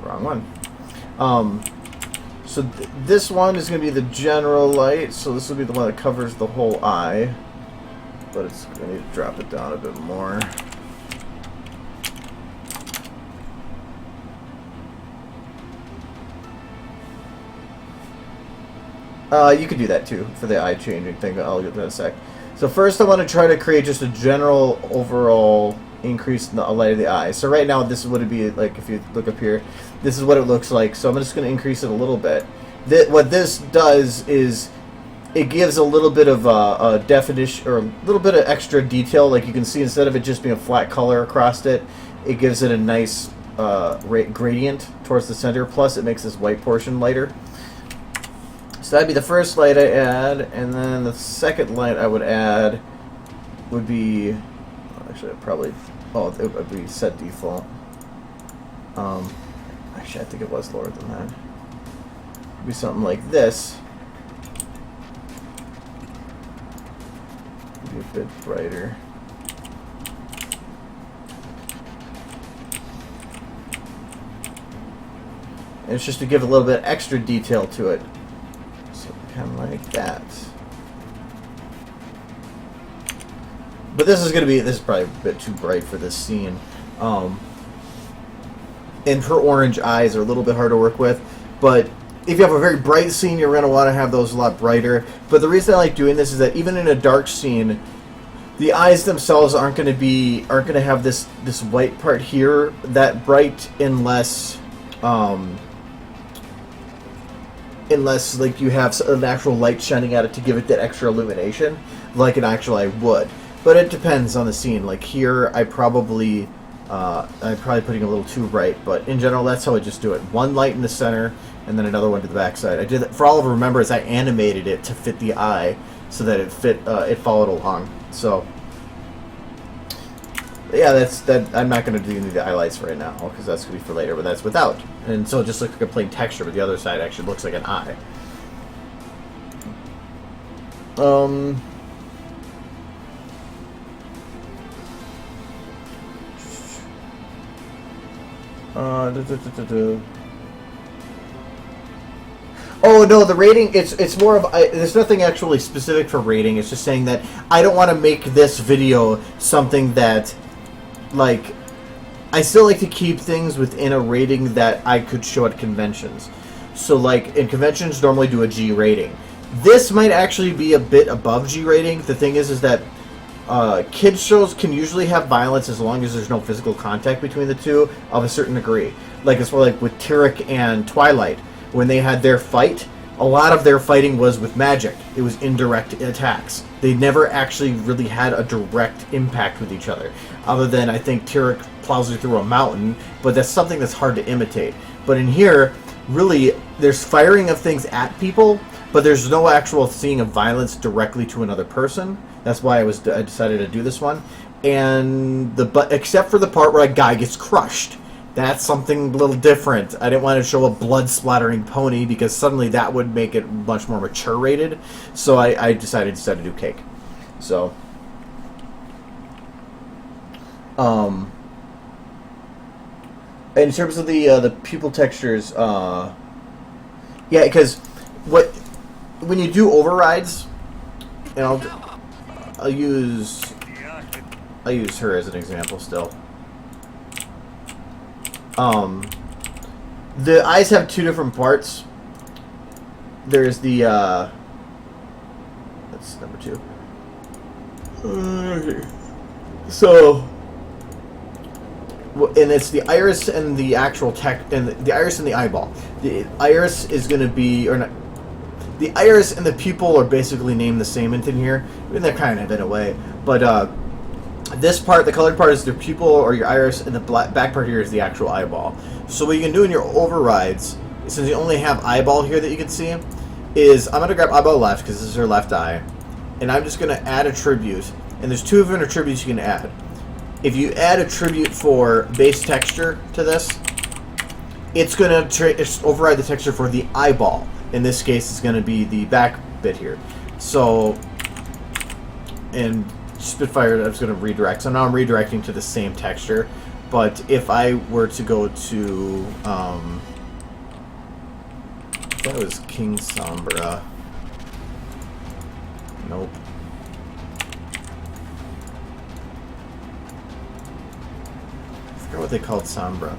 wrong one. So this one is going to be the general light. So this will be the one that covers the whole eye, but it's going to need to drop it down a bit more. You could do that too for the eye changing thing, but I'll get to that in a sec. So first I want to try to create just a general overall increase in the light of the eye. So right now this is what it'd be like if you look up here. This is what it looks like. So I'm just going to increase it a little bit. What this does is it gives a little bit of a definition, or a little bit of extra detail. Like you can see, instead of it just being a flat color across it, it gives it a nice gradient towards the center. Plus it makes this white portion lighter. So that'd be the first light I add, and then the second light I would add would be, actually I'd probably, it would be set default. Actually I think it was lower than that. It'd be something like this. It'd be a bit brighter. And it's just to give a little bit extra detail to it. Kind of like that. But this is probably a bit too bright for this scene. And her orange eyes are a little bit hard to work with. But if you have a very bright scene, you're going to want to have those a lot brighter. But the reason I like doing this is that even in a dark scene, the eyes themselves aren't going to have this white part here that bright unless like you have an actual light shining at it to give it that extra illumination, like an actual eye would. But it depends on the scene. Like here, I'm probably putting a little too bright, but in general, that's how I just do it. One light in the center, and then another one to the backside. I did that for all of remember is I animated it to fit the eye so that it followed along. So yeah, that's that. I'm not going to do any of the highlights right now because that's going to be for later. But that's without, and so it just looks like a plain texture. But the other side actually looks like an eye. Oh no, the rating. It's more of there's nothing actually specific for rating. It's just saying that I don't want to make this video something that, like, I still like to keep things within a rating that I could show at conventions. So like in conventions, normally do a G rating. This might actually be a bit above G rating. The thing is that kids shows can usually have violence as long as there's no physical contact between the two of a certain degree. Like it's more like with Tyrek and Twilight. When they had their fight, a lot of their fighting was with magic. It was indirect attacks. They never actually really had a direct impact with each other. Other than, I think, Tyrek plows her through a mountain, but that's something that's hard to imitate. But in here, really, there's firing of things at people, but there's no actual seeing of violence directly to another person. That's why I decided to do this one. And except for the part where a guy gets crushed. That's something a little different. I didn't want to show a blood-splattering pony because suddenly that would make it much more mature rated. So I decided to do cake. So, in terms of the pupil textures, yeah, because when you do overrides, and I'll use her as an example still. The eyes have two different parts. There's the, that's number 2. Okay. So, and it's the iris and the actual and the iris and the eyeball. The iris is going to be, or not, the iris and the pupil are basically named the same in here. I mean, they're kind of in a way, but, this part, the colored part, is your pupil or your iris, and the back part here is the actual eyeball. So what you can do in your overrides, since you only have eyeball here that you can see, is I'm going to grab eyeball left, because this is her left eye, and I'm just going to add attribute. And there's 2 different attributes you can add. If you add attribute for base texture to this, it's going to override the texture for the eyeball. In this case, it's going to be the back bit here. So, and Spitfire, I'm just going to redirect. So now I'm redirecting to the same texture. But if I were to go to, that was King Sombra. Nope. I forgot what they called Sombra.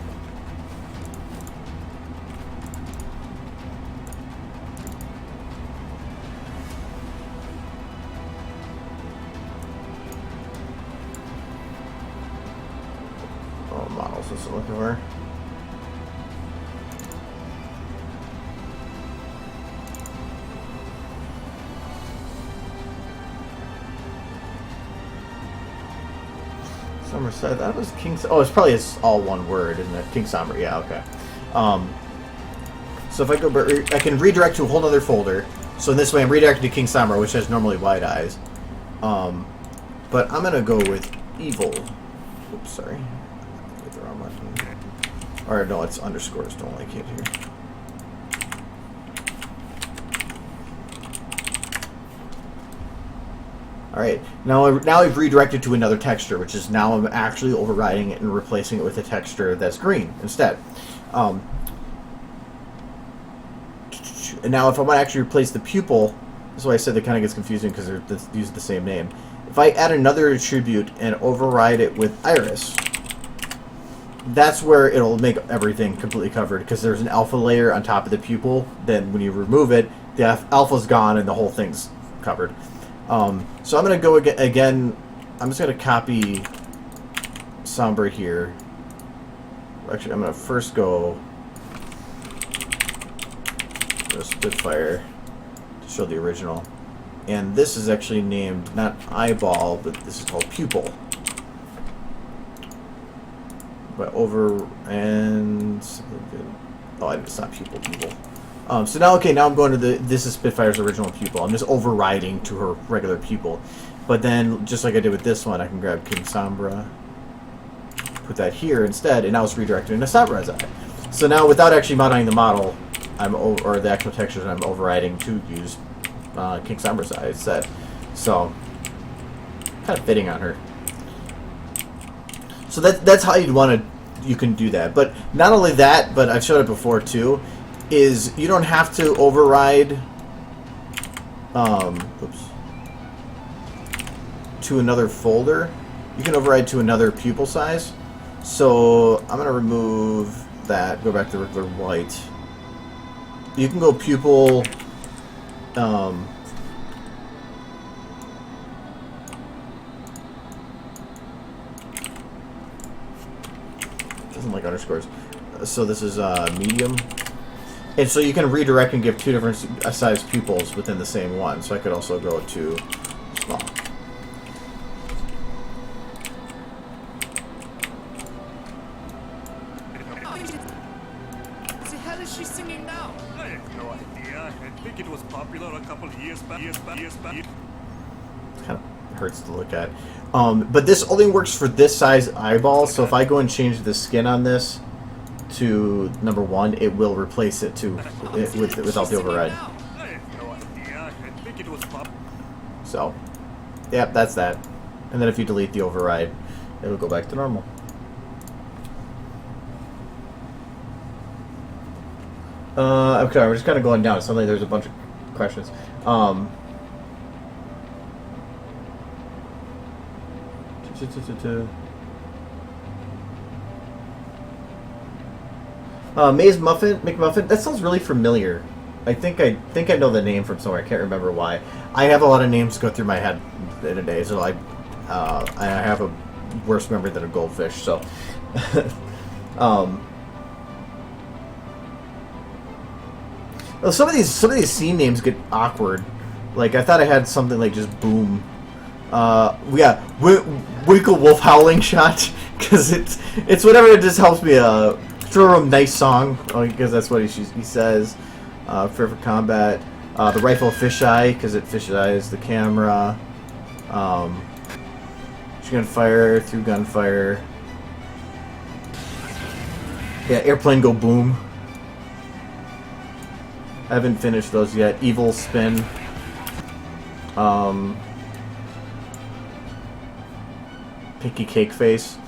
Models is looking for. Summer said that was King. Oh, it's probably all one word, isn't it? King Summer. Yeah. Okay. So if I go, I can redirect to a whole other folder. So in this way, I'm redirected to King Summer, which has normally white eyes. But I'm gonna go with evil. Oops, sorry. Or no, it's underscores. Don't like it here. Alright, now I've redirected to another texture, which is now I'm actually overriding it and replacing it with a texture that's green instead. And now if I want to actually replace the pupil, that's why I said that kind of gets confusing because they're using the same name. If I add another attribute and override it with iris, that's where it'll make everything completely covered because there's an alpha layer on top of the pupil. Then when you remove it, the alpha's gone and the whole thing's covered. So I'm going to go again. I'm just going to copy Sombra here. Actually, I'm going to first go Spitfire to show the original. And this is actually named not eyeball, but this is called pupil. But over and oh, it's not pupil. So now, okay, now I'm going to this is Spitfire's original pupil. I'm just overriding to her regular pupil. But then, just like I did with this one, I can grab King Sombra, put that here instead, and now it's redirected into Sombra's eye. So now, without actually modifying the model, or the actual textures, I'm overriding to use King Sombra's eye instead. So, kind of fitting on her. So that's how you can do that. But not only that, but I've showed it before too. is you don't have to override to another folder. You can override to another pupil size. So I'm going to remove that, go back to regular white. You can go pupil doesn't like underscores. So this is medium. And so you can redirect and give two different size pupils within the same one. So I could also go to small. The hell is she singing now? I have no idea. I think it was popular a couple of years back. Kind of hurts to look at. But this only works for this size eyeball. So if I go and change the skin on this to number 1, it will replace it to without the override. I have no idea. I think it was popular. So, yep, that's that. And then if you delete the override, it'll go back to normal. Okay, we're just kind of going down. Suddenly there's a bunch of questions. Maze Muffin, McMuffin. That sounds really familiar. I think I know the name from somewhere. I can't remember why. I have a lot of names go through my head in a day, so I have a worse memory than a goldfish. So, well, some of these scene names get awkward. Like I thought I had something like just boom. Yeah, Winkle Wolf Howling Shot, because it's whatever. It just helps me throw him nice song, because that's what he says. Fair for combat. The rifle fisheye, because it fisheyes the camera. Gunfire through gunfire. Yeah, airplane go boom. I haven't finished those yet. Evil spin. Pinky cake face.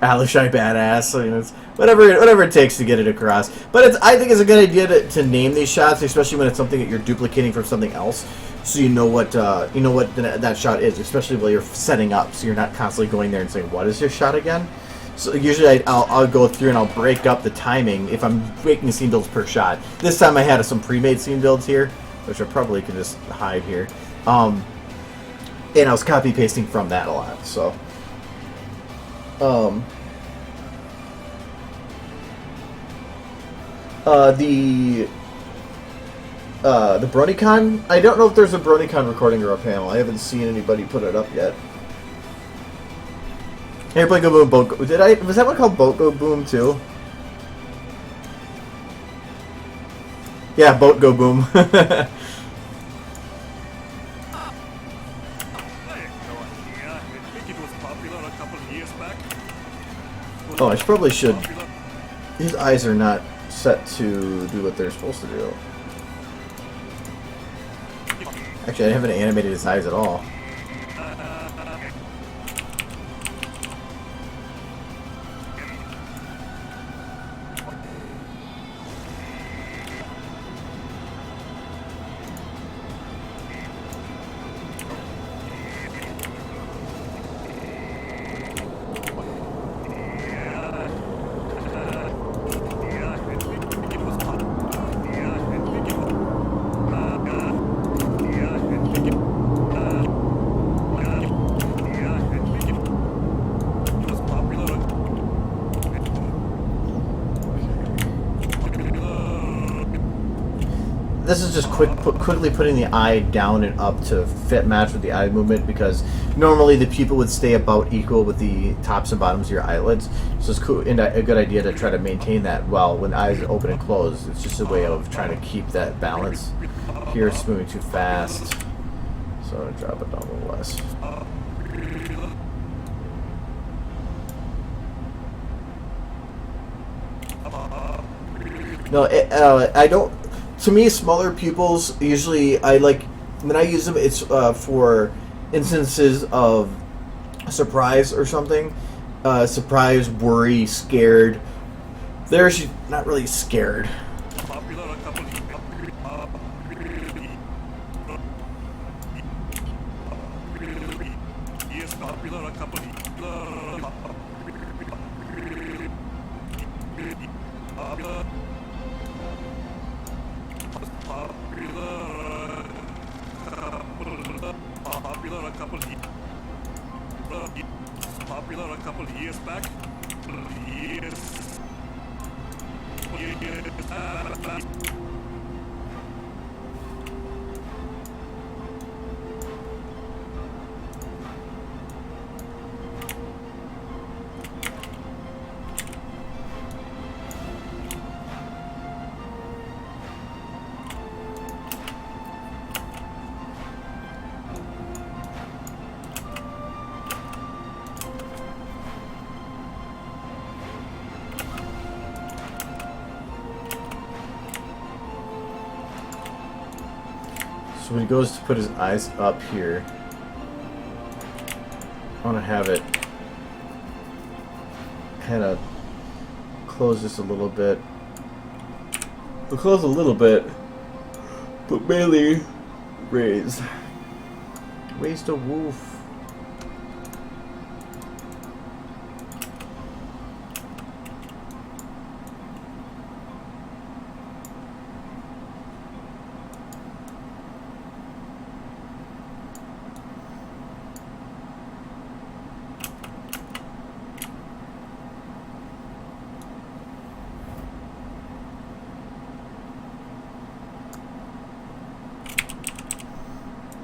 Alishai badass. I mean, it's whatever it takes to get it across. But I think it's a good idea to name these shots, especially when it's something that you're duplicating from something else, so you know what that shot is, especially while you're setting up, so you're not constantly going there and saying, "What is this shot again?" So usually I'll go through and I'll break up the timing if I'm making scene builds per shot. This time I had some pre-made scene builds here, which I probably can just hide here, and I was copy pasting from that a lot. So. The BronyCon? I don't know if there's a BronyCon recording or a panel. I haven't seen anybody put it up yet. Airplane Go Boom, Boat Go... Was that one called Boat Go Boom, too? Yeah, Boat Go Boom. Oh, I probably should... These eyes are not set to do what they're supposed to do. Actually, I haven't animated his eyes at all. This is just quickly putting the eye down and up to match with the eye movement, because normally the pupil would stay about equal with the tops and bottoms of your eyelids. So it's cool and a good idea to try to maintain that well when eyes are open and closed. It's just a way of trying to keep that balance. Here it's moving too fast, so I'm going to drop it down a little less. No, I don't... To me, smaller pupils, usually I like, when I use them, it's for instances of surprise or something. Surprise, worry, scared. There she's not really scared. popular a couple years popular a couple popular a couple years back. So when he goes to put his eyes up here, I want to have it kind of close this a little bit. We'll close a little bit, but mainly raise. Raise the roof.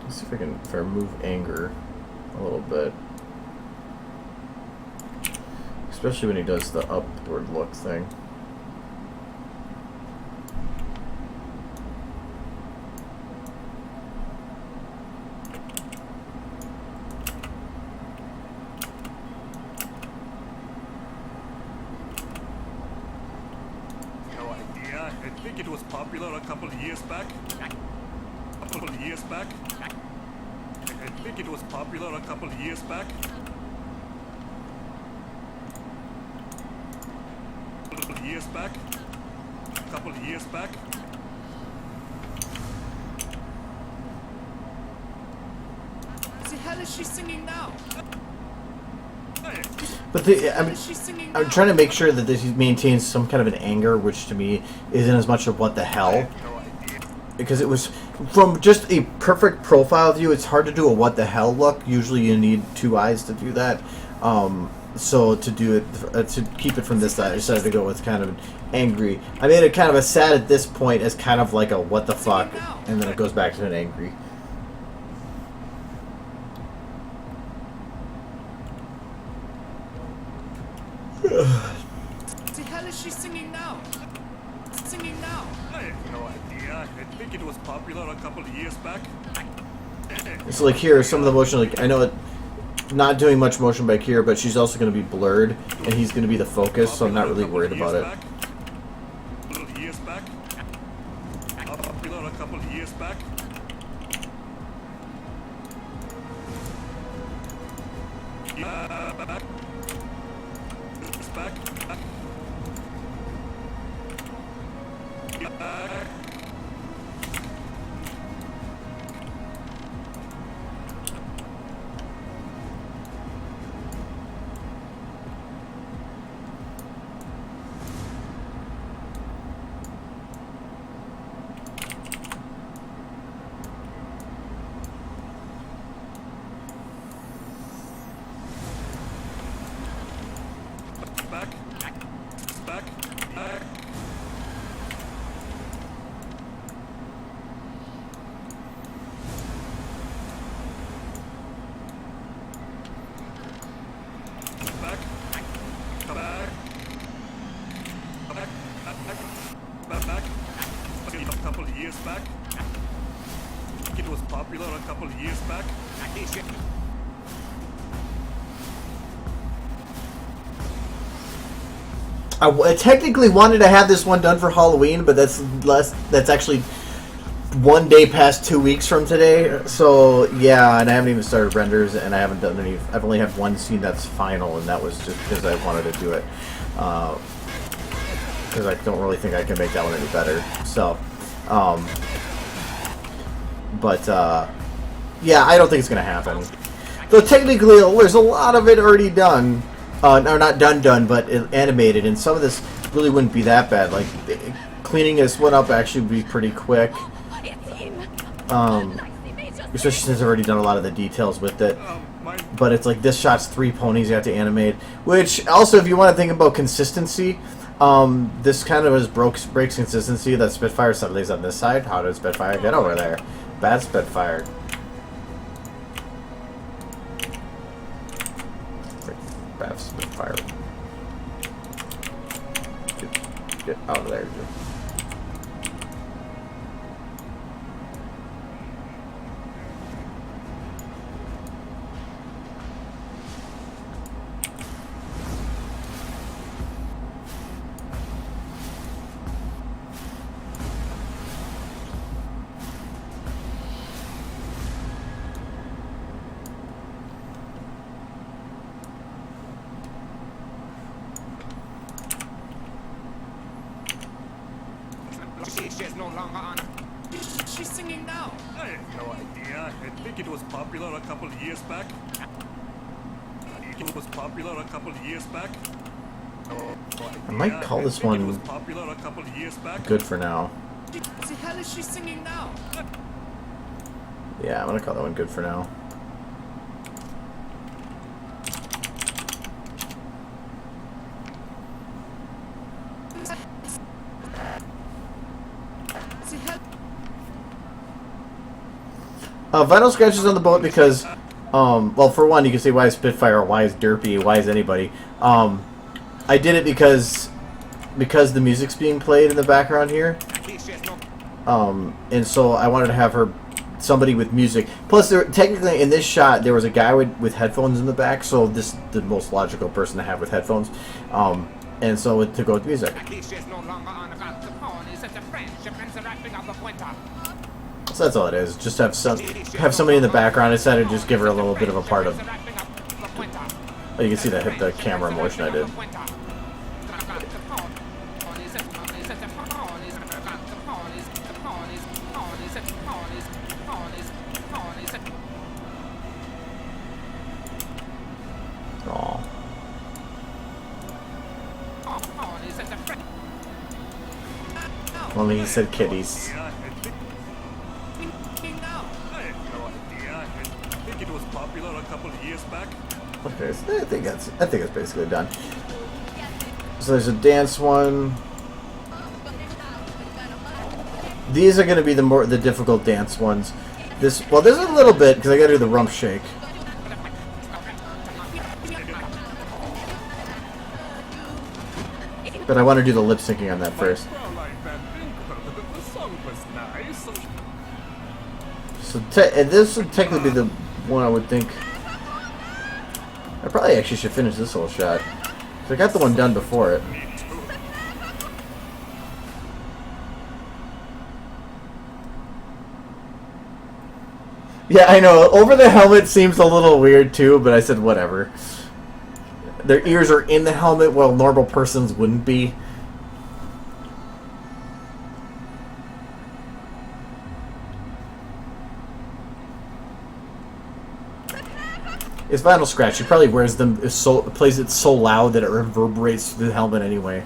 Let's see if I remove anger a little bit. Especially when he does the upward look thing. No idea. I think it was popular a couple of years back. A couple of years back. I think it was popular a couple of years back. A couple of years back. A couple of years back. The hell is she singing now? Hey. But She's singing I'm now. trying to make sure that this maintains some kind of an anger, which to me isn't as much of what the hell. No idea. Because it was from just a perfect profile view, it's hard to do a what the hell look. Usually you need two eyes to do that. So to do it, to keep it from this side, I decided to go with kind of angry. I made it kind of a sad at this point as kind of like a what the fuck, and then it goes back to an angry. The hell is she singing now? Singing now. I have no idea. I think it was popular a couple of years back. So like here, some of the motion, like I know it, not doing much motion by Kira, but she's also going to be blurred, and he's going to be the focus, so I'm not really worried about it. A couple of years back. Popular a couple of years back. Back. It's back. Back. Back. Back. Back. Back. Back. Come back. Come back. Back. Back. A couple of years back. It was popular a couple of years back. I technically wanted to have this one done for Halloween, but that's actually 1 day past 2 weeks from today. So yeah, and I haven't even started renders, and I haven't done any. I've only had one scene that's final, and that was just because I wanted to do it. because I don't really think I can make that one any better. So, yeah, I don't think it's gonna happen. Though technically, there's a lot of it already done, or not done, but animated, and some of this really wouldn't be that bad. Like cleaning this one up actually would be pretty quick. Especially since I've already done a lot of the details with it. But it's like this shot's 3 ponies you have to animate. Which, also, if you want to think about consistency, this kind of breaks consistency. That Spitfire suddenly is on this side. How did Spitfire get over there? Bad Spitfire. Bad Spitfire. Get out of there, dude. She's no longer on. She's singing now. I have no idea. I think it was popular a couple of years back. It was popular a couple of years back. I might call this one It was popular a couple of years back. good for now. The hell is she singing now? Yeah, I'm gonna call that one good for now. Vinyl scratches on the boat because, well, for one, you can say why is Spitfire, why is Derpy, why is anybody. I did it because the music's being played in the background here, and so I wanted to have somebody with music. Plus, technically in this shot there was a guy with headphones in the back, so this is the most logical person to have with headphones, and so to go with music. So that's all it is. Just have somebody in the background. I decided to just give her a little bit of a part of. Oh, you can see that hit the camera motion I did. Aw. Only he said kitties. Okay, so I think it's basically done. So there's a dance one. These are going to be the difficult dance ones. There's a little bit because I got to do the rump shake. But I want to do the lip syncing on that first. So this would technically be the one I would think. I probably actually should finish this whole shot. So I got the one done before it. Yeah, I know. Over the helmet seems a little weird too, but I said whatever. Their ears are in the helmet while normal persons wouldn't be. It's vinyl scratch. He probably wears them plays it so loud that it reverberates through the helmet anyway.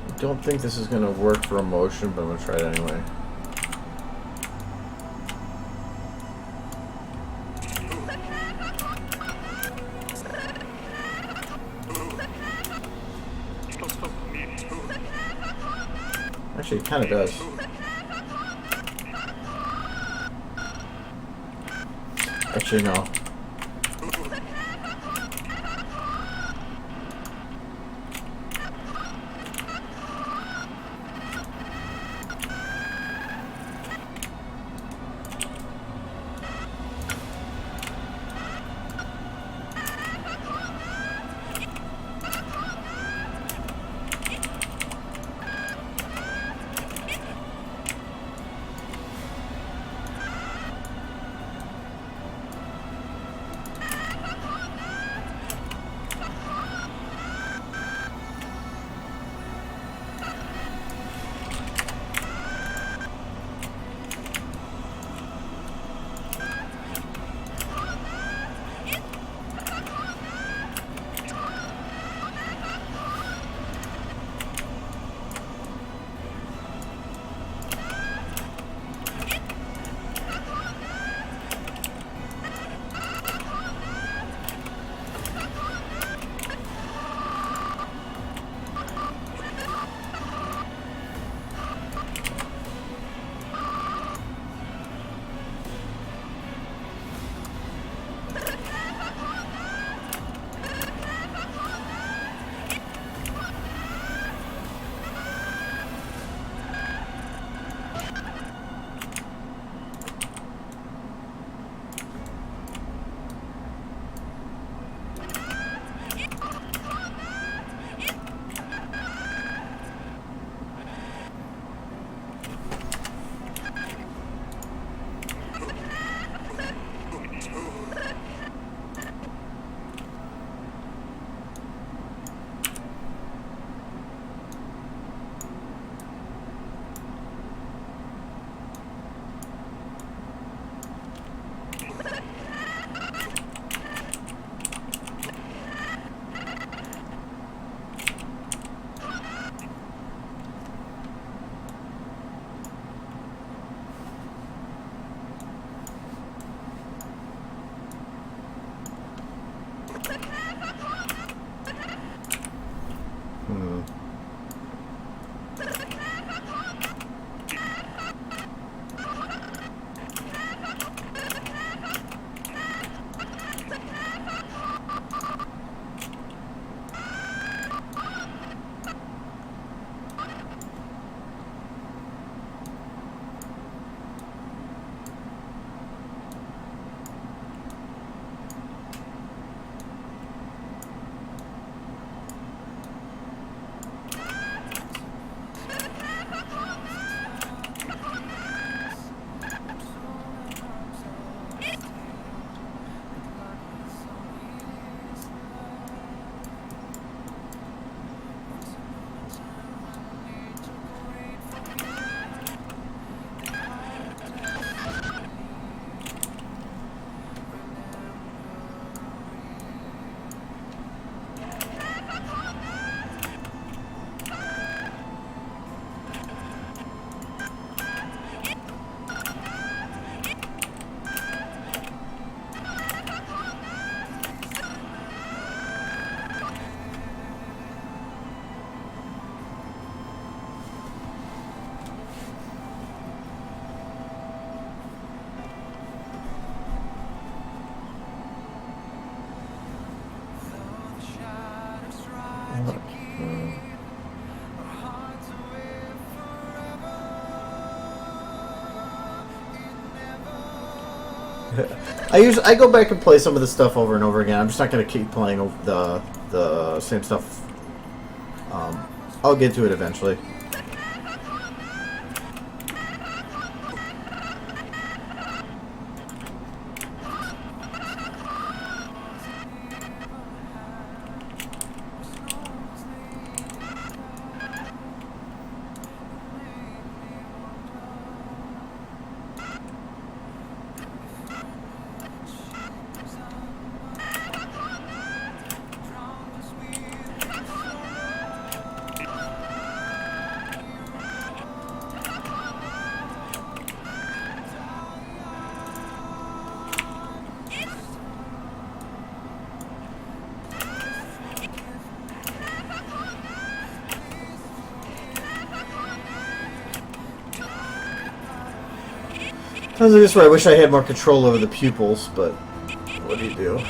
I don't think this is going to work for emotion, but I'm going to try it anyway. Actually, it kind of does. Actually, no. I go back and play some of this stuff over and over again. I'm just not gonna keep playing the same stuff. I'll get to it eventually. I was like, this where I wish I had more control over the pupils, but what do you do?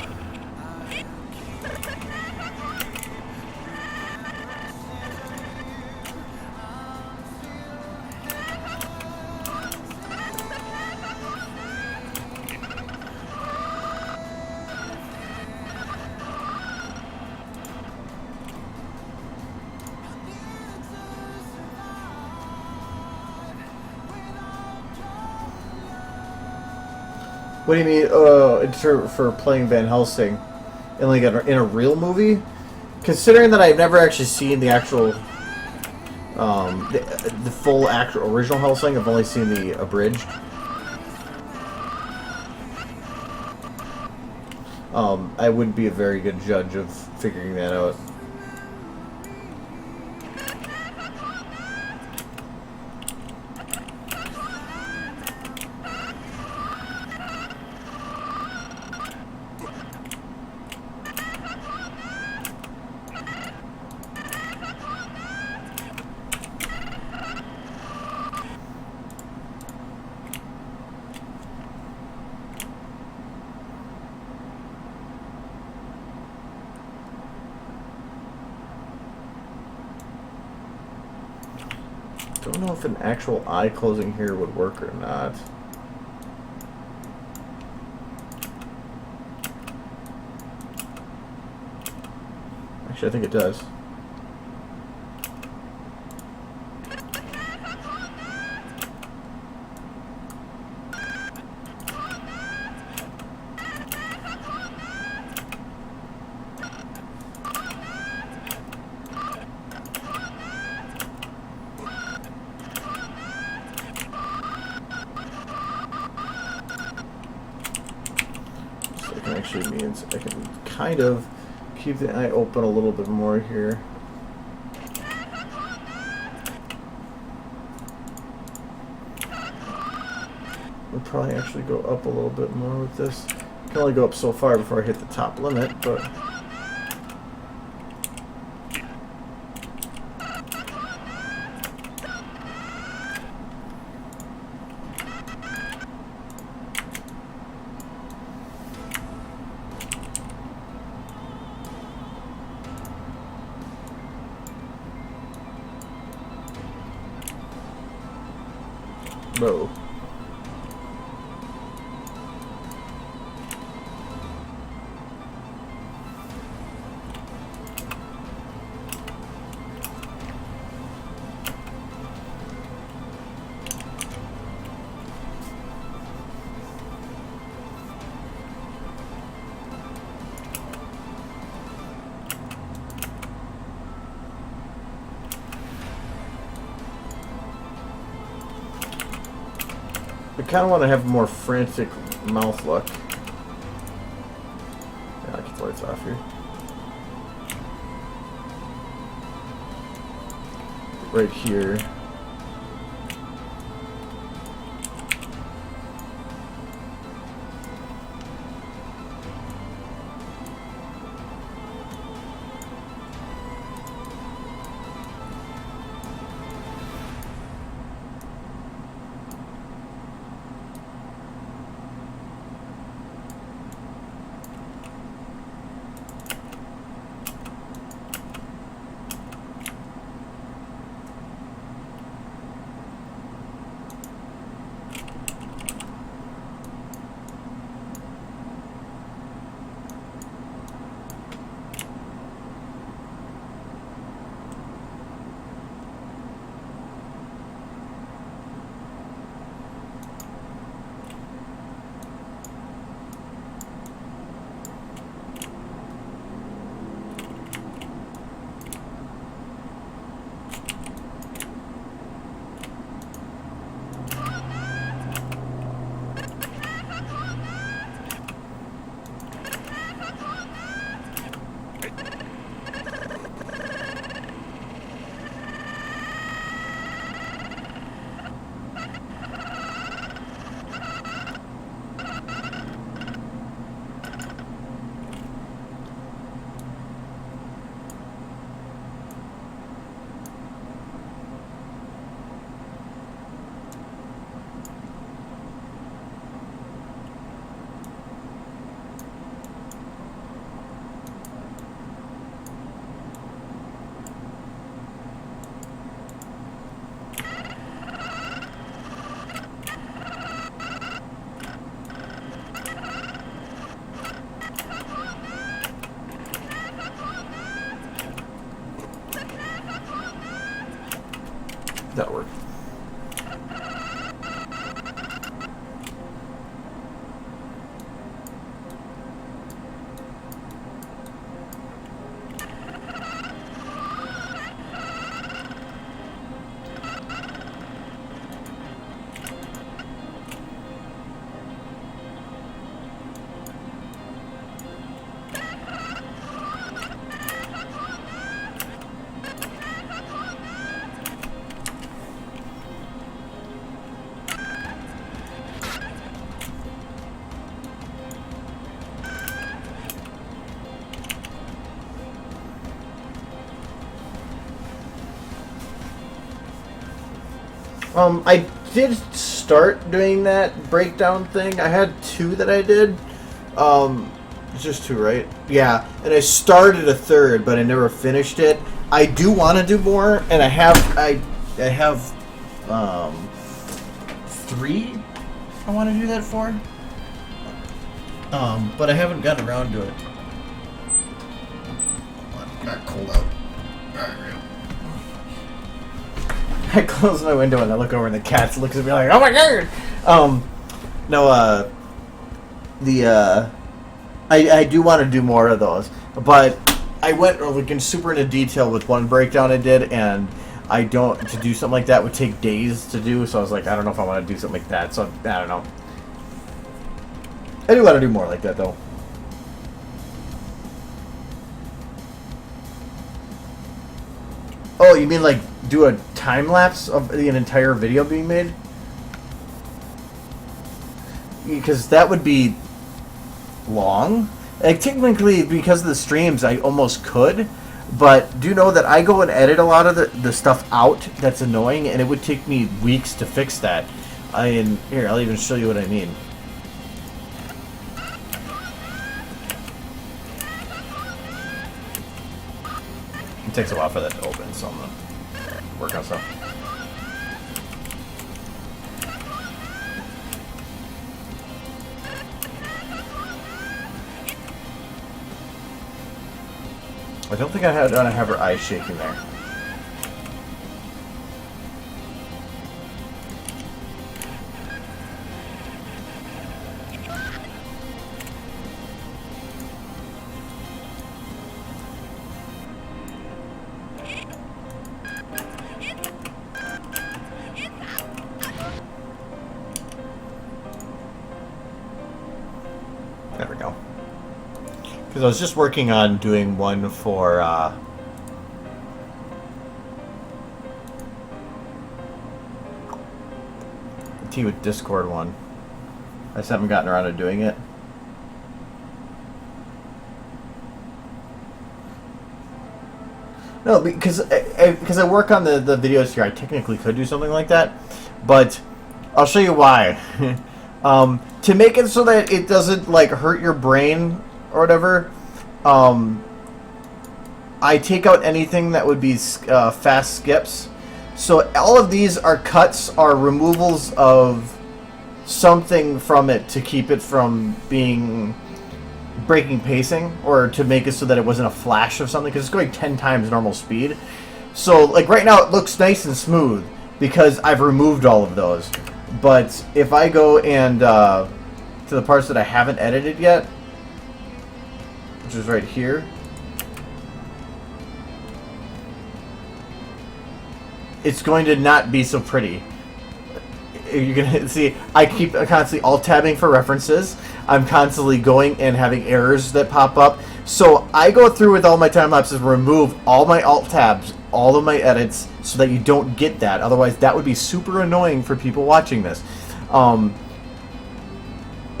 What do you mean, for playing Van Helsing in like in a real movie? Considering that I've never actually seen the actual, the full actual original Helsing, I've only seen the abridged. I wouldn't be a very good judge of figuring that out. Don't know if an actual eye closing here would work or not. Actually, I think it does. Actually means I can kind of keep the eye open a little bit more here. We'll probably actually go up a little bit more with this. I can only go up so far before I hit the top limit, but whoa. I kind of want to have more frantic mouth look. Yeah, I can the lights off here. Right here. I did start doing that breakdown thing. I had 2 that I did. It's just 2, right? Yeah, and I started a 3rd, but I never finished it. I do want to do more, and I have 3 I want to do that for. But I haven't gotten around to it. Got cold out. I close my window and I look over and the cat looks at me like, "Oh my god!" I do want to do more of those, but I went super into detail with one breakdown I did, and to do something like that would take days to do, so I was like, I don't know if I want to do something like that, so I don't know. I do want to do more like that, though. Oh, you mean like do a time lapse of an entire video being made? Because that would be long. Like, technically, because of the streams, I almost could, but do know that I go and edit a lot of the stuff out that's annoying, and it would take me weeks to fix that. Here, I'll even show you what I mean. It takes a while for that to open, so I'm gonna work on stuff. I don't think I have her eyes shaking there. There we go. Because I was just working on doing one for the Tea with Discord one. I just haven't gotten around to doing it. No, because I work on the videos here, I technically could do something like that, but I'll show you why. To make it so that it doesn't like hurt your brain or whatever, I take out anything that would be fast skips. So all of these are cuts, are removals of something from it to keep it from breaking pacing, or to make it so that it wasn't a flash of something, because it's going 10 times normal speed. So like right now it looks nice and smooth because I've removed all of those. But if I go and to the parts that I haven't edited yet, which is right here, it's going to not be so pretty. You're gonna see I keep constantly alt-tabbing for references. I'm constantly going and having errors that pop up. So I go through with all my time lapses, remove all my alt tabs, all of my edits, so that you don't get that. Otherwise, that would be super annoying for people watching this.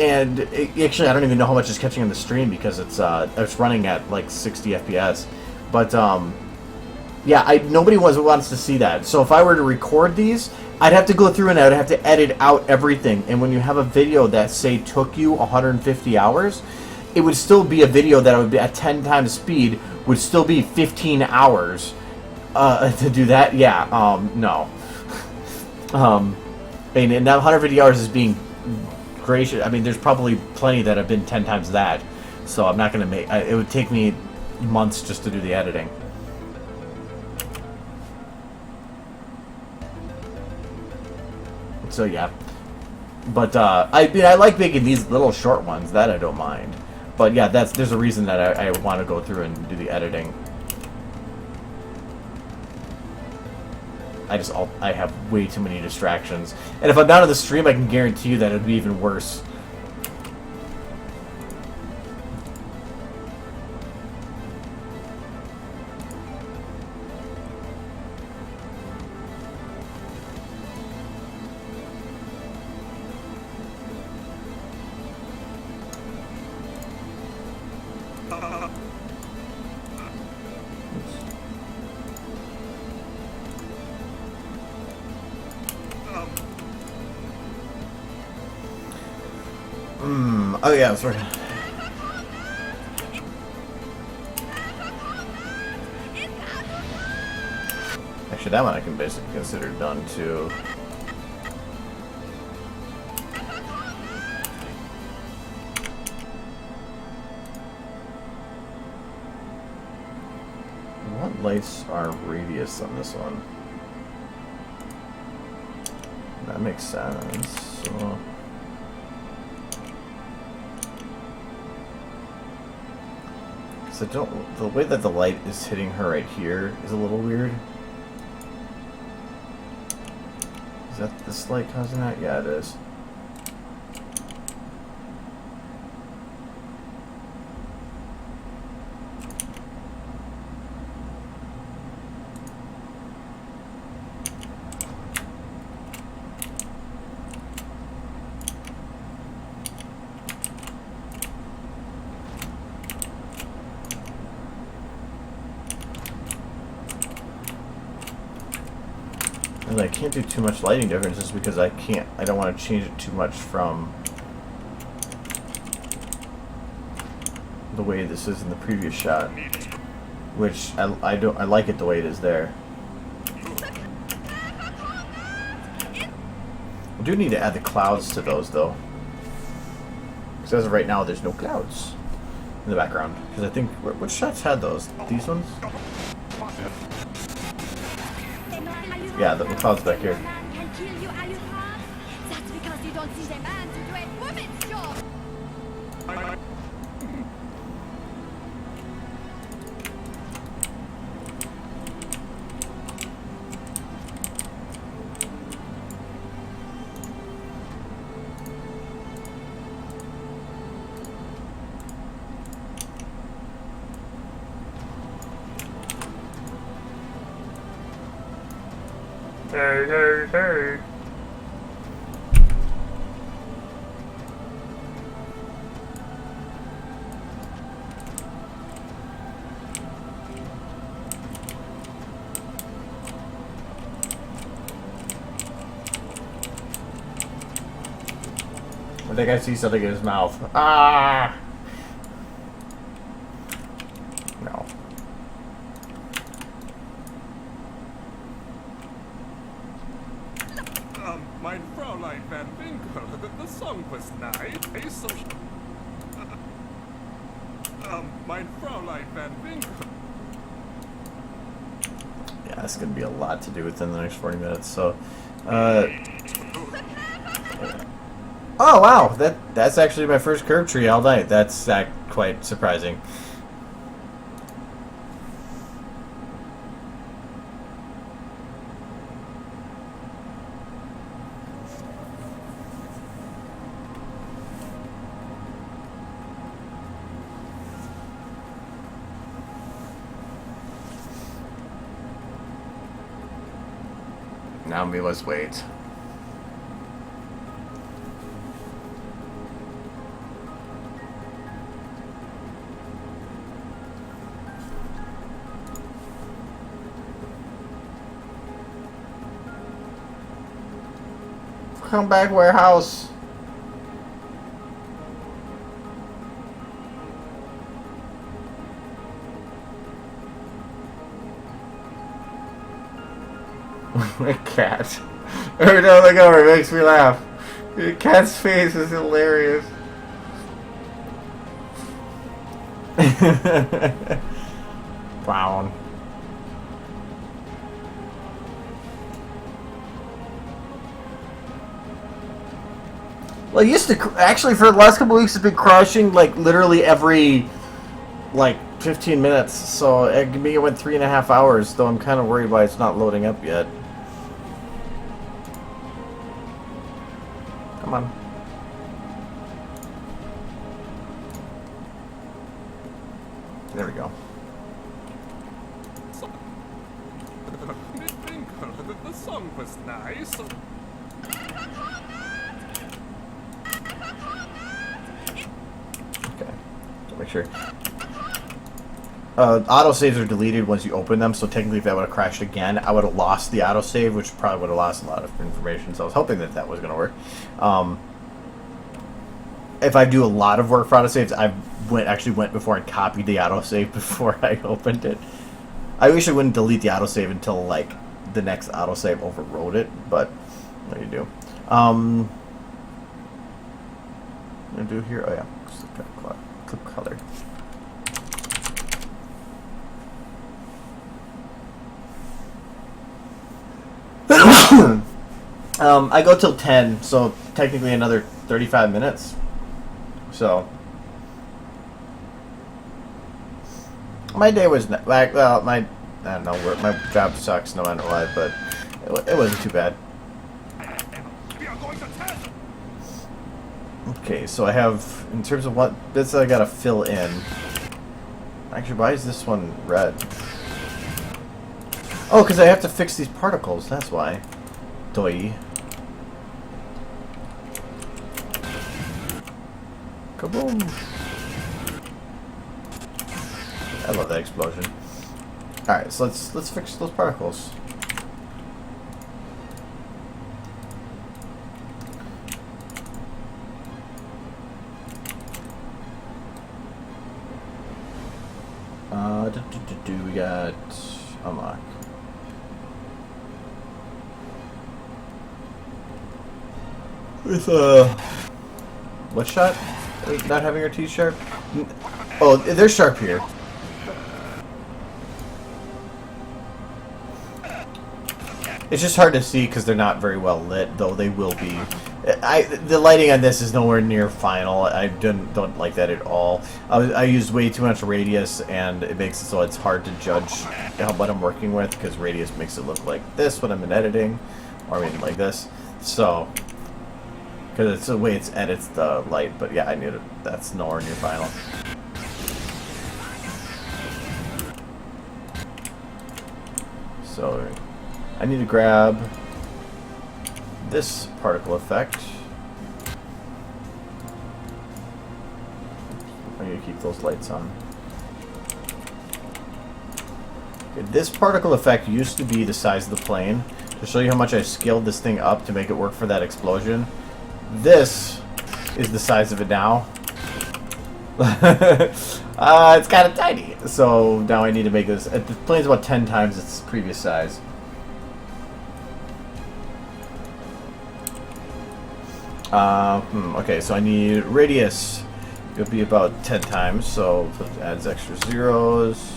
Actually, I don't even know how much is catching on the stream because it's running at like 60 FPS. But yeah, nobody wants to see that. So if I were to record these, I'd have to go through and I'd have to edit out everything. And when you have a video that, say, took you 150 hours, it would still be a video that would be at 10 times speed, would still be 15 hours to do that. Yeah, no. And that 150 hours is being gracious. I mean, there's probably plenty that have been 10 times that. So I'm not going to make... it would take me months just to do the editing. So yeah, but I like making these little short ones. That I don't mind. But yeah, there's a reason that I want to go through and do the editing. I have way too many distractions, and if I'm not on the stream, I can guarantee you that it'd be even worse. Oh yeah, that's right. Actually, that one I can basically consider done too. What lights are radius on this one? That makes sense. So I don't. The way that the light is hitting her right here is a little weird. Is that this light causing that? Yeah, it is. And I can't do too much lighting differences because I don't want to change it too much from the way this is in the previous shot, which I like it the way it is there. I do need to add the clouds to those though, because as of right now there's no clouds in the background. Because I think which shots had those? These ones? Yeah, the clouds back here. Can kill you, are you hard? That's because you don't see the man to do a woman's job. Hey. I think I see something in his mouth. Ah! No. Mein Fräulein Van Winkle, the song was nice. Mein Fräulein Van Winkle. Yeah, that's gonna be a lot to do within the next 40 minutes. So, oh wow, that's actually my first curve tree all night. That's quite surprising. Now let's wait. Come back, warehouse. My cat. Every time I look over, it makes me laugh. The cat's face is hilarious. Clown. Well, it used to actually for the last couple of weeks it's been crashing like literally every like 15 minutes. So it went 3.5 hours. Though I'm kind of worried why it's not loading up yet. Come on. There we go. The song was nice. Okay. So make sure. Autosaves are deleted once you open them, so technically if that would have crashed again, I would have lost the autosave, which probably would have lost a lot of information, so I was hoping that that was going to work. if I do a lot of work for autosaves, I actually went before and copied the autosave before I opened it. I usually wouldn't delete the autosave until like the next autosave overrode it, but what do you do? I'm gonna do here. Oh yeah, clip color. I go till 10, so technically another 35 minutes. So my day was like, well, I don't know, my job sucks no matter what, but it wasn't too bad. Okay, so I have, in terms of what bits I gotta fill in. Actually, why is this one red? Oh, because I have to fix these particles, that's why. Doi. Kaboom! I love that explosion. Alright, so let's fix those particles. We got unlock. With what shot? Not having our teeth sharp? Oh, they're sharp here. It's just hard to see because they're not very well lit, though they will be. The lighting on this is nowhere near final. I don't like that at all. I used way too much radius, and it makes it so it's hard to judge what I'm working with because radius makes it look like this when I'm in editing, or I mean like this. So, because it's the way it edits the light. But yeah, I knew that that's nowhere near final. So I need to grab this particle effect. I need to keep those lights on. Okay, this particle effect used to be the size of the plane. To show you how much I scaled this thing up to make it work for that explosion. This is the size of it now. It's kind of tiny. So now I need to make this. The plane's about 10 times its previous size. Okay, so I need radius. It'll be about 10 times, so it adds extra zeros.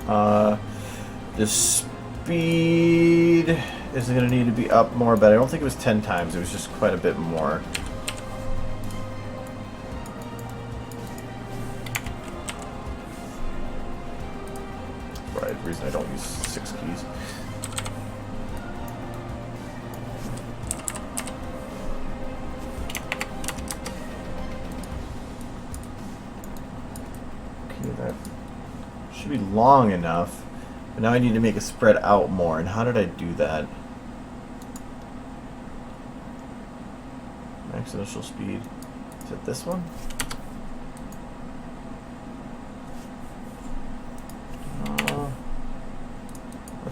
The speed is going to need to be up more, but I don't think it was 10 times. It was just quite a bit more. Right, the reason I don't use 6 keys. Okay, that should be long enough. But now I need to make it spread out more. And how did I do that? Max initial speed. Is it this one? Well,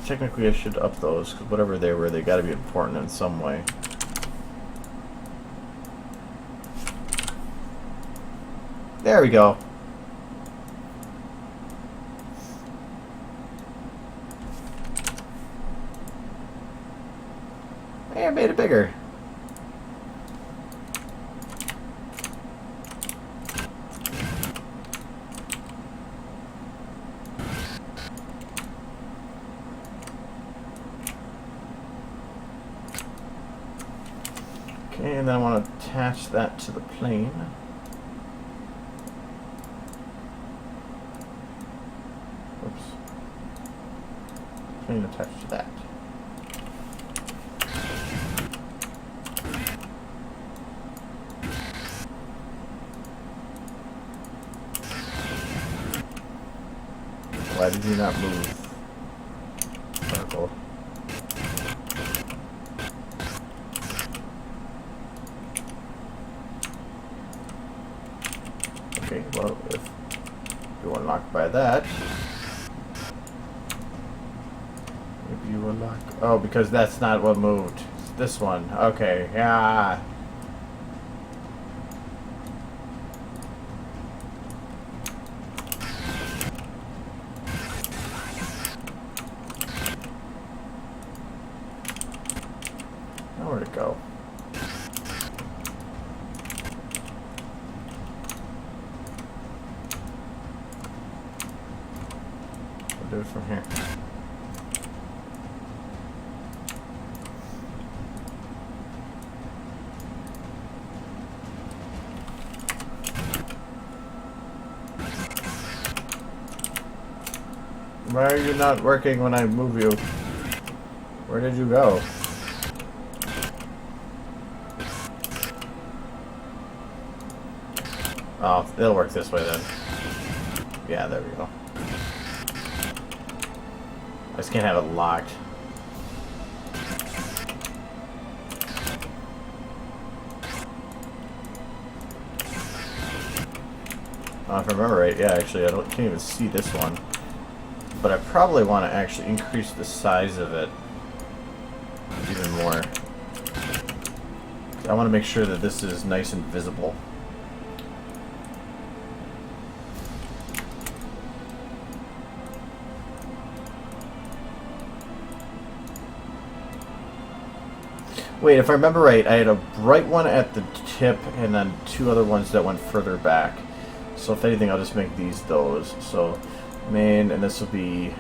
technically I should up those, because whatever they were, they got to be important in some way. There we go. Hey, I made it bigger. Okay, and then I want to attach that to the plane. Oops. Plane attached to that. Why did he not move? Particle. Okay, well, if you unlock by that, maybe you unlock. Oh, because that's not what moved. This one. Okay, yeah. Now where'd it go? We'll do it from here. Why are you not working when I move you? Where did you go? Oh, it'll work this way then. Yeah, there we go. I just can't have it locked. If I remember right, yeah, actually, I can't even see this one. But I probably want to actually increase the size of it even more. I want to make sure that this is nice and visible. Wait, if I remember right, I had a bright one at the tip and then two other ones that went further back. So if anything, I'll just make these those. So main, and this will be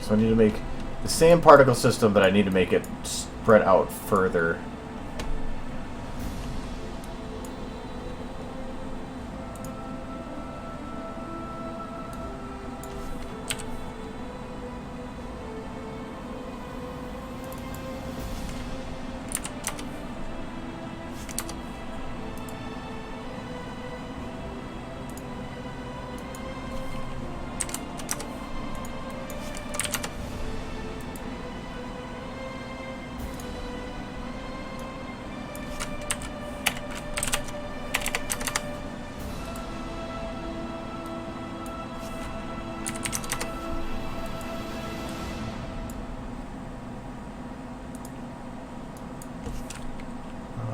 so I need to make the same particle system, but I need to make it spread out further.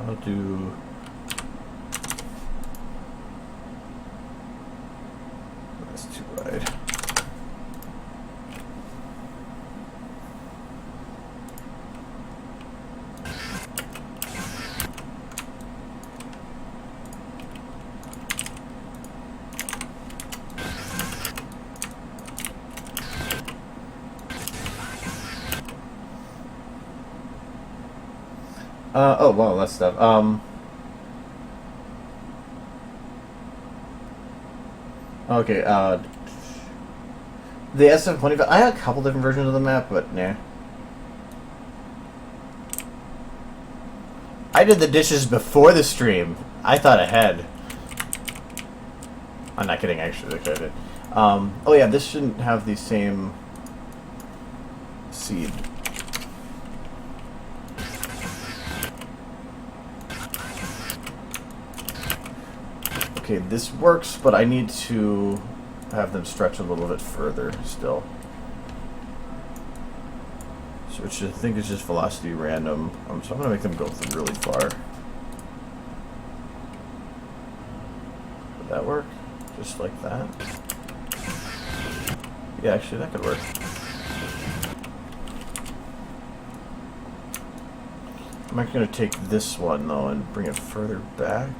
I'll do that's too wide. Oh wow, that's stuff. Okay, the SF25, I had a couple different versions of the map, but nah. I did the dishes before the stream. I thought ahead. I'm not kidding, actually, I did. Oh yeah, this shouldn't have the same seed. Okay, this works, but I need to have them stretch a little bit further still. So which I think is just velocity random. So I'm going to make them go really far. Would that work? Just like that? Yeah, actually that could work. I'm actually going to take this one though and bring it further back.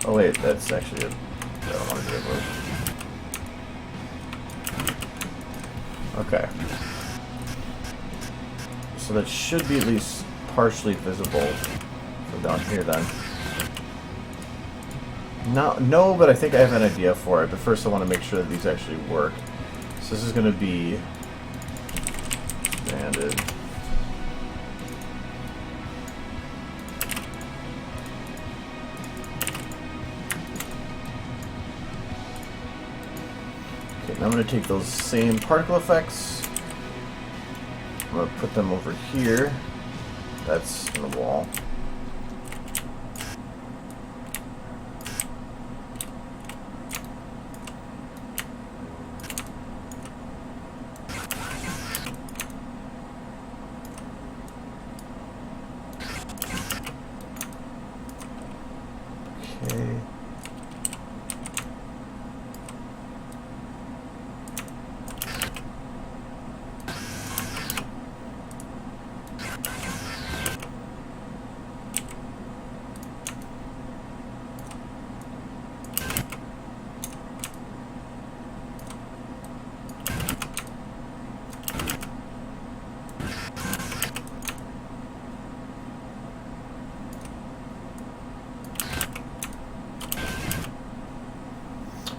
Oh wait, that's actually I don't want to do it. Okay. So that should be at least partially visible from down here then. No, but I think I have an idea for it. But first I want to make sure that these actually work. So this is going to be expanded. Okay, now I'm going to take those same particle effects. I'm going to put them over here. That's in the wall. Okay.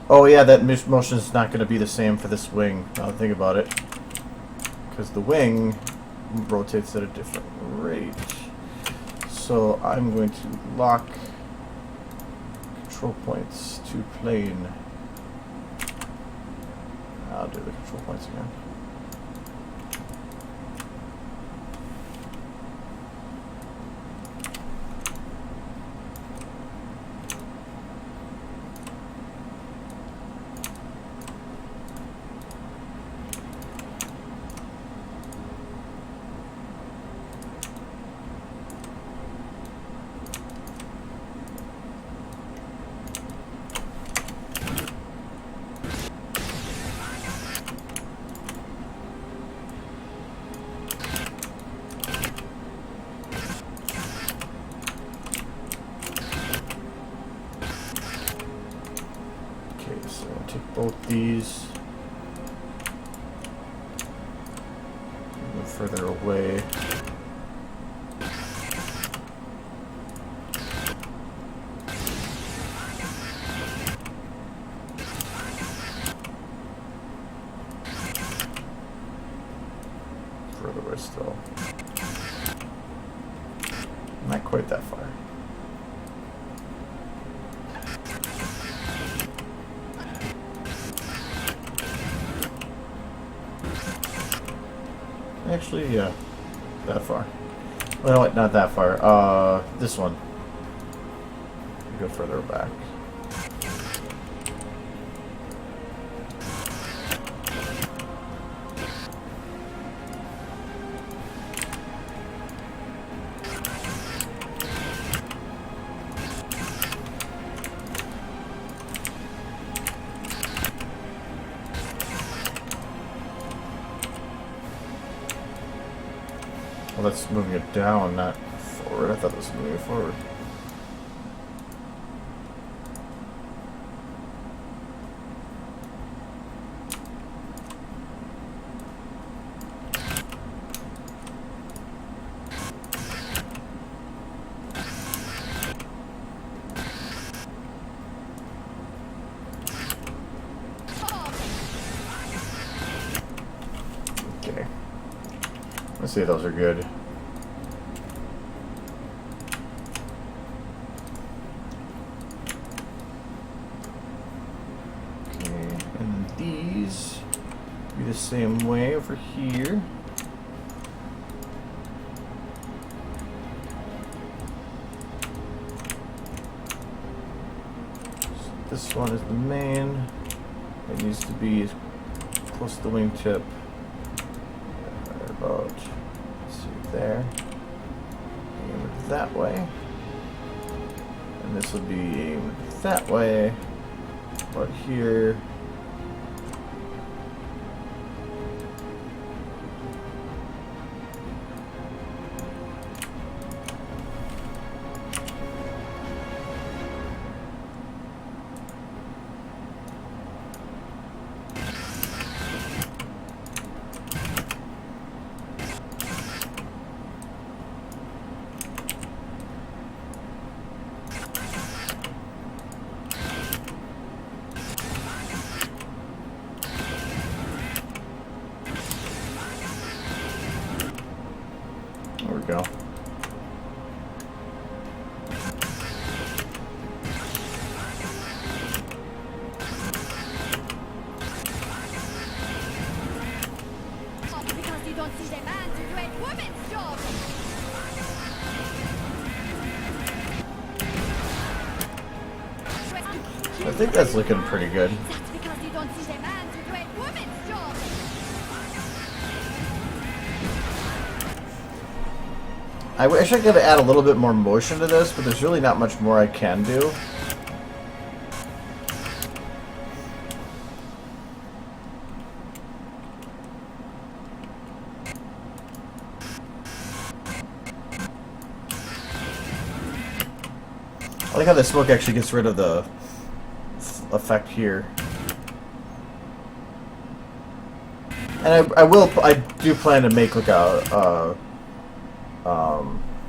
Oh yeah, that motion is not going to be the same for this wing. Now think about it, because the wing rotates at a different rate. So I'm going to lock control points to plane. I'll do the control points again. So I'll take both these, move further away. Further away still. Not quite that far. Actually, yeah, that far. Well, no, wait, not that far. This one. Go further back. Well, that's moving it down, not forward. I thought this was moving it forward. Okay. Let's see if those are good. Okay, and these be the same way over here. So this one is the main. It needs to be as close to the wingtip. About, let's see, there. Aim it that way. And this will be aimed that way. About here. There we go. don't see the man to do a woman's job. I think that's looking pretty good. That's because you don't see the man to do a woman's job. I wish I could add a little bit more motion to this, but there's really not much more I can do. I like how the smoke actually gets rid of the effect here. And I do plan to make like a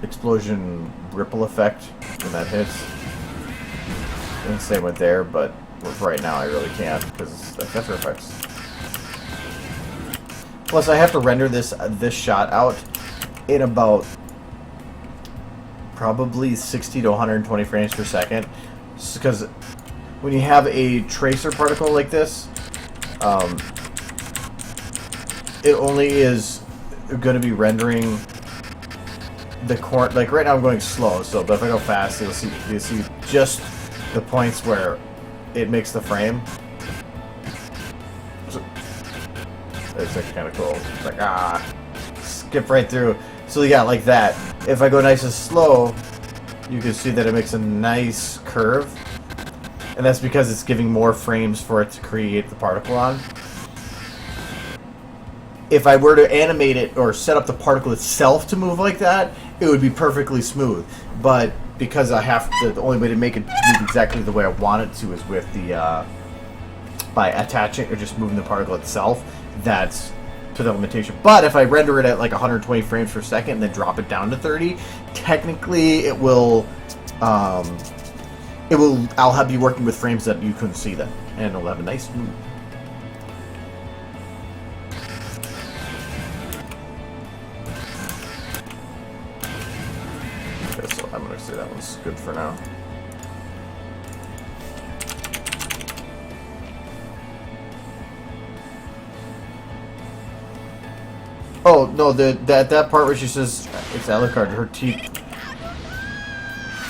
explosion ripple effect when that hits. And same with there, but right now I really can't because that's after effects. Plus I have to render this shot out in about probably 60 to 120 frames per second, because when you have a tracer particle like this, it only is going to be rendering the corner. Like right now I'm going slow, so but if I go fast, you'll see just the points where it makes the frame. So, it's actually kind of cool. It's like skip right through. So yeah, like that. If I go nice and slow, you can see that it makes a nice curve. And that's because it's giving more frames for it to create the particle on. If I were to animate it or set up the particle itself to move like that, it would be perfectly smooth. But because I have to, the only way to make it move exactly the way I want it to is with the by attaching or just moving the particle itself. That's to the limitation. But if I render it at like 120 frames per second and then drop it down to 30, technically it will I'll have you working with frames that you couldn't see then, and it'll have a nice move. Okay, so I'm gonna say that one's good for now. Oh no, that part where she says it's Alucard, her teeth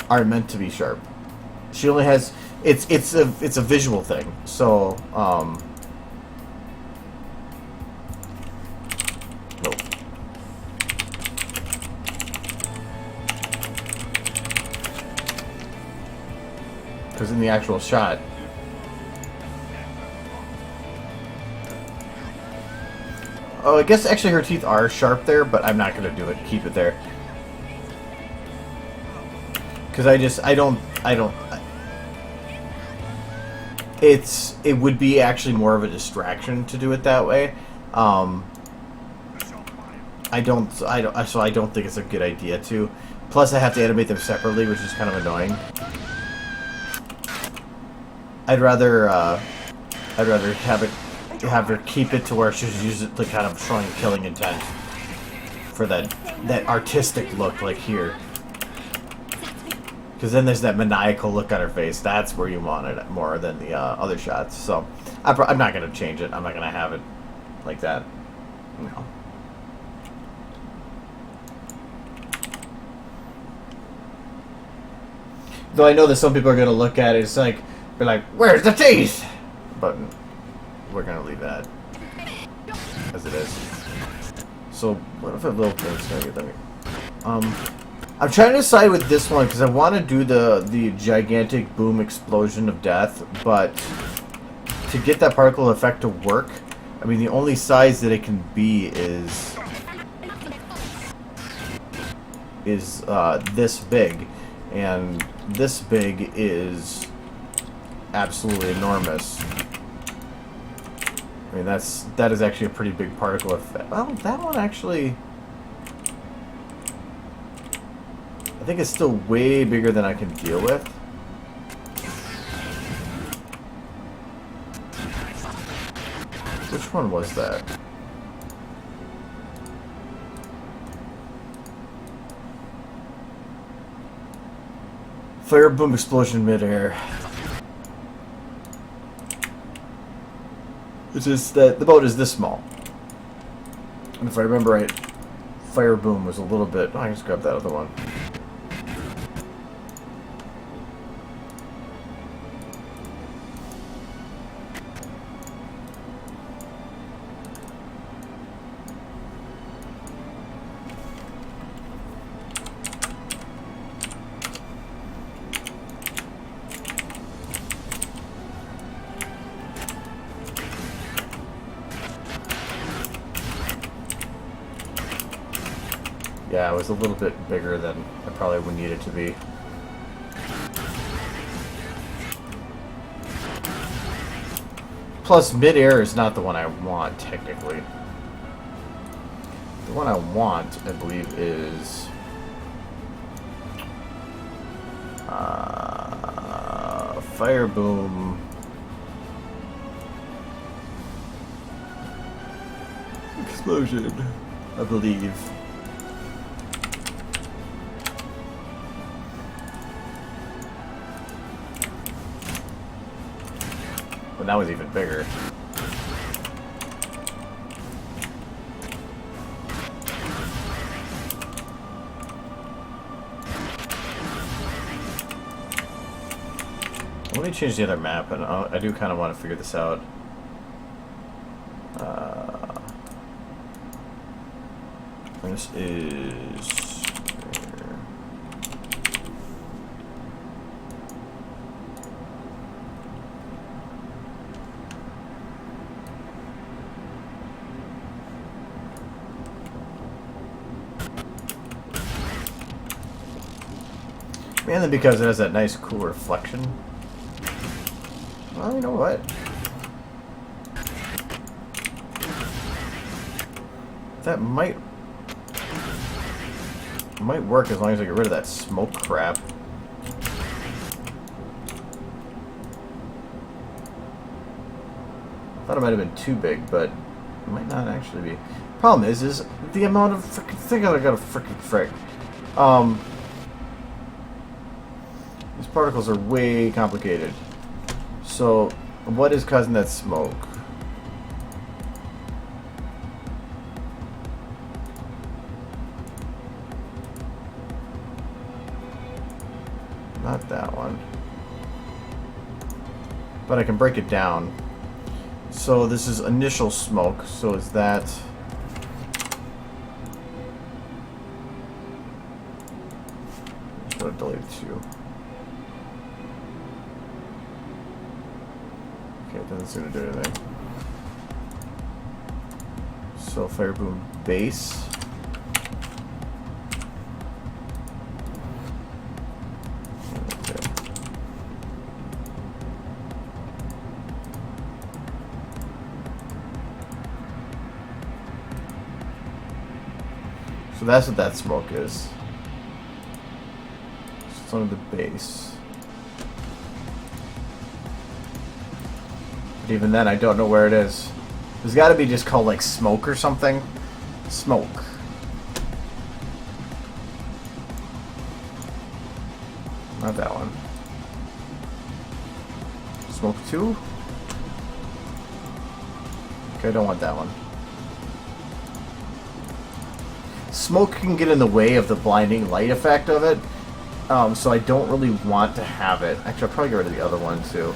are meant to be sharp. She only has it's a visual thing. So no. Because in the actual shot, oh, I guess actually her teeth are sharp there, but I'm not gonna do it. Keep it there. Because I don't. It would be actually more of a distraction to do it that way. So I don't think it's a good idea to. Plus, I have to animate them separately, which is kind of annoying. I'd rather have her keep it to where she's use it to kind of showing killing intent for that artistic look like here. Because then there's that maniacal look on her face. That's where you want it more than the other shots. So I'm not going to change it. I'm not going to have it like that. No. Though I know that some people are going to look at it. It's like, be like, where's the teeth? But we're going to leave that as it is. So what if a little thing's going to get me? I'm trying to decide with this one because I want to do the gigantic boom explosion of death, but to get that particle effect to work, I mean the only size that it can be is this big, and this big is absolutely enormous. I mean that is actually a pretty big particle effect. Well, that one actually, I think it's still way bigger than I can deal with. Which one was that? Fire boom explosion midair. It's just that the boat is this small. And if I remember right, Fire Boom was a little bit... Oh, I just grabbed that other one. Yeah, it was a little bit bigger than I probably would need it to be. Plus, mid-air is not the one I want, technically. The one I want, I believe, is... Fire Boom... Explosion, I believe. But that was even bigger. Let me change the other map, and I do kind of want to figure this out. This is... Mainly because it has that nice, cool reflection. Well, you know what? That might work as long as I get rid of that smoke crap. I thought it might have been too big, but it might not actually be. Problem is the amount of frickin' thing I gotta frickin' frick. These particles are way complicated. So, what is causing that smoke? Not that one. But I can break it down. So this is initial smoke, so is that... Go to delete 2. Okay, it doesn't seem to do anything. So Fire Boom base. So that's what that smoke is. It's on the base. But even then, I don't know where it is. There's got to be just called like smoke or something. Smoke. Not that one. Smoke 2? Okay, I don't want that one. Smoke can get in the way of the blinding light effect of it, so I don't really want to have it. Actually, I'll probably get rid of the other one too,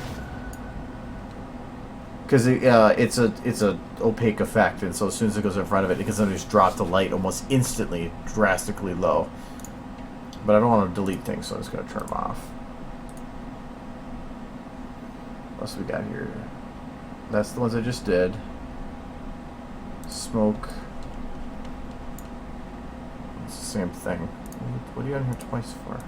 because it's a opaque effect, and so as soon as it goes in front of it, it can sometimes drop the light almost instantly, drastically low. But I don't want to delete things, so I'm just going to turn them off. What else we got here? That's the ones I just did. Smoke. Same thing. What are you on here twice for?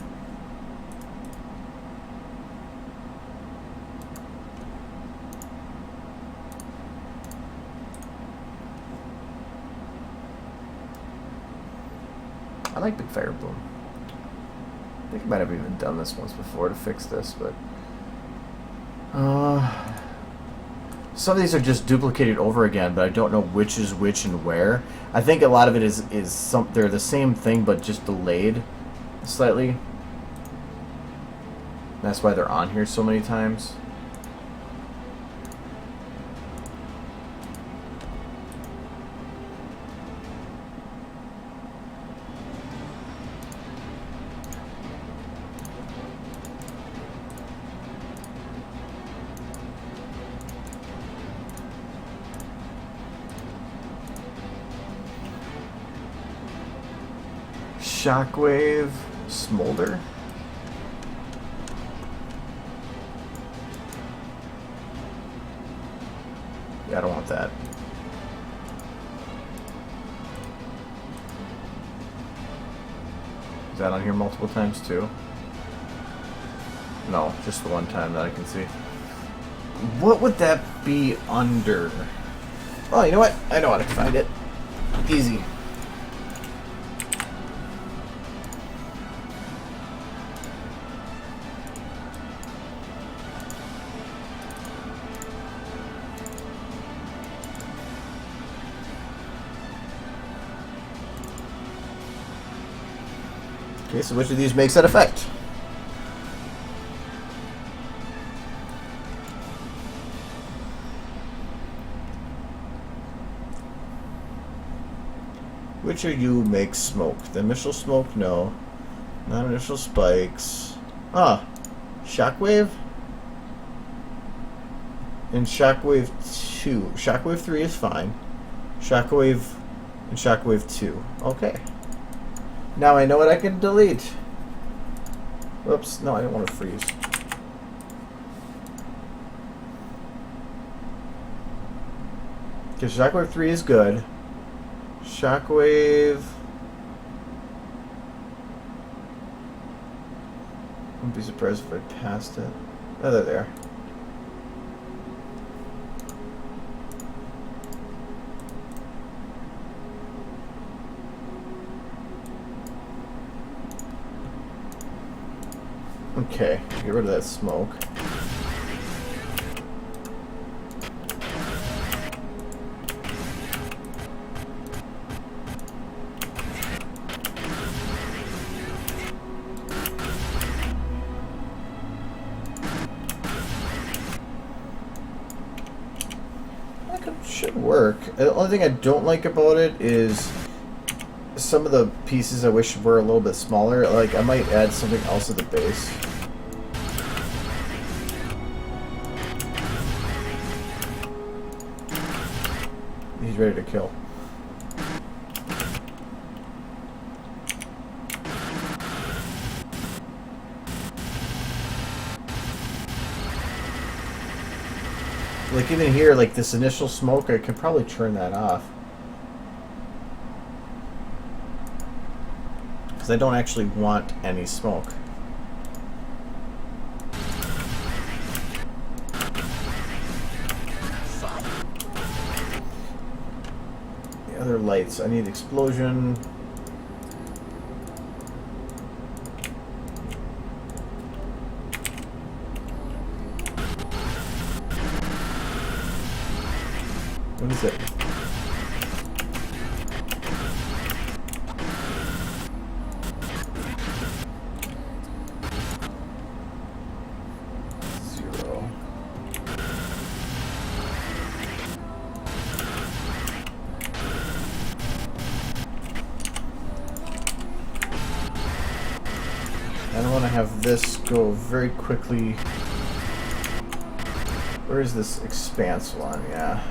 I like Big Fire Boom. I think I might have even done this once before to fix this, but some of these are just duplicated over again, but I don't know which is which and where. I think a lot of it is they're the same thing, but just delayed slightly. That's why they're on here so many times. Shockwave Smolder. Yeah, I don't want that. Is that on here multiple times too? No, just the one time that I can see. What would that be under? Oh, you know what? I know how to find it. Easy. Okay, so which of these makes that effect? Which of you makes smoke? The initial smoke, no. Non-initial spikes. Ah, Shockwave? And Shockwave 2. Shockwave 3 is fine. Shockwave and Shockwave 2. Okay. Now I know what I can delete. Whoops, no, I didn't want to freeze. Because Shockwave 3 is good. Shockwave... Wouldn't be surprised if I passed it. Oh, they're there. Okay, get rid of that smoke. Should work. The only thing I don't like about it is some of the pieces I wish were a little bit smaller. Like, I might add something else at the base. He's ready to kill. Like, even here, like this initial smoke, I can probably turn that off. Because I don't actually want any smoke. The other lights, I need explosion. What is it? Zero. And I want to have this go very quickly. Where is this expanse one? Yeah.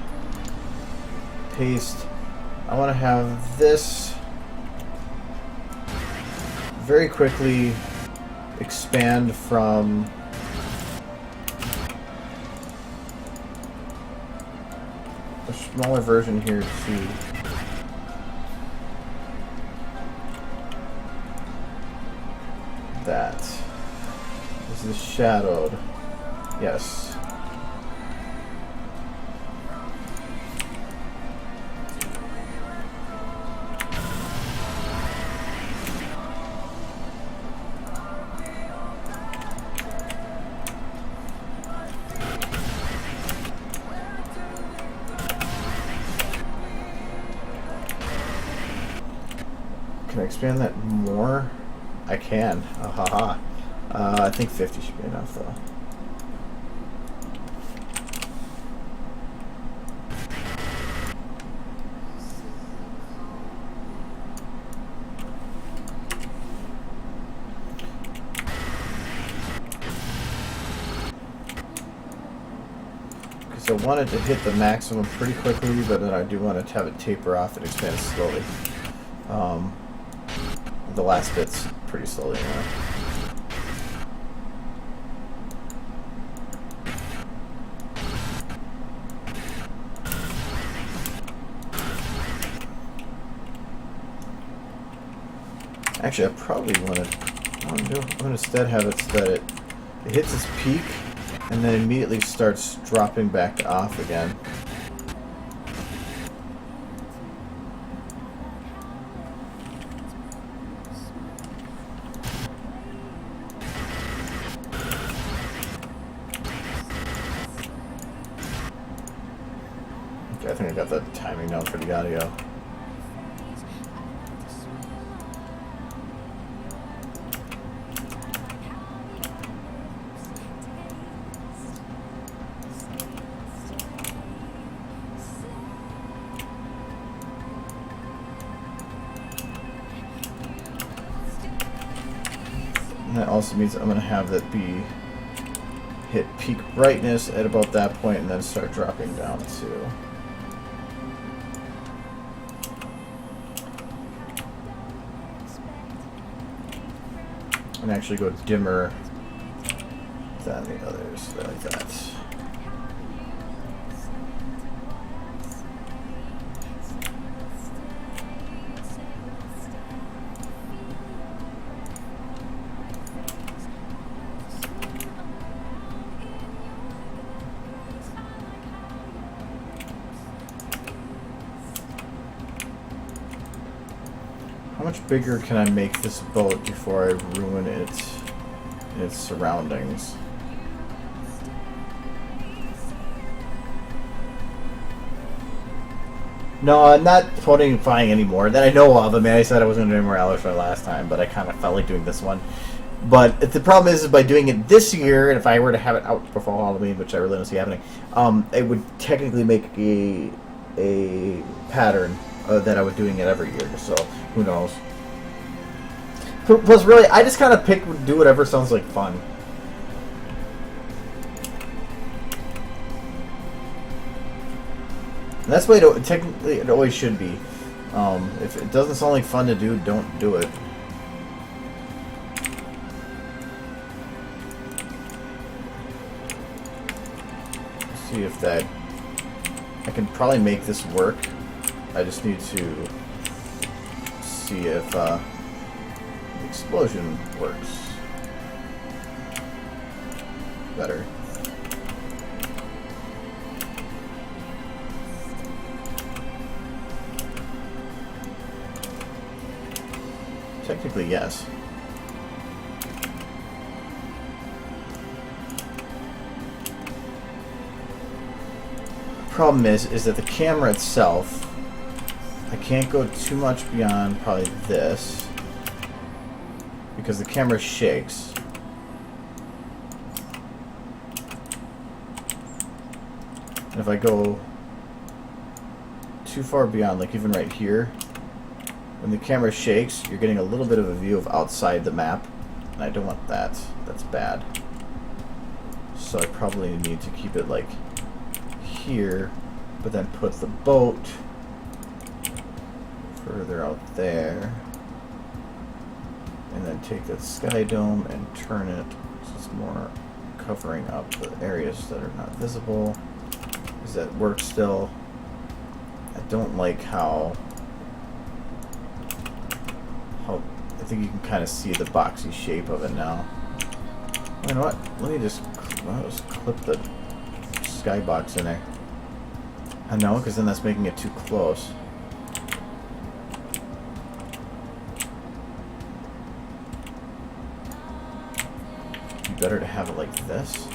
Paste. I want to have this very quickly expand from a smaller version here to that. This is shadowed. Yes. Can I expand that more? I can. Ahaha. I think 50 should be enough, though. Because I wanted to hit the maximum pretty quickly, but then I do want to have it taper off and expand slowly. the last bit's pretty slowly anyway. Actually, I probably want to. I'm going to instead have it so that it hits its peak and then immediately starts dropping back off again. Okay, I think I got the timing down for the audio. And that also means I'm going to have that be hit peak brightness at about that point and then start dropping down too. And actually go dimmer than the others, like that. How much bigger can I make this boat before I ruin its surroundings? No, I'm not modifying anymore that I know of. I mean, I said I wasn't going to do any more Alloy last time, but I kind of felt like doing this one. But the problem is by doing it this year, and if I were to have it out before Halloween, which I really don't see happening, it would technically make a pattern that I was doing it every year. So who knows? Plus, really, I just kind of do whatever sounds like fun. And that's the way technically it always should be. If it doesn't sound like fun to do, don't do it. Let's see if that... I can probably make this work. I just need to see if the explosion works better. Technically, yes. Problem is that the camera itself, I can't go too much beyond probably this because the camera shakes. And if I go too far beyond, like even right here, when the camera shakes, you're getting a little bit of a view of outside the map, and I don't want that. That's bad. So I probably need to keep it like here, but then put the boat further out there, and then take that sky dome and turn it so it's more covering up the areas that are not visible. Does that work still? I don't like how I think you can kind of see the boxy shape of it now. You know what? Let me just clip the skybox in there. I know, because then that's making it too close. It'd be better to have it like this.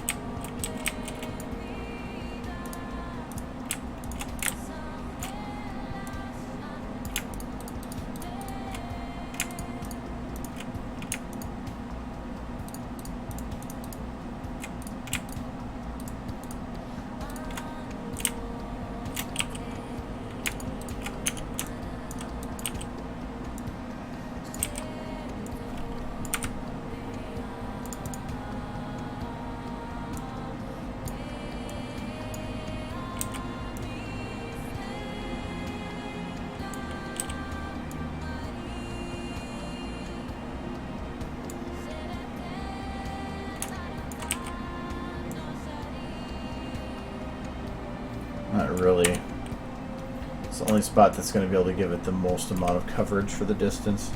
really... It's the only spot that's going to be able to give it the most amount of coverage for the distance.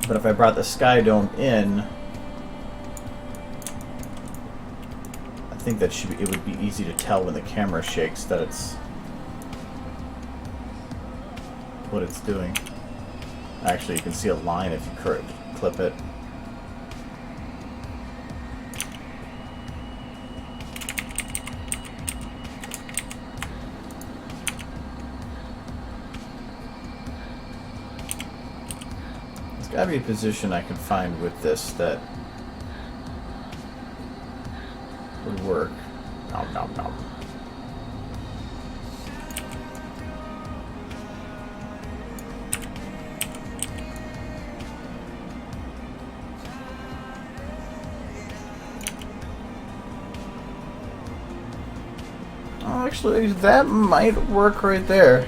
But if I brought the sky dome in, I think that it would be easy to tell when the camera shakes that it's what it's doing. Actually, you can see a line if you clip it. There's got to be a position I can find with this that would work. Nom nom nom. Actually, that might work right there.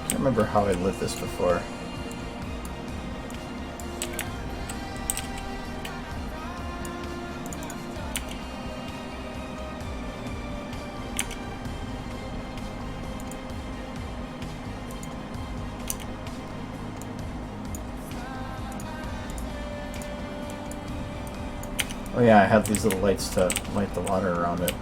I don't remember how I lit this before. Oh yeah, I have these little lights to light the water around it.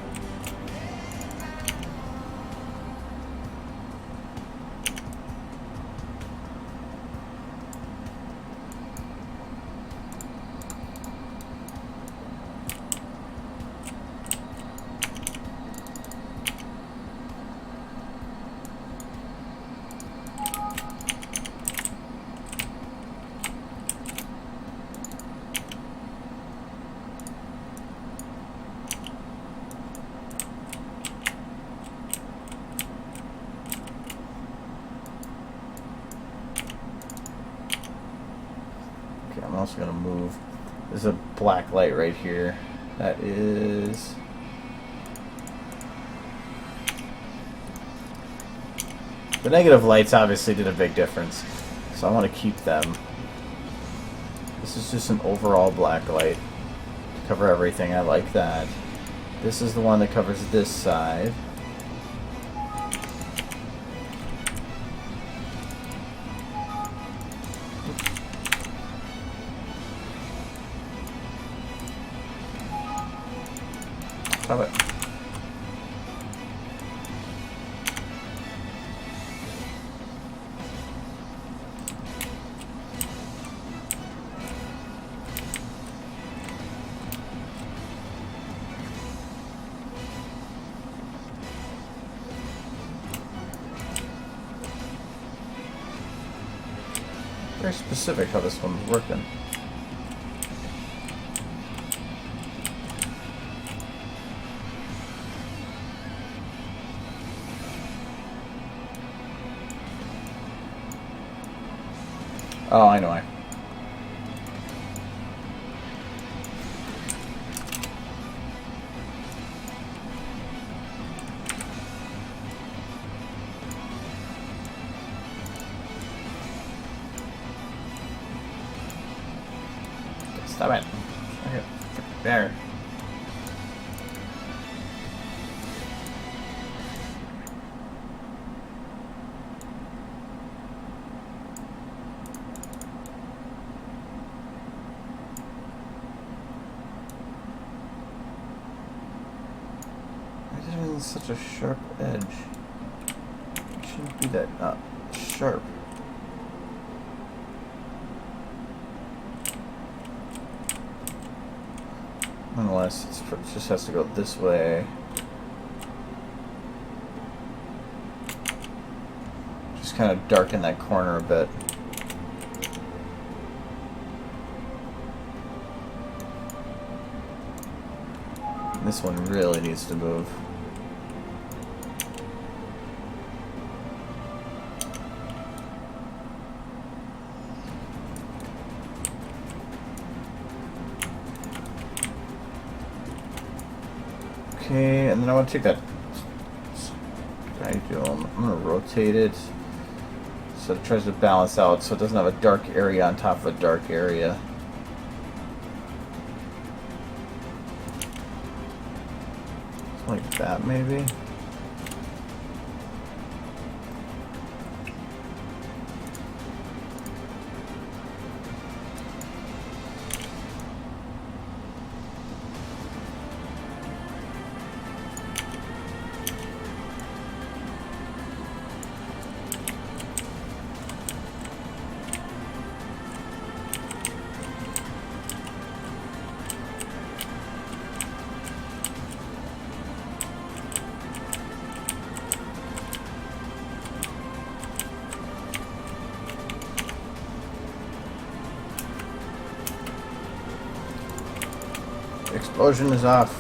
I'm also going to move. There's a black light right here. That is... The negative lights obviously did a big difference, so I want to keep them. This is just an overall black light to cover everything. I like that. This is the one that covers this side. Stop it. Very specific how this one's working. Oh, I know. Stop it. Okay. There. Such a sharp edge. It shouldn't be that sharp. Unless it just has to go this way. Just kind of darken that corner a bit. This one really needs to move. Okay, and then I want to take that. I do. I'm going to rotate it so it tries to balance out so it doesn't have a dark area on top of a dark area. Like that, maybe. Explosion is off.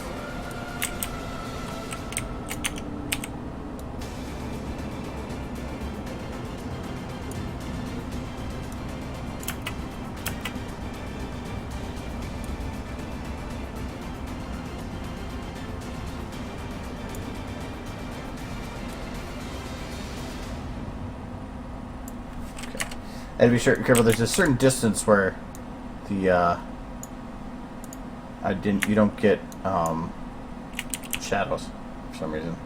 Okay. And be careful. There's a certain distance where the you don't get shadows for some reason.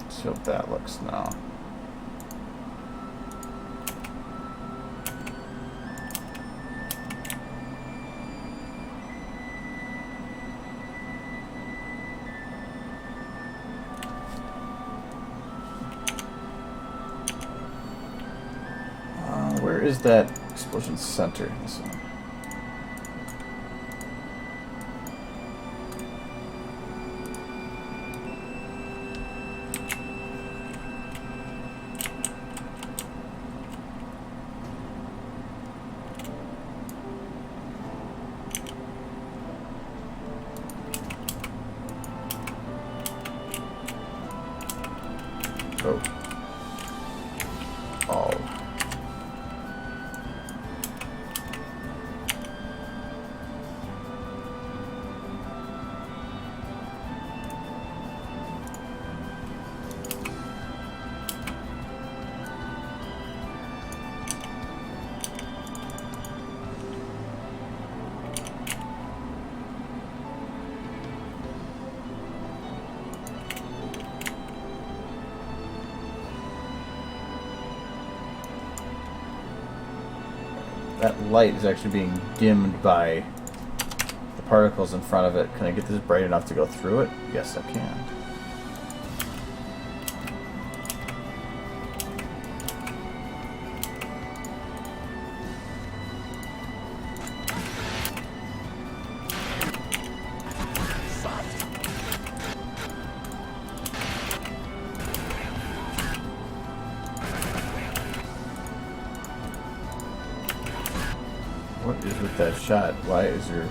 Let's see what that looks now. Where is that explosion center? This one. Oh. Oh. That light is actually being dimmed by the particles in front of it. Can I get this bright enough to go through it? Yes, I can. What is with that shot? Why is there...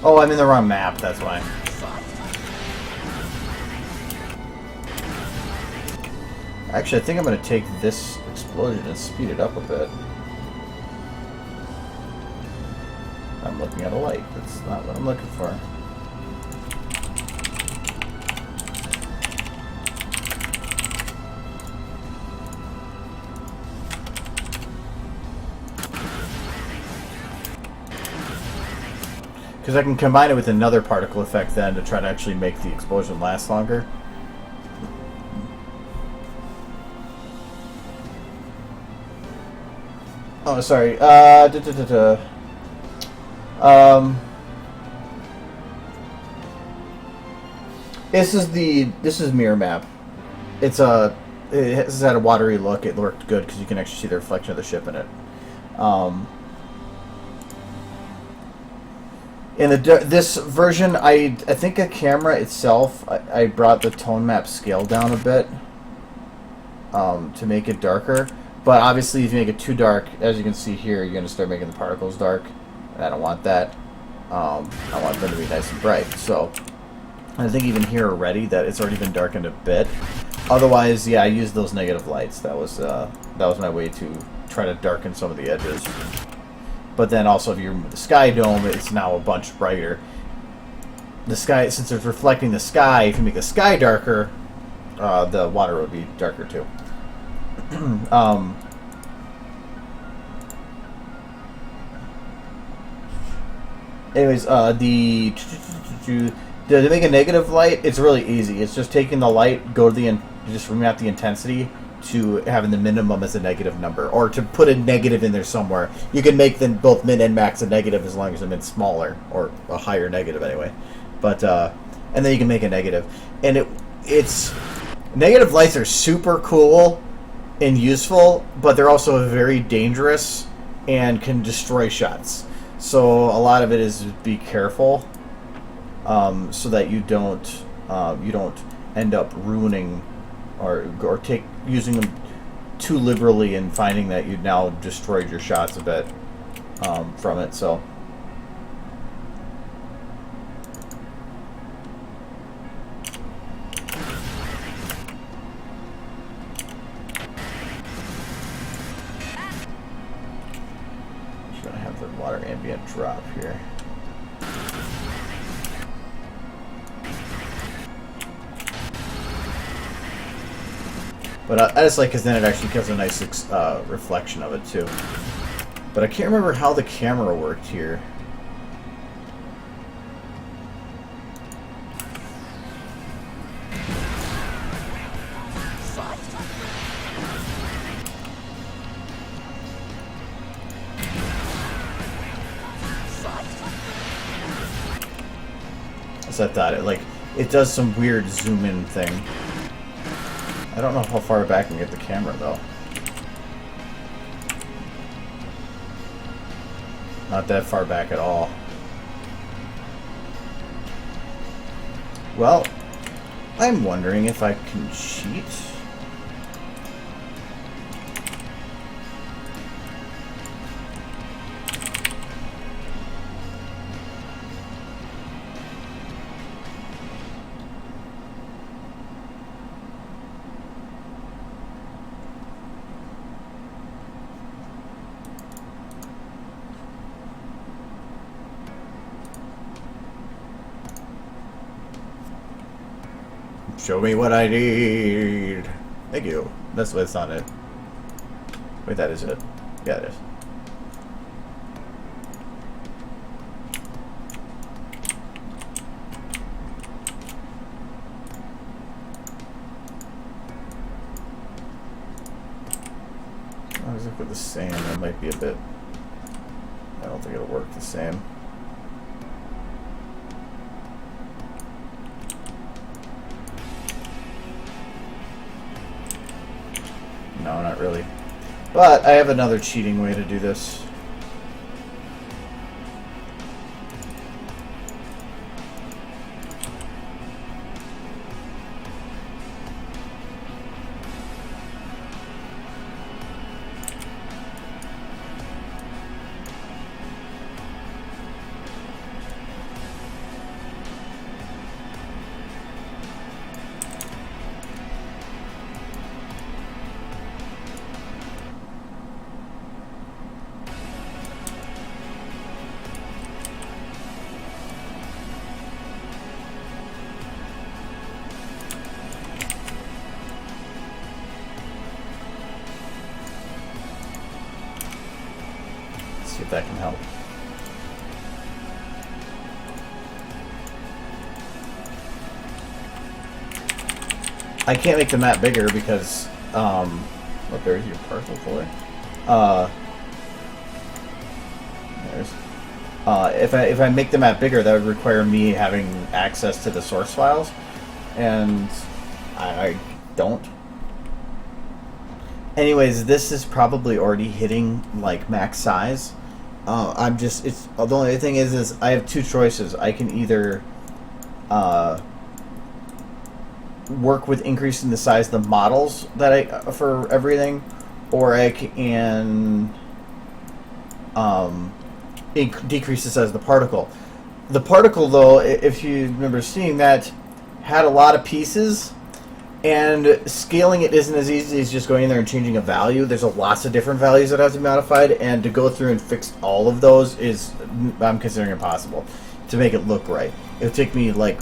Oh, I'm in the wrong map, that's why. Actually, I think I'm going to take this explosion and speed it up a bit. I'm looking at a light. That's not what I'm looking for. Because I can combine it with another particle effect then to try to actually make the explosion last longer. Oh, sorry. This is mirror map. It has had a watery look. It looked good because you can actually see the reflection of the ship in it. In this version, I think a camera itself, I brought the tone map scale down a bit to make it darker. But obviously, if you make it too dark, as you can see here, you're going to start making the particles dark. And I don't want that. I want them to be nice and bright. So I think even here already that it's already been darkened a bit. Otherwise, yeah, I used those negative lights. That was my way to try to darken some of the edges. But then also, if you remove the sky dome, it's now a bunch brighter. The sky, since it's reflecting the sky, if you make the sky darker, the water would be darker too. Anyways, to make a negative light, it's really easy. It's just taking the light, just remap the intensity to having the minimum as a negative number, or to put a negative in there somewhere. You can make them both min and max a negative as long as the min's smaller, or a higher negative anyway. But and then you can make a negative, and it's negative lights are super cool and useful, but they're also very dangerous and can destroy shots. So a lot of it is be careful, so that you don't end up ruining or using them too liberally and finding that you now destroyed your shots a bit from it. So. Just gonna have the water ambient drop here. But I just like, because then it actually gives a nice reflection of it too. But I can't remember how the camera worked here. So I thought it does some weird zoom in thing. I don't know how far back I can get the camera, though. Not that far back at all. Well, I'm wondering if I can cheat. Show me what I need. Thank you. That's not it. Wait, that is it. Yeah, it is. I was looking at the same. That might be a bit. I don't think it'll work the same. No, not really. But I have another cheating way to do this. See if that can help. I can't make the map bigger because, what, there's your particle for? If I make the map bigger, that would require me having access to the source files, and I don't. Anyways, this is probably already hitting like max size, I'm just, it's, the only thing is I have two choices. I can either work with increasing the size of the models that for everything, or I can decrease the size of the particle. The particle, though, if you remember seeing that, had a lot of pieces, and scaling it isn't as easy as just going in there and changing a value. There's lots of different values that have to be modified, and to go through and fix all of those is, I'm considering impossible, to make it look right. It would take me like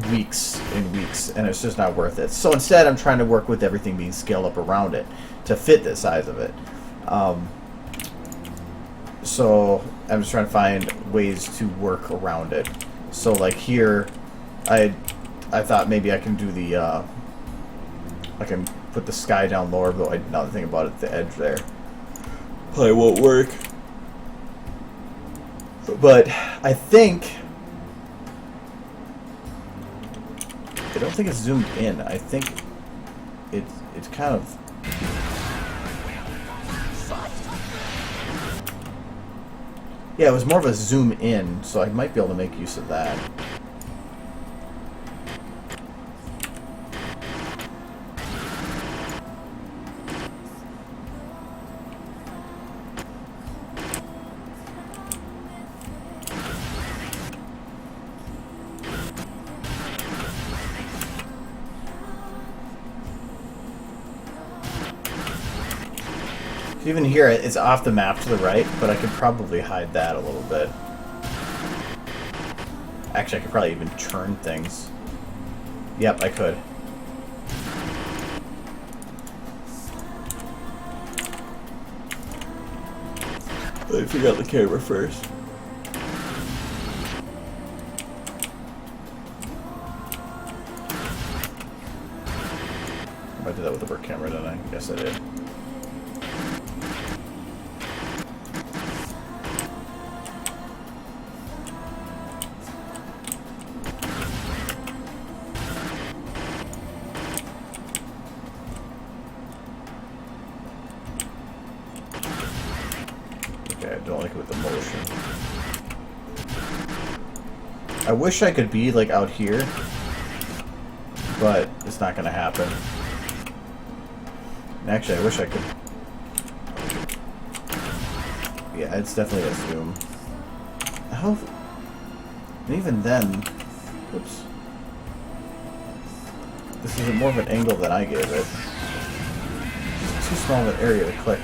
weeks and weeks, and it's just not worth it. So instead, I'm trying to work with everything being scaled up around it to fit the size of it. So I'm just trying to find ways to work around it. So like here, I thought maybe I can do the I can put the sky down lower, but now that I think about it, the edge there probably won't work. But I don't think it's zoomed in. I think it's kind of. Yeah, it was more of a zoom in, so I might be able to make use of that. Even here, it's off the map to the right, but I could probably hide that a little bit. Actually, I could probably even turn things. Yep, I could. Let me figure out the camera first. I did that with the work camera, didn't I? Yes, I did. Okay, I don't like it with the motion. I wish I could be like out here, but it's not going to happen. And actually, I wish I could. Yeah, it's definitely a zoom. How? And even then, whoops. This is more of an angle than I gave it. It's too small of an area to click.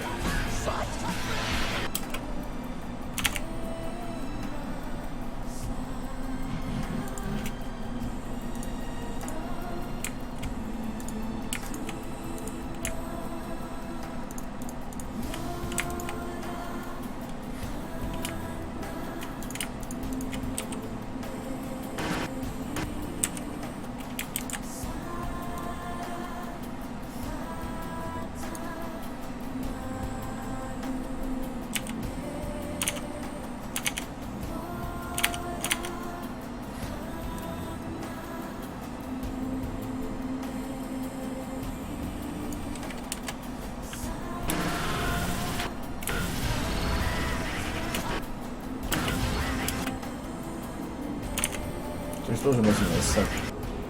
You're supposed to missing this.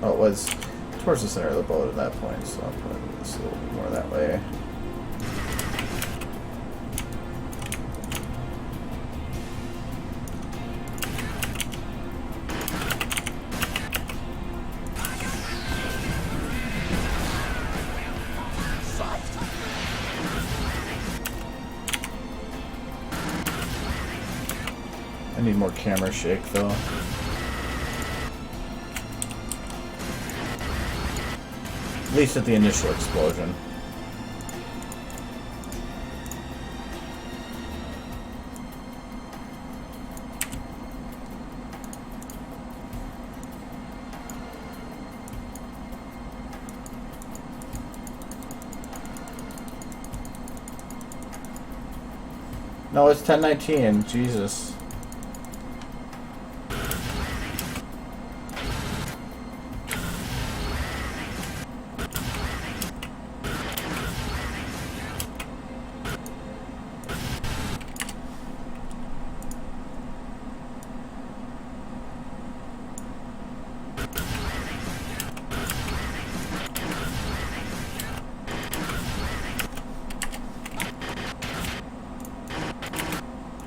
Oh, it was towards the center of the boat at that point, so I'll put this a little bit more that way. I need more camera shake though. At least at the initial explosion. No, it's 10:19. Jesus.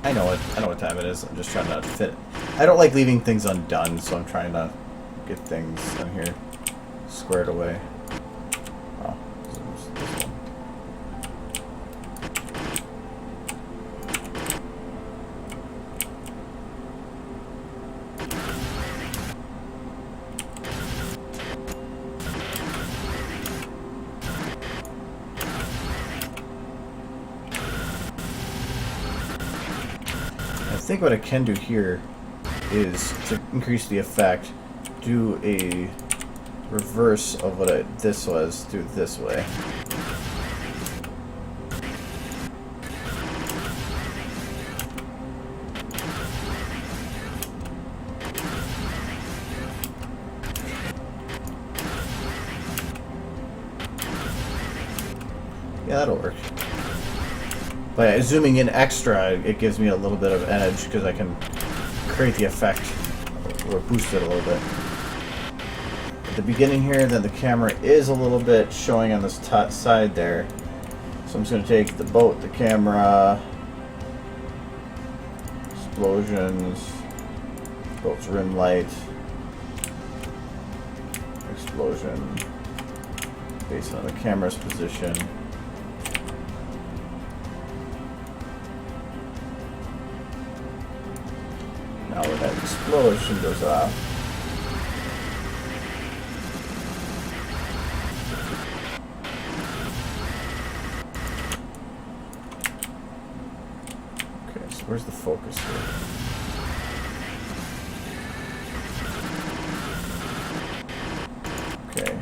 I know what time it is. I'm just trying to fit it. I don't like leaving things undone, so I'm trying to get things in here squared away. Oh, this one. I think what I can do here is to increase the effect, do a reverse of what this was, do it this way. Yeah, that'll work. But yeah, zooming in extra, it gives me a little bit of edge because I can create the effect or boost it a little bit. At the beginning here, then the camera is a little bit showing on this side there. So I'm just going to take the boat, the camera, explosions, boat's rim light, explosion, based on the camera's position. Now when that explosion goes off, okay, so where's the focus here? Okay.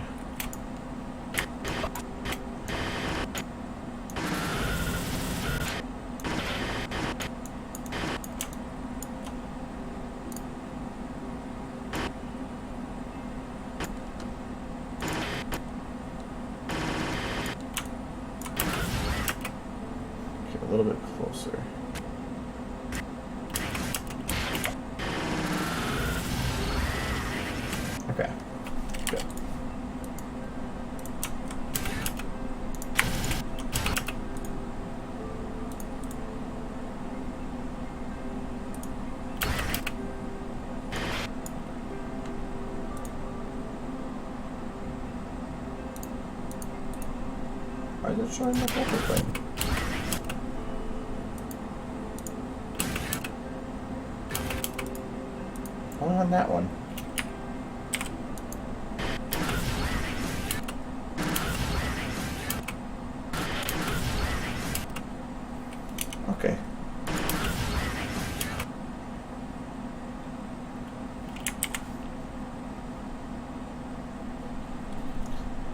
A little bit closer. Okay, good. Why is it showing the focal thing? Only on that one. Okay.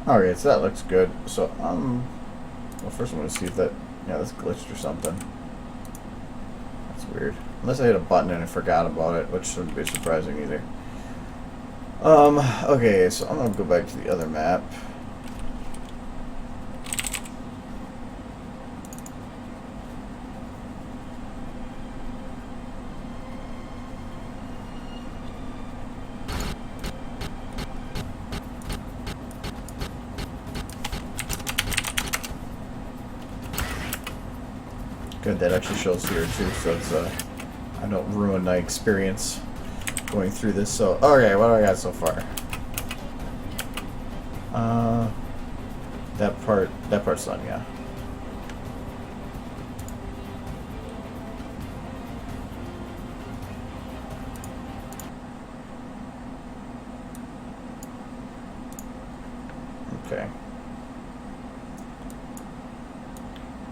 Alright, so that looks good. So, well, first I'm going to see if that, yeah, that's glitched or something. That's weird. Unless I hit a button and I forgot about it, which shouldn't be surprising either. Okay, so I'm going to go back to the other map. Good, that actually shows here too, so it's I don't ruin my experience going through this. So, okay, what do I got so far? That part's done, yeah. Okay.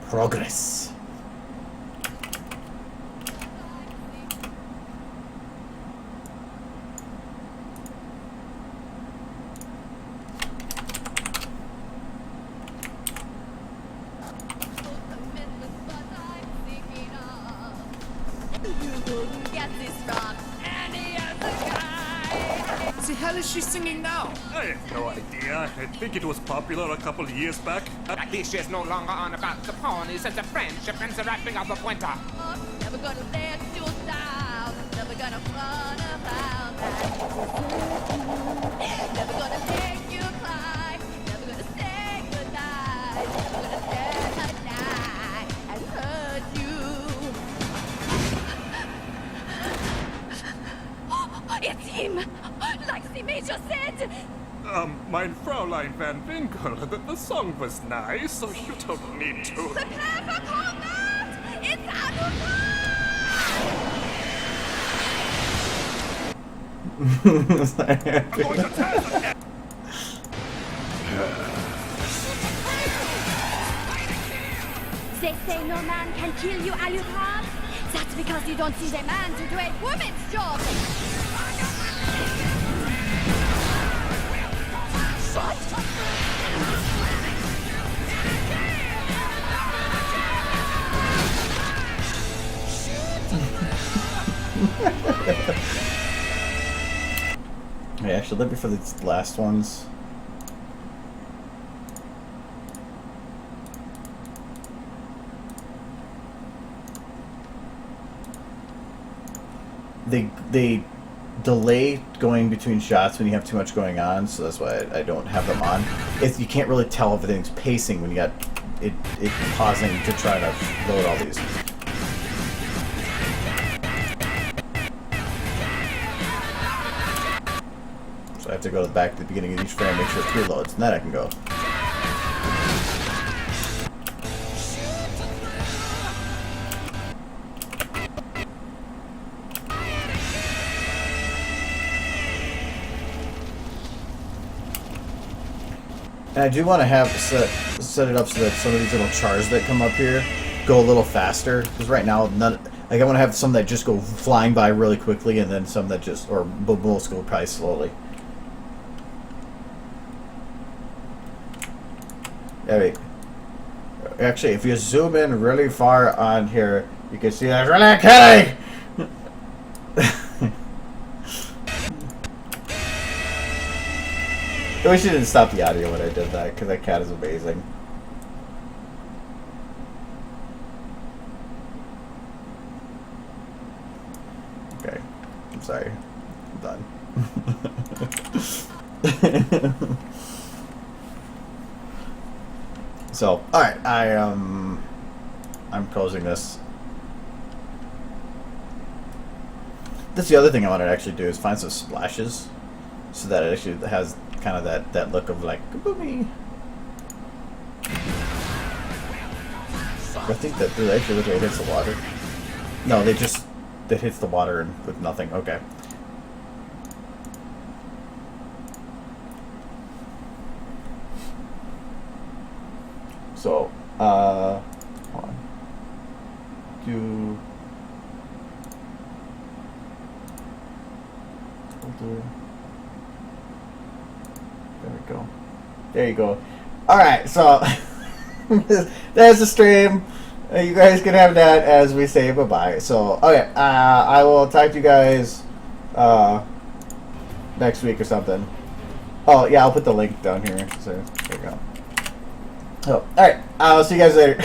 Progress. The hell is she singing now? I have no idea. I think it was popular a couple of years back. At least she's no longer on about the ponies and the friendship and the wrapping up of winter. Never gonna let you down. Never gonna run around. Never gonna make you cry. Never gonna say goodnight. Never gonna tell a lie and hurt you. him, like the Major said. Mein Fräulein Van Winkle, the song was nice, so you don't need to. Prepare for combat! It's Alucard! They say no man can kill you, Alucard. That's because you don't see the man to do a woman's job. Hey, actually, let me for these last ones. They delay going between shots when you have too much going on, so that's why I don't have them on. You can't really tell if everything's pacing when you got it pausing to try to load all these. So I have to go back to the beginning of each frame, make sure it preloads, and then I can go. And I do want to have set it up so that some of these little chars that come up here go a little faster. Because right now, I want to have some that just go flying by really quickly, and then some that just, or most go probably slowly. Actually, if you zoom in really far on here, you can see that really kidding. I wish you didn't stop the audio when I did that, because that cat is amazing. Okay, I'm sorry. I'm done. So, alright, I'm closing this. That's the other thing I wanted to actually do, is find some splashes, so that it actually has kind of that look of like boomy. I think that it actually looks like it hits the water. No, that hits the water and with nothing. Okay. So, hold on. There we go. There you go. Alright, so there's the stream. You guys can have that as we say bye-bye. So, okay, I will talk to you guys next week or something. Oh, yeah, I'll put the link down here. So, there you go. Oh, alright, I'll see you guys later.